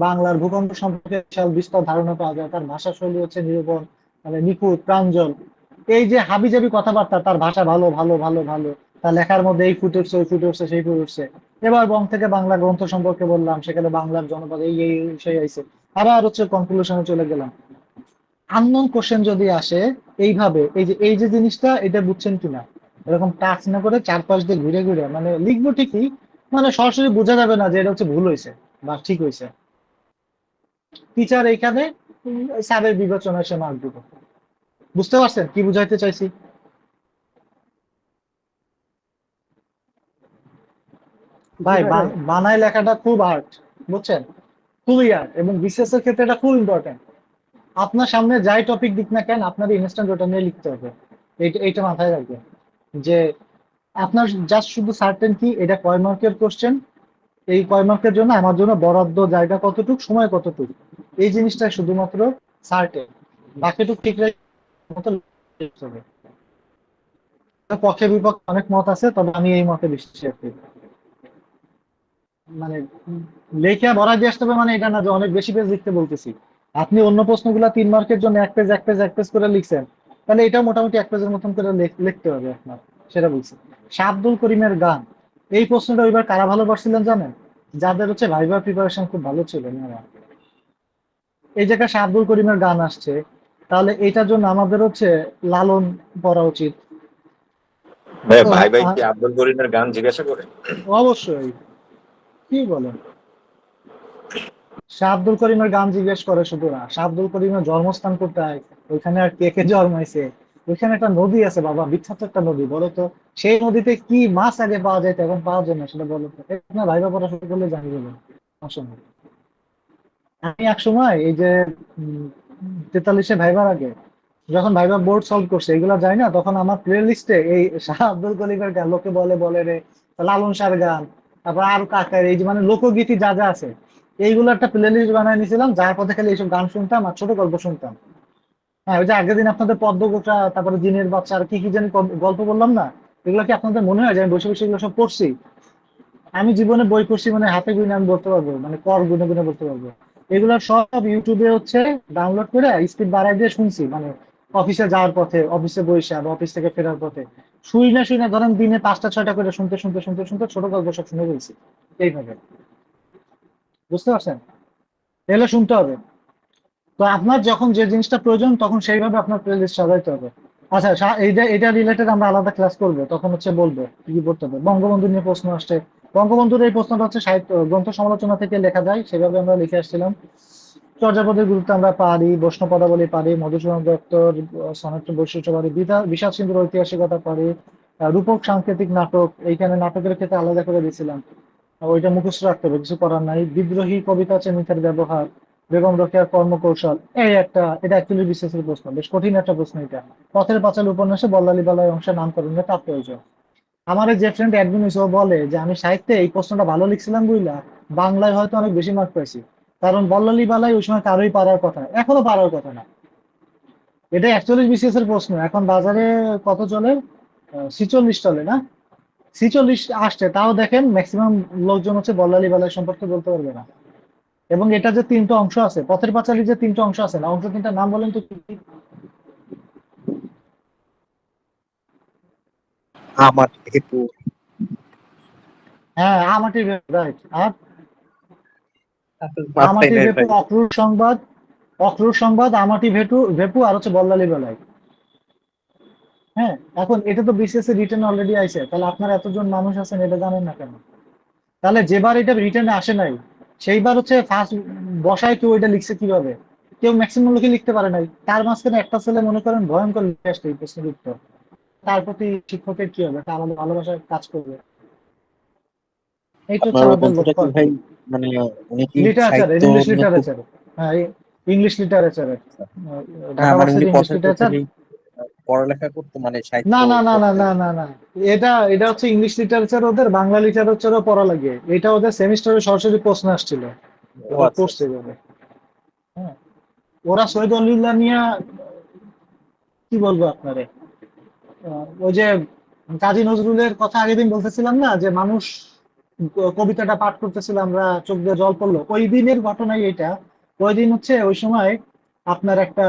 বাংলার ভূখণ্ড সম্পর্কে বিশাল বিস্তর ধারণা পাওয়া যায়, তার ভাষা শৈলী হচ্ছে নিরূপণ, মানে নিখুঁত প্রাঞ্জল। এই যে হাবিজাবি কথাবার্তা, তার ভাষা ভালো ভালো ভালো ভালো, তার লেখার মধ্যে এই ফুটে উঠছে, ওই ফুটে উঠছে, সেই ফুটে উঠছে। এবার বং থেকে বাংলা গ্রন্থ সম্পর্কে বললাম, সেখানে বাংলার জনপদ এই এই এই সেই আইছে। আবার হচ্ছে কনক্লুশনে চলে গেলাম। আননোন কোশ্চেন যদি আসে এইভাবে, এই যে জিনিসটা, এটা বুঝছেন কিনা, এরকম টাচ না করে চারপাশ দিয়ে ঘুরে ঘুরে মানে লিখবো ঠিকই, মানে সরাসরি বোঝা যাবে না যে এটা হচ্ছে ভুল হয়েছে বা ঠিক হয়েছে। টিচার এইখানে স্যারের বিবেচনায় সে মার্ক দিব। বুঝতে পারছেন কি বুঝাইতে চাইছি? জি ভাই, ভাই ভাই বানায় লেখাটা খুব আর্ট, বুঝছেন, খুবই আর্ট, এবং বিসিএস এর ক্ষেত্রে এটা খুব ইম্পর্টেন্ট। আপনার সামনে যাই টপিক দিক না কেন, আপনার ইনস্ট্যান্ট ওটা নিয়ে লিখতে হবে। এইটা মাথায় রাখবেন। যে আপনার জাস্ট শুধু সার্টেন কি এটা কয় মার্কের কোশ্চেন, এই কয় মার্কের জন্য আমার জন্য বরাদ্দ জায়গা কতটুক, সময় কতটুক, এই জিনিসটা শুধুমাত্র সার্টেন। বাকিটুক ঠিক রেখে মতো লিখতে হবে। পক্ষে বিপক্ষে অনেক মত আছে, তবে আমি এই মতে বিশ্বাস করি। মানে লেখা ভরা দিয়ে আসতে হবে মানে এটা না যে অনেক বেশি পেজ লিখতে বলতেছি। আপনি অন্য প্রশ্নগুলা 3 মার্কের জন্য এক পেজ করে লিখছেন, তাহলে এটা মোটামুটি 1 পেজের মতন করে লিখতে হবে আপনার, সেটা বলছি। শাহ আব্দুল করিমের গান, এই প্রশ্নটা ওইবার কারা ভালো পারছিলেন জানেন? যাদের হচ্ছে ভাইভা প্রিপারেশন খুব ভালো ছিল না। এই জায়গায় শাহ আব্দুল করিমের গান আসছে, তাহলে এটার জন্য আমাদের হচ্ছে লালন পড়া উচিত। ভাই তো ভাই ভাই কি আব্দুল করিমের গান জিজ্ঞাসা করে? অবশ্যই, কি বলেন, শাহ আব্দুল করিমের গান জিজ্ঞেস করে শুধু না, শাহ আব্দুল করিমের জন্মস্থান কোথায়, ওইখানে আর কে কে জন্মাইছে, ওইখানে একটা নদী আছে বাবা, বিখ্যাত একটা নদী, বলো তো সেই নদীতে কি মাছ আগে পাওয়া যায় এখন পাওয়া যায় না, সেটা বলো তো। না ভাইবা পড়াশোনা করলে জানি বলো। আসলে আমি এক সময় এই যে 43-এ ভাইবার আগে যখন ভাইবা বোর্ড সলভ করছে এগুলো যায় না, তখন আমার প্লে লিস্টে এই শাহ আব্দুল করিমের গান, লোকে বলে বলে রে, লালন শাহর গান, তারপর আর কাকার এই যে মানে লোকগীতি যা যা আছে, এইগুলো একটা প্লে লিস্ট বানায় নিয়েছিলাম, যার পথে খালি এইসব গান শুনতাম আর ছোট গল্প শুনতাম। হ্যাঁ, ওই যে আগের দিন আপনাদের পদ্মগোটা, তারপরে জিনের বাচ্চা আর কি কি জানি গল্প বললাম না, এগুলো কি আপনাদের মনে হয় যে আমি বসে বসে এগুলো সব পড়ছি? আমি জীবনে বই পড়ছি মানে হাতে গুনে আমি বলতে পারবো, মানে কর গুনে গুনে বলতে পারবো। এগুলো সব ইউটিউবে হচ্ছে ডাউনলোড করে স্পিড বাড়ায় দিয়ে শুনছি, মানে অফিসে যাওয়ার পথে, অফিসে বইসা বা অফিস থেকে ফেরার পথে, শুই না ধরেন দিনে 5টা 6টা করে শুনতে শুনতে শুনতে শুনতে ছোট গল্প সব শুনে ফেলছি এইভাবে। বুঝতে পারছেন? এগুলো শুনতে হবে। তো আপনার যখন যে জিনিসটা প্রয়োজন তখন সেইভাবে আপনার প্লেলিস্ট সাজাইতে হবে। আচ্ছা, এইটা রিলেটেড আমরা আলাদা ক্লাস করবো, তখন হচ্ছে বলবো কি কি করতে হবে। বঙ্গবন্ধু নিয়ে প্রশ্ন আসছে, বঙ্গবন্ধুর এই প্রশ্নটা হচ্ছে সাহিত্য গ্রন্থ সমালোচনা থেকে লেখা যায়, সেভাবে আমরা লিখে আসছিলাম। চর্যাপদের গুরুত্ব আমরা পারি, বৈষ্ণব পদাবলী পারি, মধুসূদন দত্তর সনাতন বৈশিষ্ট্য পারি, বিষাদ সিন্ধুর ঐতিহাসিকতা পারি, রূপক সাংকেতিক নাটক, এইখানে নাটকের ক্ষেত্রে আলাদা করে দিয়েছিলাম, ওইটা মুখস্থ রাখতে হবে, কিছু করার নাই। বিদ্রোহী কবিতা আছে, মিথের ব্যবহার, বেগম রোকেয়ার কর্মকৌশল, এই একটা, এটা অ্যাকচুয়ালি বিশেষের প্রশ্ন, বেশ কঠিন একটা প্রশ্ন এটা। পথের পাঁচাল উপন্যাসে বল্লালী বালাই অংশে নামকরণের তাৎপর্য। আমার এই যে ফ্রেন্ড অ্যাডমিন ও বলে যে আমি সাহিত্যে এই প্রশ্নটা ভালো লিখছিলাম বুঝলা, বাংলায় হয়তো অনেক বেশি মার্ক পাইছি, কারণ বল্লালী বালাই ওই সময় কারোই পারার কথা না, এখনো পারার কথা না। এটা 41 BCS এর প্রশ্ন, এখন বাজারে কত চলে? 46 চলে না? 46 আসছে, তাও দেখেন ম্যাক্সিমাম লোকজন হচ্ছে বল্লালী বালাই সম্পর্কে বলতে পারবে না। এবং এটা যে 3টা অংশ আছে, পথের পাঁচালী যে 3টা অংশ আছে না, অংশ 3টার নাম বলেন তো কি কি? আমার হেতু হ্যাঁ, আমাটির রাইট। আর মাথায় আমাটির নেই ভেপু, ভাই। অক্রূর সংবাদ, আমাটি ভেপু আর হচ্ছে বল্লালী বালাই। হ্যাঁ, এখন এটা তো বিসিএস এর রিটেন অলরেডি আইছে, তাহলে আপনার এতজন মানুষ আছেন এটা জানেন না কেন? তাহলে যেবার এটা রিটেনে আসে নাই, সেইবার হচ্ছে ফার্স্ট বসায় কেউ এটা লিখছে কিভাবে? কেউ ম্যাক্সিমাম লোকে লিখতে পারে নাই, তার মাঝখানে একটা ছেলে মনে করেন ভয়ঙ্কর লিখে আসছে এই প্রশ্নের উত্তর, তার প্রতি শিক্ষকের কি হবে? একটা আলাদা ভালোবাসার কাজ করবে। এই তো হচ্ছে আপনার ওই আমাদের বন্ধুটা লক্ষ্য কি আর ভাই, কি। মানে উনি কি লিটারেচারের, সাহিত্য ইংলিশ নিয়ে খুব, লিটারেচার, হ্যাঁ ইংলিশ লিটারেচারের, না ঢাকা মানে উনি ভার্সিটির ইংলিশ পথের লিটারেচার। পাঁচালী পড়ালেখা করতো, মানে সাহিত্য না না না না পড়তেন? না না না, এটা হচ্ছে ইংলিশ লিটারেচার, ওদের বাংলা লিটারেচারও পড়া লাগে, এটা ওদের সেমিস্টারে সরাসরি প্রশ্ন আসছিল, ও ওরা আচ্ছা পড়ছে আচ্ছা। এভাবে। হ্যাঁ, ওরা সৈয়দ অলিউল্লাহ নিয়ে কি বলবো আপনারে, ওই যে কাজী নজরুলের কথা আগের দিন বলতেছিলাম না, যে মানুষ কবিতাটা পাঠ করতেছিল, আমরা চোখ দিয়ে জল পড়লো, ওই দিনের ঘটনাই এটা। ওই দিন হচ্ছে ওই সময় আপনার একটা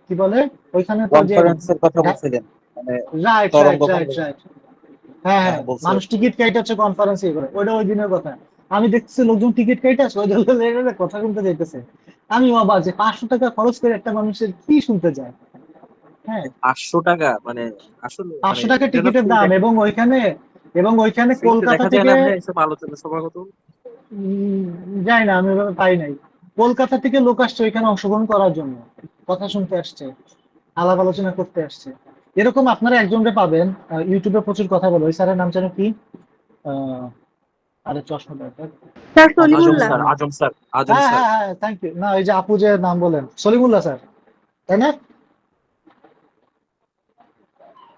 কি বলে, ওইখানে তো যে কনফারেন্সের কথা বলছিলেন, মানে রাইট তরঙ্গ রাইট রাইট সম্মেলন। রাইট, হ্যাঁ হ্যাঁ হ্যাঁ, হ্যাঁ, বলছে। মানুষ টিকিট কেটে হচ্ছে কনফারেন্স করে, ওইটা ওই দিনের কথা। আমি দেখতেছি লোকজন টিকিট কেটে কথা শুনতে যাইতেছে। আমি অবাক যে 500 টাকা খরচ করে একটা মানুষের কি শুনতে যায়। হ্যাঁ, 500 টাকা মানে, আসলে মানে 500 টাকা এটা না টিকিটের ফ্রি দাম, দেখা, এবং ওইখানে ফ্রিতে কলকাতা দেখা যায় থেকে না ভাই এসব আলোচনা সভাগত? যাই না, আমি ওভাবে পাই নাই। কলকাতা থেকে লোক আসছে ওইখানে অংশগ্রহণ করার জন্য, কথা শুনতে আসছে, আলাপ আলোচনা করতে আসছে। এরকম আপনারা একজনকে পাবেন, ইউটিউবে প্রচুর কথা বলে, ওই স্যারের নাম যেন কি, আহ আরে চশমা দরকার। স্যার আজম সলিমুল্লাহ। স্যার, আজম স্যার, আজম হ্যাঁ স্যার। হ্যাঁ হ্যাঁ, থ্যাংক ইউ। না, এই যে আপু যে নাম বলেন, সলিমুল্লাহ স্যার, তাই না?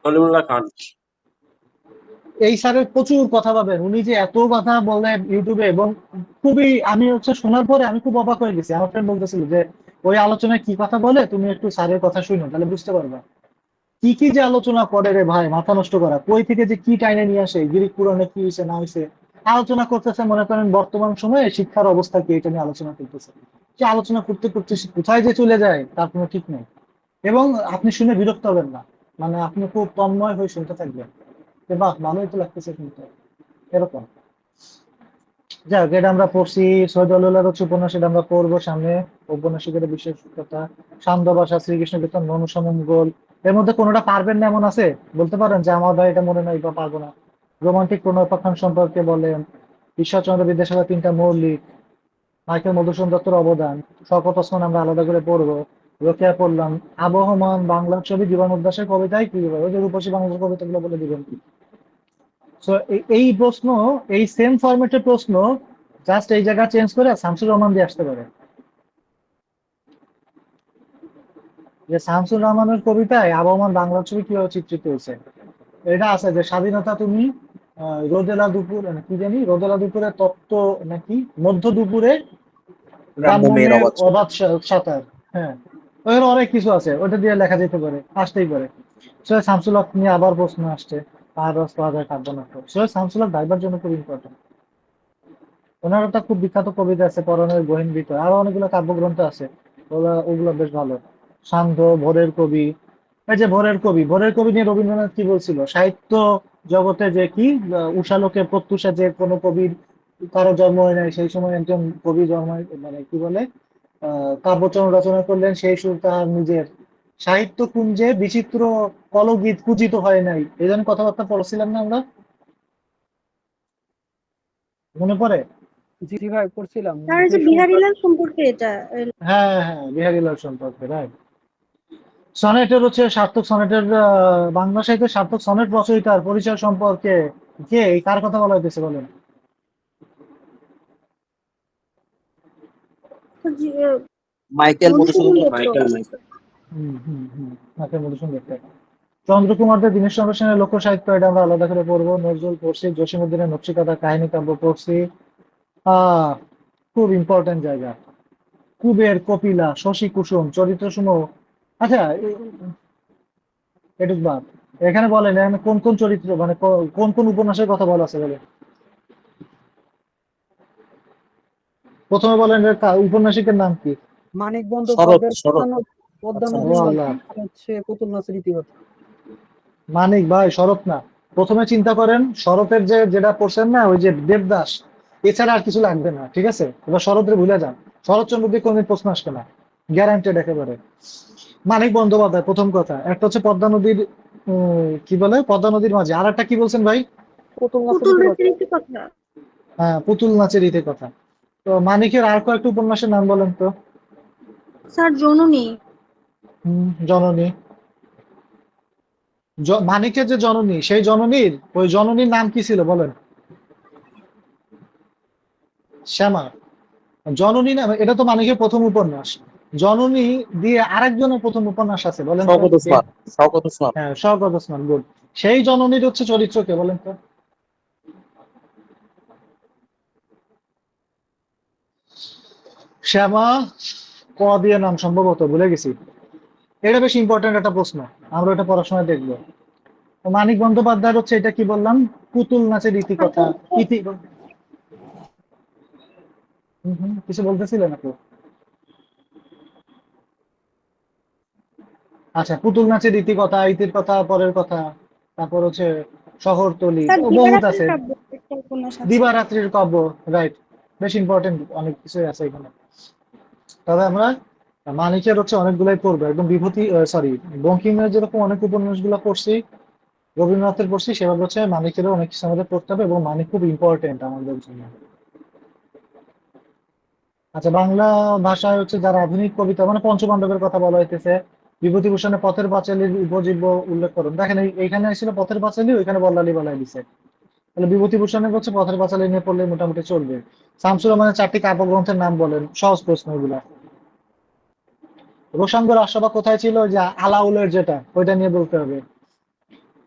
সলিমুল্লাহ খান। এই স্যারের প্রচুর কথা পাবেন, উনি যে এত কথা বলেন ইউটিউবে, এবং খুবই আমি শোনার পরে আমি খুব অবাক হয়ে গেছি। আমার ফ্রেন্ড বলতেছিল যে ওই আলোচনায় কি কথা বলে, তুমি একটু স্যারের কথা শুনো তাহলে বুঝতে পারবা। কি কি যে আলোচনা করে রে ভাই, মাথা নষ্ট করা, কই থেকে যে কি টাইনে নিয়ে আসে, গ্রিক পুরাণে কি হয়েছে না হয়েছে আলোচনা করতেছে। মনে করেন বর্তমান সময়ে শিক্ষার অবস্থা কি এটা নিয়ে আলোচনা করতেছে। যে আলোচনা করতে করতে সে কোথায় যে চলে যায় তার কোনো ঠিক নেই। এবং আপনি শুনে বিরক্ত হবেন না, মানে আপনি খুব তন্ময় হয়ে শুনতে থাকবেন যে বাহ ভালোই তো লাগতেছে শুনতে, এরকম। যাই হোক, এটা আমরা পড়ছি। সৈয়দুল্লাহর উপন্যাস, এটা আমরা পড়বো সামনে। ঔপন্যাসিকের বিশেষতা, শান্ত ভাষা, শ্রীকৃষ্ণ কীর্তন, মনুষ্যমঙ্গল, এর মধ্যে কোনোটা পারবেন না এমন আছে? বলতে পারেন যে আমার ভাই এটা মনে নাই বা পারবো না? রোমান্টিক প্রণয়োপাখ্যান সম্পর্কে বলেন, ঈশ্বরচন্দ্র বিদ্যাসাগর তিনটা মৌলিক, মাইকেল মধুসূদন দত্তের অবদান, শওকত ওসমান আমরা আলাদা করে পড়বো। রোকেয়া পড়লাম। আবহমান বাংলা ছবি, জীবন দাশের কবিতায় কি হবে, ওই যে রূপসী বাংলার কবিতাগুলো বলে দিবেন। সো এই প্রশ্ন, এই সেম ফরম্যাটের প্রশ্ন জাস্ট এই জায়গা চেঞ্জ করে শামসুর রহমান দিয়ে আসতে পারে। যে শামসুর রহমানের কবিতায় আবহমান বাংলা ছবি কিভাবে চিত্রিত হয়েছে, এটা আছে যে স্বাধীনতা তুমি রোদেলা দুপুর কি জানি, রোদেলা দুপুরে তপ্ত নাকি মধ্য দুপুরে গ্রাম্য মেয়ের গ্রাম্যমের অবাধ অবাধ সাঁতার। হ্যাঁ, ওখানে অনেক কিছু আছে, ওটা দিয়ে লেখা যেতে পারে, আসতেই পারে। সৈয়দ শামসুল হক নিয়ে আবার প্রশ্ন আসছে, তার রস পাওয়া যায় কাব্যনাট্য। সৈয়দ শামসুল হক ভাইবার জন্য খুব ইম্পর্টেন্ট। ওনার একটা খুব বিখ্যাত কবিতা আছে পরনের গহীন ভিতর, আরো অনেকগুলো কাব্যগ্রন্থ আছে, ওগুলো বেশ ভালো। সান্ধ্য, ভোরের কবি, এই যে ভোরের কবি, ভোরের কবি নিয়ে রবীন্দ্রনাথ কি বলছিল, সাহিত্য জগতে যে কি উষালোকে প্রত্যুষা যে কোনো কবির কারো জন্ম হয় নাই, সেই সময় একজন কবি জন্ম মানে কি বলে কাব্যচরণ রচনা করলেন, সেই সুর তাহার নিজের, সাহিত্য কুঞ্জে বিচিত্র কলগীত পূজিত হয় নাই, এই জন্য কথাবার্তা পড়ছিলাম না আমরা, মনে পড়ে? জি জি ভাই, পড়ছিলাম তার যে যে সুরটা। বিহারীলাল সম্পর্কে এটা হ্যাঁ হ্যাঁ, বিহারীলাল সম্পর্কে, রাইট। সনেটের সার্থক সনেটের বাংলা সাহিত্যের সার্থক সনেট রচয়িতার পরিচয় সম্পর্কে কে, কার কথা বলা হইতেছে বলেন? মাইকেল মধুসূদন মধুসূদন দত্ত। দত্ত। হম হম হম, মাকে মধুসূদন দত্ত। চন্দ্রকুমার দে, দীনেশচন্দ্র সেনের লোক সাহিত্য, এটা আমরা আলাদা করে পড়বো। নজরুল পড়ছি, জসীমউদ্দিনের নকশিকাঁথা কাহিনী কাব্য পড়ছি। আহ খুব ইম্পর্টেন্ট জায়গা, কুবের, কপিলা, শশী কুসুম, চরিত্র সমূহ। আচ্ছা, এটুক বাদ, এখানে বলেন এখানে কোন কোন চরিত্র, মানে কোন কোন উপন্যাসের কথা বলা আছে বলেন? প্রথমে বলেন এর উপন্যাসিকের নাম কি? মানিক শরৎ বন্দ্যোপাধ্যায়ের শরৎ। পদ্মা আচ্ছা ও নদীর আল্লাহ, মাঝি, হচ্ছে পুতুল নাচের ইতিহাস। মানিক ভাই, শরৎ না। প্রথমে চিন্তা করেন শরতের যে যেটা পড়ছেন না, ওই যে দেবদাস, এছাড়া আর কিছু লাগবে না, ঠিক আছে? এবার শরতের ভুলে যান, শরৎচন্দ্র দিয়ে কোনদিন প্রশ্ন আসবে না, গ্যারান্টেড একেবারে। মানিক বন্দ্যোপাধ্যায় প্রথম কথা, একটা হচ্ছে পদ্মা নদীর কি বলে, পদ্মা নদীর মাঝে, আর একটা কি বলছেন ভাই? পুতুল নাচের পুতুল ইতিহাস। নাচের একটি কথা। হ্যাঁ, পুতুল নাচের ইতি কথা। তো মানিকের আর কয়েকটা উপন্যাসের নাম বলেন তো। স্যার জননী। জননী। মানিকের যে জননী, সেই জননীর ওই জননীর নাম কি ছিল বলেন? শ্যামা। জননী নাম, এটা তো মানিকের প্রথম উপন্যাস। জননী দিয়ে আরেকজনের প্রথম উপন্যাস আছে, বলেন তো শওকত কে? ওসমান। শওকত ওসমান। হ্যাঁ, শওকত ওসমান, গুড। সেই জননীর চরিত্র কে বলেন তো? শ্যামা, ক দিয়ে নাম, সম্ভবত ভুলে গেছি। এটা বেশ ইম্পর্টেন্ট একটা প্রশ্ন, আমরা এটা পড়াশোনায় দেখবো। মানিক বন্দ্যোপাধ্যায়ের এটা কি বললাম, পুতুল নাচের ইতিকথা। ইতি কিছু বলতেছিলেন আপু? আচ্ছা, পুতুল নাচের ইতিকথা, ইতির কথা, পরের কথা, তারপর শহরতলী, স্যার বহুত দিবারাত্রির আছে। কাব্য একটা উপন্যাস আছে। দিবারাত্রির কাব্য, রাইট। বেশ ইম্পর্টেন্ট, অনেক কিছুই আছে এখানে। তবে আমরা মানিকের অনেকগুলাই পড়বো, একদম বিভূতি, সরি, বঙ্কিমের যেরকম অনেক উপন্যাসগুলো পড়ছি, রবীন্দ্রনাথের পড়ছি, সেভাবে মানিকেরও অনেক কিছু আমাদের পড়তে হবে, এবং মানিক খুব ইম্পর্টেন্ট আমাদের জন্য। আচ্ছা, বাংলা ভাষায় যারা আধুনিক কবিতা, মানে পঞ্চপাণ্ডবের কথা বলা হইতেছে, বিভূতিভূষণের পথের পাঁচালীর উপজীব্য উল্লেখ করুন। দেখেন এইখানে ছিল পথের পাঁচালী, ওইখানে বল্লালী বলাই দিছে। তাহলে বিভূতিভূষণের পথের পাঁচালী নিয়ে পড়লে মোটামুটি চলবে। শামসুর রহমানের 4টি কাব্যগ্রন্থের নাম বলেন, সহজ প্রশ্ন এগুলা। রোশানগর আশরাফা কোথায় ছিল, যে আলাউলের যেটা, ওইটা নিয়ে বলতে হবে।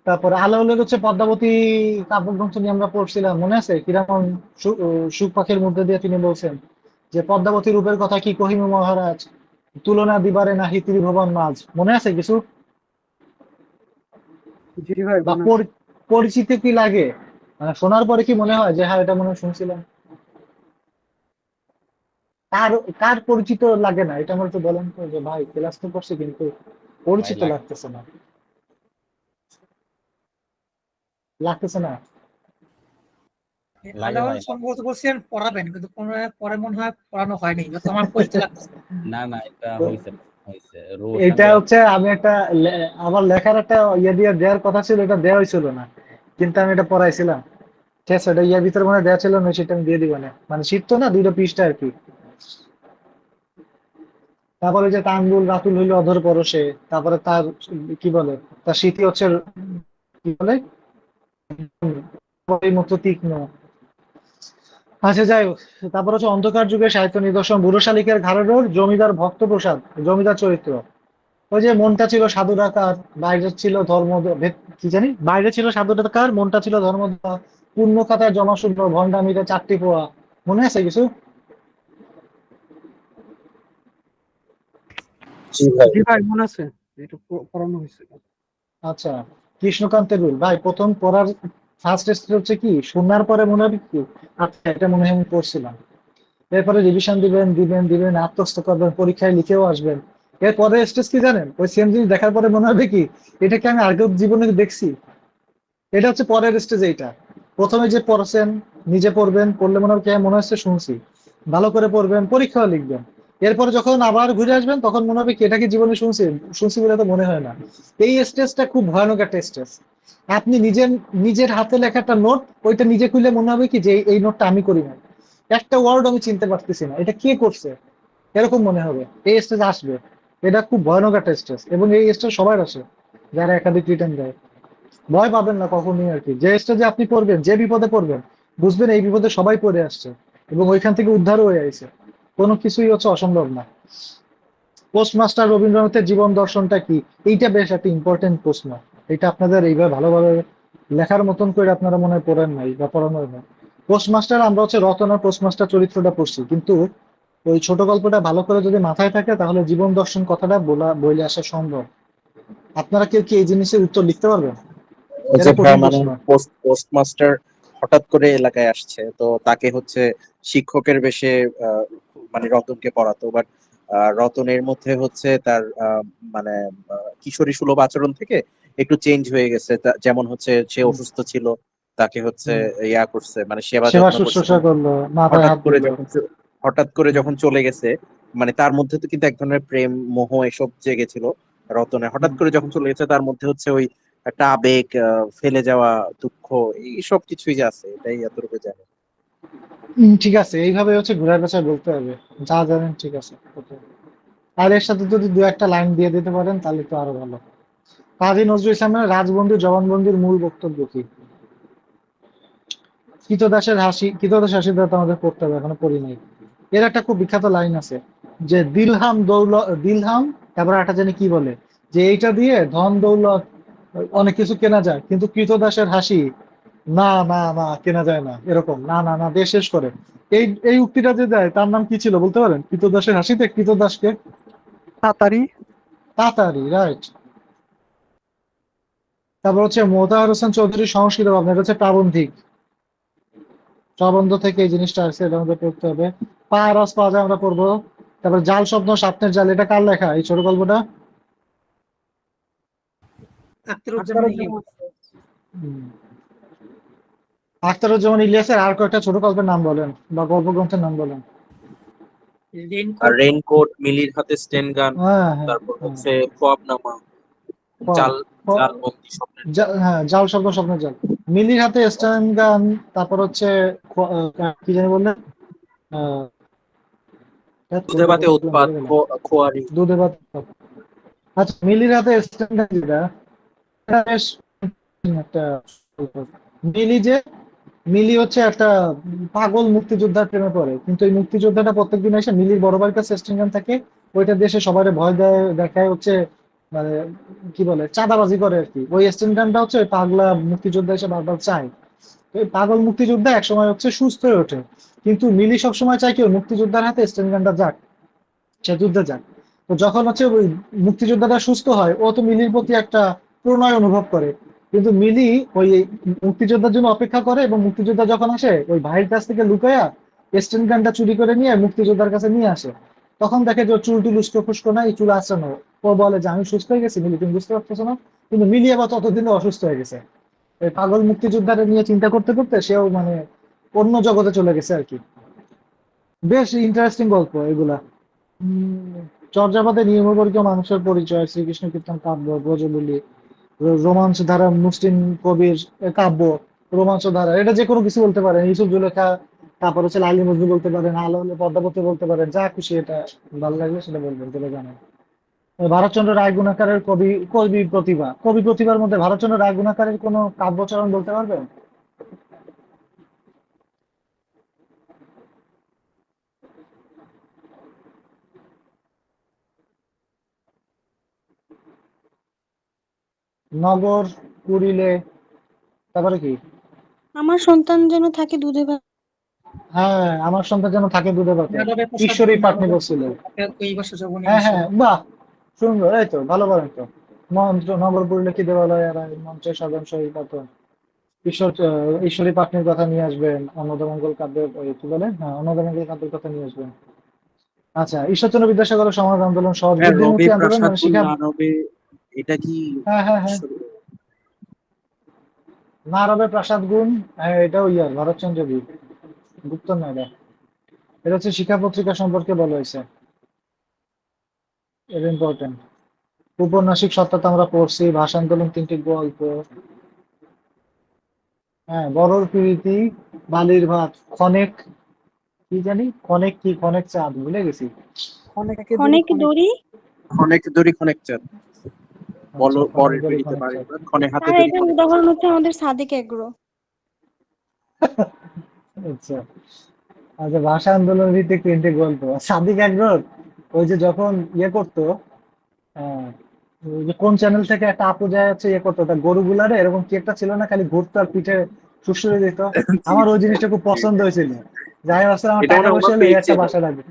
তারপরে আলাউলের হচ্ছে পদ্মাবতী কাব্যগ্রন্থ নিয়ে আমরা পড়ছিলাম, মনে আছে কিরকম সুখ পাখির মধ্যে দিয়ে তিনি বলছেন যে পদ্মাবতী রূপের কথা কি কহিমু মহারাজ, তুলনা দিবারে নাহি ত্রিভুবন মাঝ, মনে আছে কিছু? জি ভাই বা মনে আছে। পরিচিত কি লাগে, মানে শোনার পরে কি মনে হয় যে হ্যাঁ এটা মনে হয় শুনছিলাম? কার কার পরিচিত লাগে না এটা আমার একটু বলেন তো, যে ভাই ক্লাস তো করছি কিন্তু ভাই পরিচিত লাগতেছে না, লাগতেছে না। লাগে আলাউল ভাই। সম্ভবত বলছেন পড়াবেন, কিন্তু পরে মনে হয় পড়ানো হয়নি, যত আমার পরিচয় লাগতেছে। না না, এটা তো হয়েছে হয়েছে রোশন এটা ভাই। হচ্ছে আমি একটা আমার লেখার একটা ইয়ে দিয়ে দেওয়ার কথা ছিল, এটা দেওয়া হয়েছিল না, কিন্তু আমি এটা পড়াইছিলাম। ঠিক আছে, এটা ইয়ার ভিতরে মনে হয় দেওয়া ছিল না, সেটা আমি দিয়ে দিব না, মানে শীত তো না, 2টা পৃষ্ঠা আর কি। তারপরে যে তানবুল রাতুল হইল অধর পরশে, তারপরে তার কি বলে, তার স্মৃতি হচ্ছে কি বলে এই মতো তীক্ষ্ণ। আচ্ছা যাই হোক, তারপর হচ্ছে অন্ধকার যুগে সাহিত্য নিদর্শন বুড়ো শালিকের ঘাড়ের জমিদার ভক্ত প্রসাদ, জমিদার চরিত্র। ওই যে মনটা ছিল সাধু ডাকার, বাইরে ছিল ধর্ম, কি জানি, বাইরে ছিল সাধু ডাকার, মনটা ছিল ধর্ম, পূর্ণ খাতায় জমা শূন্য, ভণ্ডামিতে 4টি পোয়া, মনে আছে কিছু? জি ভাই। জি ভাই মনে আছে, এটা পড়ানো হয়েছিল। আচ্ছা, কৃষ্ণকান্তের রুল ভাই প্রথম পড়ার ফার্স্ট স্টেজ হচ্ছে কি, শোনার পরে মনে হবে কি আচ্ছা এটা মনে হয় আমি পড়ছিলাম। এরপরে রিভিশন দিবেন দিবেন দিবেন, আত্মস্থ করবেন, পরীক্ষায় লিখেও আসবেন। এরপরে স্টেজ কি জানেন, ওই সেম জিনিস দেখার পরে মনে হবে কি এটা কি আমি আগের জীবনে দেখছি। এটা হচ্ছে পরের স্টেজ এইটা। প্রথমে যে পড়ছেন, নিজে পড়বেন, পড়লে মনে হবে কি মনে হচ্ছে শুনছি, ভালো করে পড়বেন, পরীক্ষাও লিখবেন। এরপরে যখন আবার ঘুরে আসবেন তখন মনে হবে কি এটা কি জীবনে শুনছি, শুনছি বলে তো মনে হয় না। এই স্টেজটা খুব ভয়ানক একটা স্টেজ। আপনি নিজের নিজের হাতে লেখা একটা নোট, ওইটা নিজে খুললে মনে হবে কি যে এই নোটটা আমি করি না, একটা ওয়ার্ড আমি চিনতে পারতেছি না, এটা কে করছে, এরকম মনে হবে। এই স্টেজ আসবে, এটা খুব ভয়ানক একটা স্টেজ, এবং এই স্টেজ সবার আসে যারা একাধিক রিটার্ন দেয়। ভয় পাবেন না কখনই আর কি, যে স্টেজে আপনি পড়বেন, যে বিপদে পড়বেন, বুঝবেন এই বিপদে সবাই পড়ে আসছে এবং ওইখান থেকে উদ্ধারও হয়ে আইছে, কোনো কিছুই হচ্ছে অসম্ভব না। পোস্টমাস্টার রবীন্দ্রনাথের জীবন দর্শনটা কি, এইটা বেশ একটা ইম্পর্টেন্ট প্রশ্ন। এটা আপনাদের এইভাবে ভালোভাবে লেখার মতন করে আপনারা মনে হয় পড়েন নাই বা পড়ানো হয় না। পোস্টমাস্টার আমরা হচ্ছে রতনা পোস্টমাস্টার চরিত্রটা পড়ছি, কিন্তু ওই ছোট গল্পটা ভালো করে যদি মাথায় থাকে তাহলে জীবন দর্শন কথাটা বইলে আসা সম্ভব। আপনারা কেউ কি এই জিনিসের উত্তর লিখতে পারবেন? ওই যে এটা ভাই কঠিন মানে প্রশ্ন। পোস্টমাস্টার হঠাৎ করে এলাকায় আসছে, তো তাকে হচ্ছে শিক্ষকের বেশে মানে রতনকে পড়াতো, বাট রতনের মধ্যে হচ্ছে তার মানে কিশোরী সুলভ আচরণ থেকে একটু চেঞ্জ হয়ে গেছে। যেমন হচ্ছে সে হুম, অসুস্থ ছিল, তাকে হচ্ছে হুম। ইয়া করছে, মানে সেবা সেবা যত্ন করছে, শুশ্রূষা এবং করলো, মাথায় হঠাৎ হাত করে দিল। যখন হঠাৎ করে হুম, যখন চলে গেছে, মানে তার মধ্যে তো কিন্তু এক ধরনের প্রেম মোহ এসব জেগেছিল রতনে, হঠাৎ হুম। করে যখন চলে গেছে তার মধ্যে হচ্ছে ওই একটা আবেগ, ফেলে যাওয়া দুঃখ, এই সব কিছুই যে আছে, এটাই এতটুকু জানি। ঠিক আছে, এইভাবে হচ্ছে ঘুরায় পেঁচায় বলতে হবে, যা জানেন ঠিক আছে। Okay. আর এর সাথে যদি দু একটা লাইন দিয়ে দিতে পারেন তাহলে তো আরো ভালো। কাজী নজরুল ইসলামের রাজবন্দী জবানবন্দির মূল বক্তব্য কি? কৃতদাসের হাসি, কৃতদাস হাসিটা তো আমাদের পড়তে হবে, এখনো পড়ি নাই। এর একটা খুব বিখ্যাত লাইন আছে যে দিলহাম দিলহাম, তারপর একটা জানি কি বলে, যে এইটা দিয়ে ধন দৌলত অনেক কিছু কেনা যায়, কিন্তু কৃতদাসের হাসি না না না কেনা যায় না, এরকম না না না দিয়ে শেষ করে। এই এই উক্তিটা যে দেয় তার নাম কি ছিল বলতে পারেন? কৃতদাসের হাসিতে কৃতদাসকে তাড়াতাড়ি। তাতারি, রাইট। তারপর হচ্ছে মোতাহার হোসেন চৌধুরী সংস্কৃত ভাবনা, এটা হচ্ছে প্রাবন্ধিক প্রবন্ধ থেকে এই জিনিসটা আসছে, এটা আমাদের পড়তে হবে। পায়রাস পাওয়া যায় আমরা পড়বো। তারপর জাল শব্দ স্বপ্নের জাল, এটা কার লেখা এই ছোট গল্পটা? আখতারুজ্জামান ইলিয়াস। হুম। আখতারুজ্জামান ইলিয়াসের আর কয়েকটা ছোট গল্পের নাম বলেন বা গল্প গ্রন্থের নাম বলেন। আর রেইনকোট। রেইনকোট, মিলির হাতে স্টেন গান, হ্যাঁ হ্যাঁ তারপর হ্যাঁ। হচ্ছে খোয়াবনামা, ক- জাল ক- জাল বন্দি স্বপ্নের জাল। হ্যাঁ, জাল শব্দ স্বপ্নের জাল, মিলির হাতে স্ট্যান্ড গান, তারপর হচ্ছে কি জানি বললেন, আহ, দুধে ভাতে উৎপাত, ভুলে গেলাম। খোয়ারি। দুধে ভাত। আচ্ছা, মিলির হাতে স্ট্যান্ড গান যেটা, এটা বেশ একটা মিলি যে, মিলি হচ্ছে একটা পাগল মুক্তিযোদ্ধার প্রেমে পড়ে, কিন্তু এই মুক্তিযোদ্ধাটা প্রত্যেকদিন এসে মিলির বড় ভাইয়ের কাছে স্ট্রিং গান থাকে, ওইটা দেশে সবাই ভয় দেয়, দেখায় হচ্ছে মানে কি বলে চাঁদাবাজি করে আর কি। ওই স্টেন গানটা হচ্ছে ওই পাগলা মুক্তিযোদ্ধা এসে বারবার চায়। তো এই পাগল মুক্তিযোদ্ধা একসময় হচ্ছে সুস্থ হয়ে ওঠে, কিন্তু মিলি সবসময় চায় কি ওই মুক্তিযোদ্ধার হাতে স্টেন গানটা যাক, সে যুদ্ধে যাক। তো যখন হচ্ছে ওই মুক্তিযোদ্ধাটা সুস্থ হয়, ও তো মিলির প্রতি একটা প্রণয় অনুভব করে, কিন্তু মিলি ওই মুক্তিযোদ্ধার জন্য অপেক্ষা করে, এবং মুক্তিযোদ্ধা যখন আসে ওই ভাইয়ের কাছ থেকে লুকায়া স্টেন গানটা চুরি করে নিয়ে মুক্তিযোদ্ধার কাছে নিয়ে আসে। তখন দেখে যে ওর চুল টুল উস্কো ফুস্কো নাই, চুল আঁচড়ানো। ও বলে যে আমি সুস্থ হয়ে গেছি, মিলি তুমি বুঝতে পারতেছো না? কিন্তু মিলি আবার ততদিনে অসুস্থ হয়ে গেছে। এই পাগল মুক্তিযোদ্ধারে নিয়ে চিন্তা করতে করতে সেও মানে অন্য জগতে চলে গেছে আর কি। বেশ ইন্টারেস্টিং গল্প এগুলা। উম, চর্যাপদে নিয়মবর্গীয় মানুষের পরিচয়, শ্রীকৃষ্ণ কীর্তন কাব্য, ব্রজবুলি, রোমাঞ্চ ধারা, মুসলিম কবির কাব্য, রোমাঞ্চ ধারা, এটা যে কোনো কিছু বলতে পারেন, ইউসুফ জুলেখা, তারপর হচ্ছে লাইলি মজনু বলতে পারেন, আলো হলে পদ্মাবতী বলতে পারেন, যা খুশি এটা ভালো লাগবে সেটা বলবেন, চলে জানেন। ভারতচন্দ্র রায় গুণাকারের কবি প্রতিভার মধ্যে ভারতচন্দ্র রায় গুণাকারের কোনো কাব্যচরণ বলতে পারবেন? নগর কুড়িলে, তারপরে কি? আমার সন্তান যেন থাকে দুধে ভাত। হ্যাঁ, আমার সন্তান যেন থাকে দুধে ভাতে, নীরবে প্রসাদ ঈশ্বরী গুণ, পাটনি নীরবে বলছিল। ওই বছর যৌবনী হ্যাঁ মিশন। হ্যাঁ, বাহ, সুন্দর, এই তো ভালো বলেন তো। মন্ত্র নগর পুরলে কি দেবালয় আর মঞ্চের সাধন সহি কত। ঈশ্বরী পাটনির কথা নিয়ে আসবেন, অন্নদামঙ্গল কাব্যের ওই কি বলে, হ্যাঁ অন্নদামঙ্গল কাব্যের কথা নিয়ে আসবেন। আচ্ছা, ঈশ্বরচন্দ্র বিদ্যাসাগরের সমাজ আন্দোলন, সহজ হ্যাঁ, রবি বুদ্ধিমুক্তি আন্দোলন প্রাসাদ মানে গুণ শিখা। না রবে, এটা কি হ্যাঁ হ্যাঁ হ্যাঁ, ঈশ্বর? না রবে প্রাসাদ গুণ, হ্যাঁ এটাও ইয়ার ভরতচন্দ্র গুপ্ত না এটা। এটা হচ্ছে শিক্ষা পত্রিকা সম্পর্কে বলা হয়েছে, এটা ইম্পর্টেন্ট। উপন্যাসিক সত্তা আমরা পড়ছি, ভাষা আন্দোলন তিনটি গল্প। হ্যাঁ, বড়র প্রীতি, বালির ভাত, ক্ষণেক, কি জানি ক্ষণেক কি, ক্ষণেক চাঁদ ভুলে গেছি। অনেকে দূরে ক্ষণেক দড়ি। ক্ষণেক দড়ি ক্ষণেক চাঁদ, আচ্ছা, ক্ষণেক বরের দড়ি পিড়িতে ক্ষণেক বাড়ির চাঁদ। ভাত, ক্ষণে হাতে আর দড়ি এটার ক্ষণেক চাঁদ। উদাহরণ হচ্ছে আমাদের সাদিক এগ্রো। আচ্ছা আচ্ছা, ভাষা আন্দোলন ভিত্তিক তিনটি গল্প। সাদিক একবার ওই যে যখন ইয়ে করতো, আহ, ওই যে কোন চ্যানেল থেকে একটা আপু যায় হচ্ছে ইয়ে করতো, তা গরুগুলারে এরকম কি একটা ছিল না, খালি ঘুরতো আর পিঠে শুশুরে দিত। জি আমার ওই জি জিনিসটা খুব জি। পছন্দ হয়েছিল। যাই আসলে আমার এটা টাকা মনে হয় পয়সা ওনার হলে এই পেইড একটা চ্যানেল, বাসা লাগবে।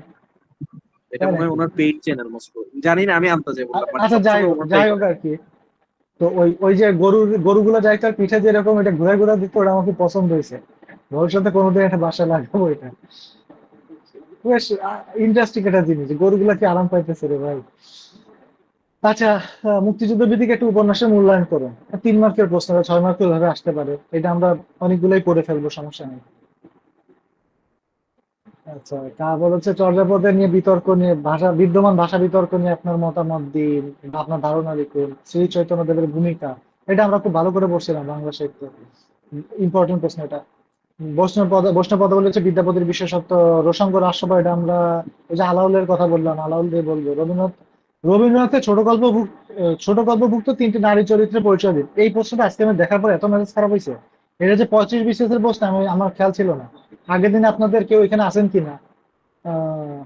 এটা তাই মনে হয় নাকি? ওনার পেইড চ্যানেল মোস্ট, জানি না, আমি আন্তাজে বললাম, মানে আচ্ছা, সবসময় ওনারটাই যাই হোক করে। আর কি। তো ওই ওই যে গরুগুলো যাইতো আর পিঠে যেরকম এটা ঘুরে ঘুরে দিত, ওটা আমার খুব পছন্দ হয়েছে। ভবিষ্যতে কোনোদিন একটা বাসা লাগাবো এটা। বেশ ইন্টারেস্টিং একটা জিনিস, গরুগুলা কি আরাম পাইতেছে রে ভাই। আচ্ছা, মুক্তিযুদ্ধ ভিত্তিক একটা উপন্যাসের মূল্যায়ন করুন। 3 মার্কের প্রশ্ন, 6 মার্কের ভাবে আসতে পারে, এটা আমরা অনেকগুলোই করে ফেলবো, সমস্যা নেই। আচ্ছা, তারপর হচ্ছে চর্যাপদ নিয়ে বিতর্ক নিয়ে, বিদ্যমান ভাষা বিতর্ক নিয়ে আপনার মতামত দিন বা আপনার ধারণা লিখুন। শ্রী চৈতন্যদেবের ভূমিকা, এটা আমরা খুব ভালো করে বলছিলাম বাংলা সাহিত্য, ইম্পর্টেন্ট প্রশ্ন এটা। বৈষ্ণব পদাবলী হচ্ছে বিদ্যাপতির বিশেষত্ব। রসাঙ্গ রাষ্ট্রপদ, এটা আমরা ওই যে আলাউলের কথা বললাম, আলাউল দিয়ে বলবো। রবীন্দ্রনাথের ছোট গল্পভুক্ত 3টি নারী চরিত্রের পরিচয় দিন। এই প্রশ্নটা আজকে আমি দেখার পর এত মেজাজ খারাপ হয়েছে। এটা যে 25 BCS এর প্রশ্ন, আমার খেয়াল ছিল না। আগের দিন আপনাদের কেউ এখানে আছেন কিনা? আহ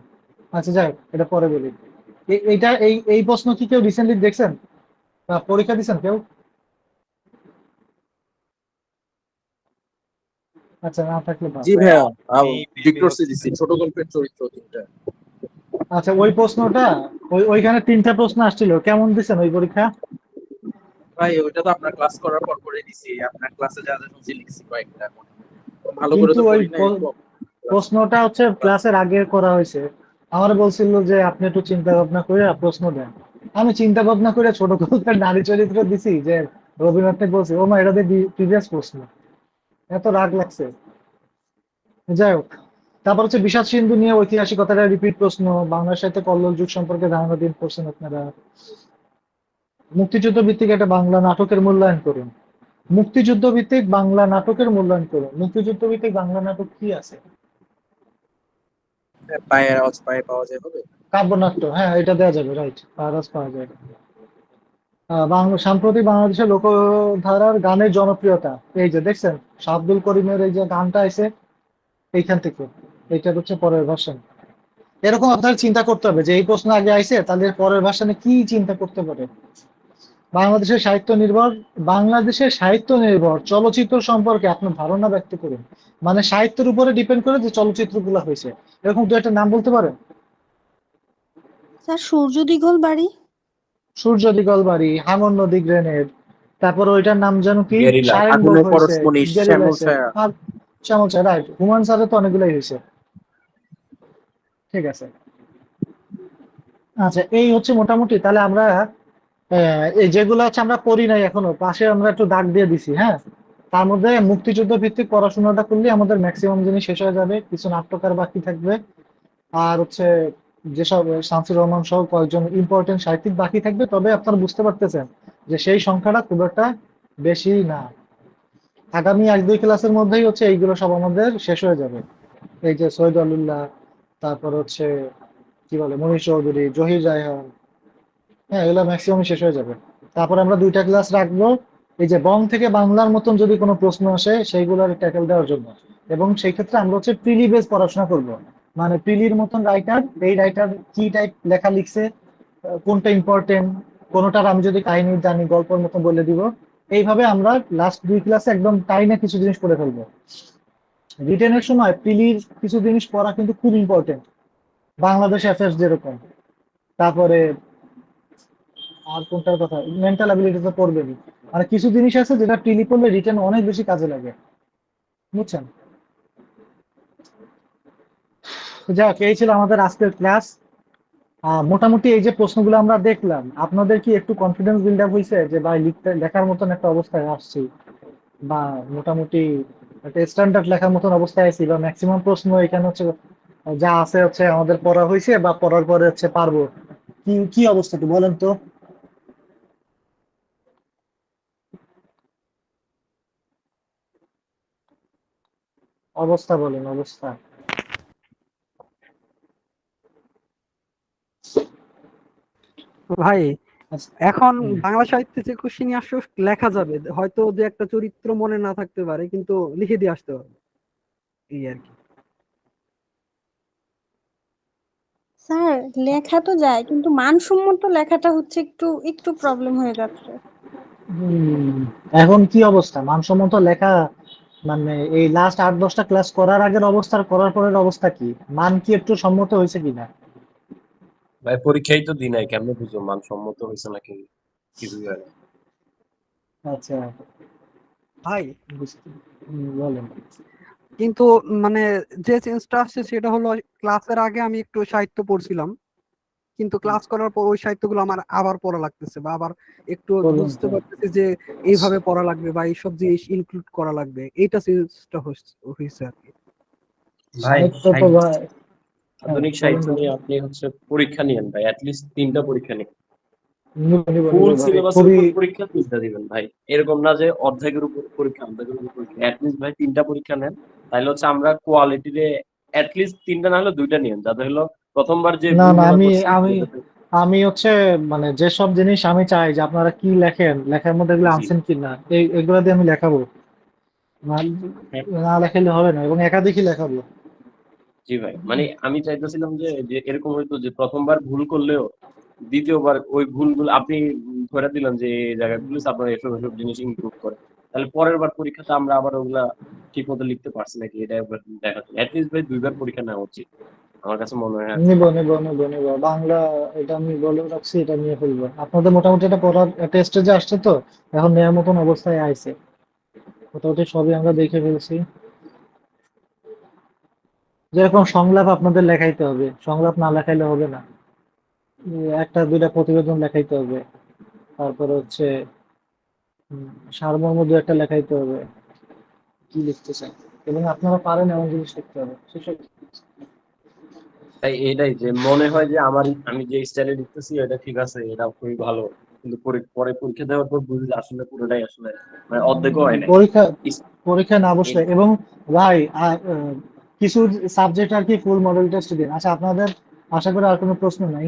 আচ্ছা, যাই হোক, এটা পরে বলি। এইটা এই প্রশ্ন কি কেউ রিসেন্টলি দেখছেন বা পরীক্ষা দিচ্ছেন কেউ? আচ্ছা, না থাকলে বাদ। জি ভাইয়া ভাইয়া, আমি মেবি ডিক্টোরসে হচ্ছে দিচ্ছি ছোট গল্পের চরিত্র তিনটা। আচ্ছা, ওই প্রশ্নটা, ওইখানে 3টা প্রশ্ন আসছিল, কেমন দিচ্ছেন ওই পরীক্ষা? ভাই ওইটা তো আপনার ক্লাস করার পর করে দিছি, আপনার ক্লাসে যা যা শুনছি লিখছি কয়েকটা, ভালো করে কিন্তু তো ওই পড়ি নাই একটু। প্রশ্নটা হচ্ছে ক্লাসের আগে করা হয়েছে। আমার বলছিল যে আপনি একটু চিন্তা ভাবনা করে প্রশ্ন দেন। আমি চিন্তা ভাবনা করে ছোট গল্পের নারী চরিত্র দিছি, যে রবীন্দ্রনাথ বলছে, ও মা, এটা দিয়ে প্রিভিয়াস প্রশ্ন, এত রাগ লাগছে। যাই হোক, তারপর হচ্ছে বিষাদ সিন্ধু নিয়ে ঐতিহাসিকতাটা রিপিট প্রশ্ন। বাংলা সাহিত্যে কল্লোল যুগ সম্পর্কে ধারণা দিন, করছেন আপনারা। মুক্তিযুদ্ধ ভিত্তিক একটা বাংলা নাটকের মূল্যায়ন করুন। মুক্তিযুদ্ধ ভিত্তিক বাংলা নাটকের মূল্যায়ন করুন। মুক্তিযুদ্ধ ভিত্তিক বাংলা নাটক কি আছে? পায়ের আওয়াজ পায়ে পাওয়া যায় হবে। কাব্যনাট্য, হ্যাঁ এটা দেওয়া যাবে, রাইট, পারাস পাওয়া যাবে। সাম্প্রতিক বাংলাদেশের লোকধারার গানের জনপ্রিয়তা, এই যে দেখছেন শাহ আব্দুল করিমের এই যে গানটা আছে, এইখান থেকে, এইটা হচ্ছে পরের ভার্সন। এরকম আপনার চিন্তা করতে হবে যে এই প্রশ্ন আগে আইছে, তাদের পরের ভার্সনে কি চিন্তা করতে পারে। বাংলাদেশের সাহিত্য নির্ভর, বাংলাদেশের সাহিত্য নির্ভর চলচ্চিত্র সম্পর্কে আপনার ধারণা ব্যক্ত করুন। মানে সাহিত্যের উপরে ডিপেন্ড করে যে চলচ্চিত্রগুলো হয়েছে, এরকম দু একটা নাম বলতে পারেন? স্যার সূর্য দিগল বাড়ি। সূর্য দিগল বাড়ি, হাঙর নদী গ্রেনেড, তারপর ওইটার নাম যেন কি, গেরিলা, সারেন বউ আগুনের হয়েছে, পরশমণি, গেরিলা শ্যামল হয়েছে, ছায়া। আর শ্যামল ছায়া, রাইট। হুমায়ুন স্যারের তো অনেকগুলাই হয়েছে। ঠিক আছে, আচ্ছা এই হচ্ছে মোটামুটি। তাহলে আমরা এই যেগুলো আছে আমরা পড়ি নাই এখনো, পাশে আমরা একটু দাগ দিয়ে দিছি, হ্যাঁ। তার মধ্যে মুক্তিযুদ্ধ ভিত্তিক পড়াশোনাটা করলে আমাদের ম্যাক্সিমাম জিনিস শেষ হয়ে যাবে, কিছু নাট্যকার বাকি থাকবে, আর হচ্ছে যেসব শামসুর রহমান সহ কয়েকজন ইম্পর্টেন্ট সাহিত্যিক বাকি থাকবে। তবে আপনারা বুঝতে পারতেছেন যে সেই সংখ্যাটা খুব একটা বেশি না। আগামী 1-2 ক্লাসের মধ্যেই হচ্ছে এইগুলো সব আমাদের শেষ হয়ে যাবে। এই যে সৈয়দ আলুল্লাহ, তারপর হচ্ছে কি বলে মনীষ চৌধুরী, জহির রায়হান, হ্যাঁ এগুলো ম্যাক্সিমাম শেষ হয়ে যাবে। তারপর আমরা 2টা ক্লাস রাখবো এই যে বং থেকে বাংলার মতন যদি কোনো প্রশ্ন আসে সেইগুলোর ট্যাকেল দেওয়ার জন্য। এবং সেই ক্ষেত্রে আমরা হচ্ছে প্রিলি বেস পড়াশোনা করব। মানে প্রিলির মতন রাইটার, এই রাইটার কি টাইপ লেখা লিখছে, কোনটা ইম্পর্টেন্ট, কোনোটার আমি যদি কাহিনী জানি গল্পের মতো বলে দিব। এইভাবে আমরা লাস্ট 2 ক্লাসে একদম টাইমে কিছু জিনিস পড়ে ফেলবো। রিটেনের সময় প্রিলির কিছু জিনিস পড়া কিন্তু খুব ইম্পর্টেন্ট, বাংলাদেশ অ্যাফেয়ার্স যেরকম। তারপরে আর কোনটার কথা, মেন্টাল অ্যাবিলিটি তো পড়বেনই। মানে কিছু জিনিস আছে যেটা প্রিলি করলে রিটেন অনেক বেশি কাজে লাগে, বুঝছেন? তো যাক, এই ছিল আমাদের আজকের ক্লাস। মোটামুটি এই যে প্রশ্নগুলো আমরা দেখলাম, আপনাদের কি একটু কনফিডেন্স বিল্ড আপ হয়েছে যে ভাই লিখতে লেখার মতন একটা অবস্থায় আসছি, বা মোটামুটি একটা স্ট্যান্ডার্ড লেখার মতন অবস্থায় আছি, বা ম্যাক্সিমাম প্রশ্ন এখানে হচ্ছে যা আছে হচ্ছে আমাদের পড়া হয়েছে বা পড়ার পরে হচ্ছে পারবো? কি কি অবস্থা একটু বলেন তো। অবস্থা বলেন, অবস্থা। ভাই আচ্ছা, এখন হুম। বাংলা সাহিত্যে যে কোশ্চিন আসছে লেখা যাবে, হয়তো দু একটা চরিত্র মনে না থাকতে পারে, কিন্তু লিখে দিয়ে আসতে হবে, এই আর কি। স্যার লেখা তো যায়, কিন্তু মানসম্মত লেখাটা হচ্ছে একটু একটু প্রবলেম হয়ে যাচ্ছে। হুম, এখন কি অবস্থা মানসম্মত লেখা? মানে এই লাস্ট 8-10টা ক্লাস করার আগের অবস্থা আর করার পরের অবস্থা কি? মান কি একটু সম্মত হয়েছে কিনা? ভাই পরীক্ষাই তো দিই নাই, কেমনে বুঝবো মানসম্মত হয়েছে নাকি কিছুই হয় না। আচ্ছা, ভাই বলেন। কিন্তু মানে যে চেঞ্জটা আসছে সেটা হলো, ক্লাসের আগে আমি একটু সাহিত্য পড়ছিলাম, কিন্তু ক্লাস করার পর ওই সাহিত্যগুলো আমার আবার পড়া লাগতেছে, বা আবার একটু বলুন বুঝতে তো। পারতেছি যে এইভাবে পড়া লাগবে বা এইসব জিনিস ইনক্লুড করা লাগবে, এইটা চেঞ্জটা হয়েছে আর কি। ভাই সাহিত্য তো ভাই, হ্যাঁ আধুনিক বলেন সাহিত্য বলেন। নিয়ে আপনি হচ্ছে পরীক্ষা নিয়েন ভাই, অ্যাটলিস্ট 3টা পরীক্ষা নিন। নিব নিব নিব ফুল ভাই, সিলেবাসের খুবই। উপর পরীক্ষা 3টা দিবেন ভাই। এরকম না যে অর্ধেকের উপর পরীক্ষা, অর্ধেকের উপর পরীক্ষা। অ্যাটলিস্ট ভাই 3টা পরীক্ষা নেন, তাহলে হচ্ছে আমরা কোয়ালিটিতে অ্যাটলিস্ট 3টা না হলে 2টা নিয়েন, যাতে হলো প্রথমবার যে না না, ভুলগুলো আমি করছি আমি যাতে। আমি হচ্ছে মানে যেসব জিনিস আমি চাই যে আপনারা কি লেখেন, লেখার মধ্যে এগুলো জি আনছেন কিনা, এগুলো দিয়ে আমি লেখাবো। না, হ্যাঁ, না লেখালে হবে না, এবং একাধিকই লেখাবো। জি ভাই, মানে আমি চাইতেছিলাম যে যে এরকম হয়তো যে প্রথমবার ভুল করলেও দ্বিতীয়বার ওই ভুলগুলো আপনি ধরে দিলেন যে এই জায়গায় ভুল হয়েছে, আপনারা এসব এসব জিনিস ইমপ্রুভ করে, তাহলে পরের বার পরীক্ষাতে আমরা আবার ওগুলা ঠিক মতো লিখতে পারছি নাকি এটা একবার দেখা যায়। অ্যাটলিস্ট ভাই 2বার পরীক্ষা নেওয়া উচিত আমার কাছে মনে হয় আর কি। নিব নিব নিব নিব বাংলা, এটা আমি বলে রাখছি, এটা নিয়ে ফেলবো। আপনাদের মোটামুটি এটা পড়ার টেস্টে যে আসছে তো, এখন নেওয়ার মতন অবস্থায় আইছে। মোটামুটি সবই আমরা দেখে ফেলছি। যেরকম সংলাপ আপনাদের লেখাইতে হবে, সংলাপ না লেখাইলে হবে না। 1-2টা প্রতিবেদন লেখাইতে হবে। তারপরে হচ্ছে সারমর্ম 2-একটা লেখাইতে হবে, কি লিখতে চাই, এবং আপনারা পারেন এমন জিনিস লিখতে হবে সেসব। তাই এটাই যে মনে হয় যে আমি যে স্টাইলে লিখতেছি এটা ঠিক আছে, এটা খুবই ভালো, কিন্তু পরে পরে পরীক্ষা দেওয়ার পর বুঝি যে আসলে পুরোটাই আসলে মানে অর্ধেকও হয় নাই। পরীক্ষা ইস- পরীক্ষা না বসলে, এই- এবং ভাই কিছু সাবজেক্ট আর কি ফুল মডেল টেস্ট দিন। আচ্ছা আপনাদের আশা করি আর কোনো প্রশ্ন নাই।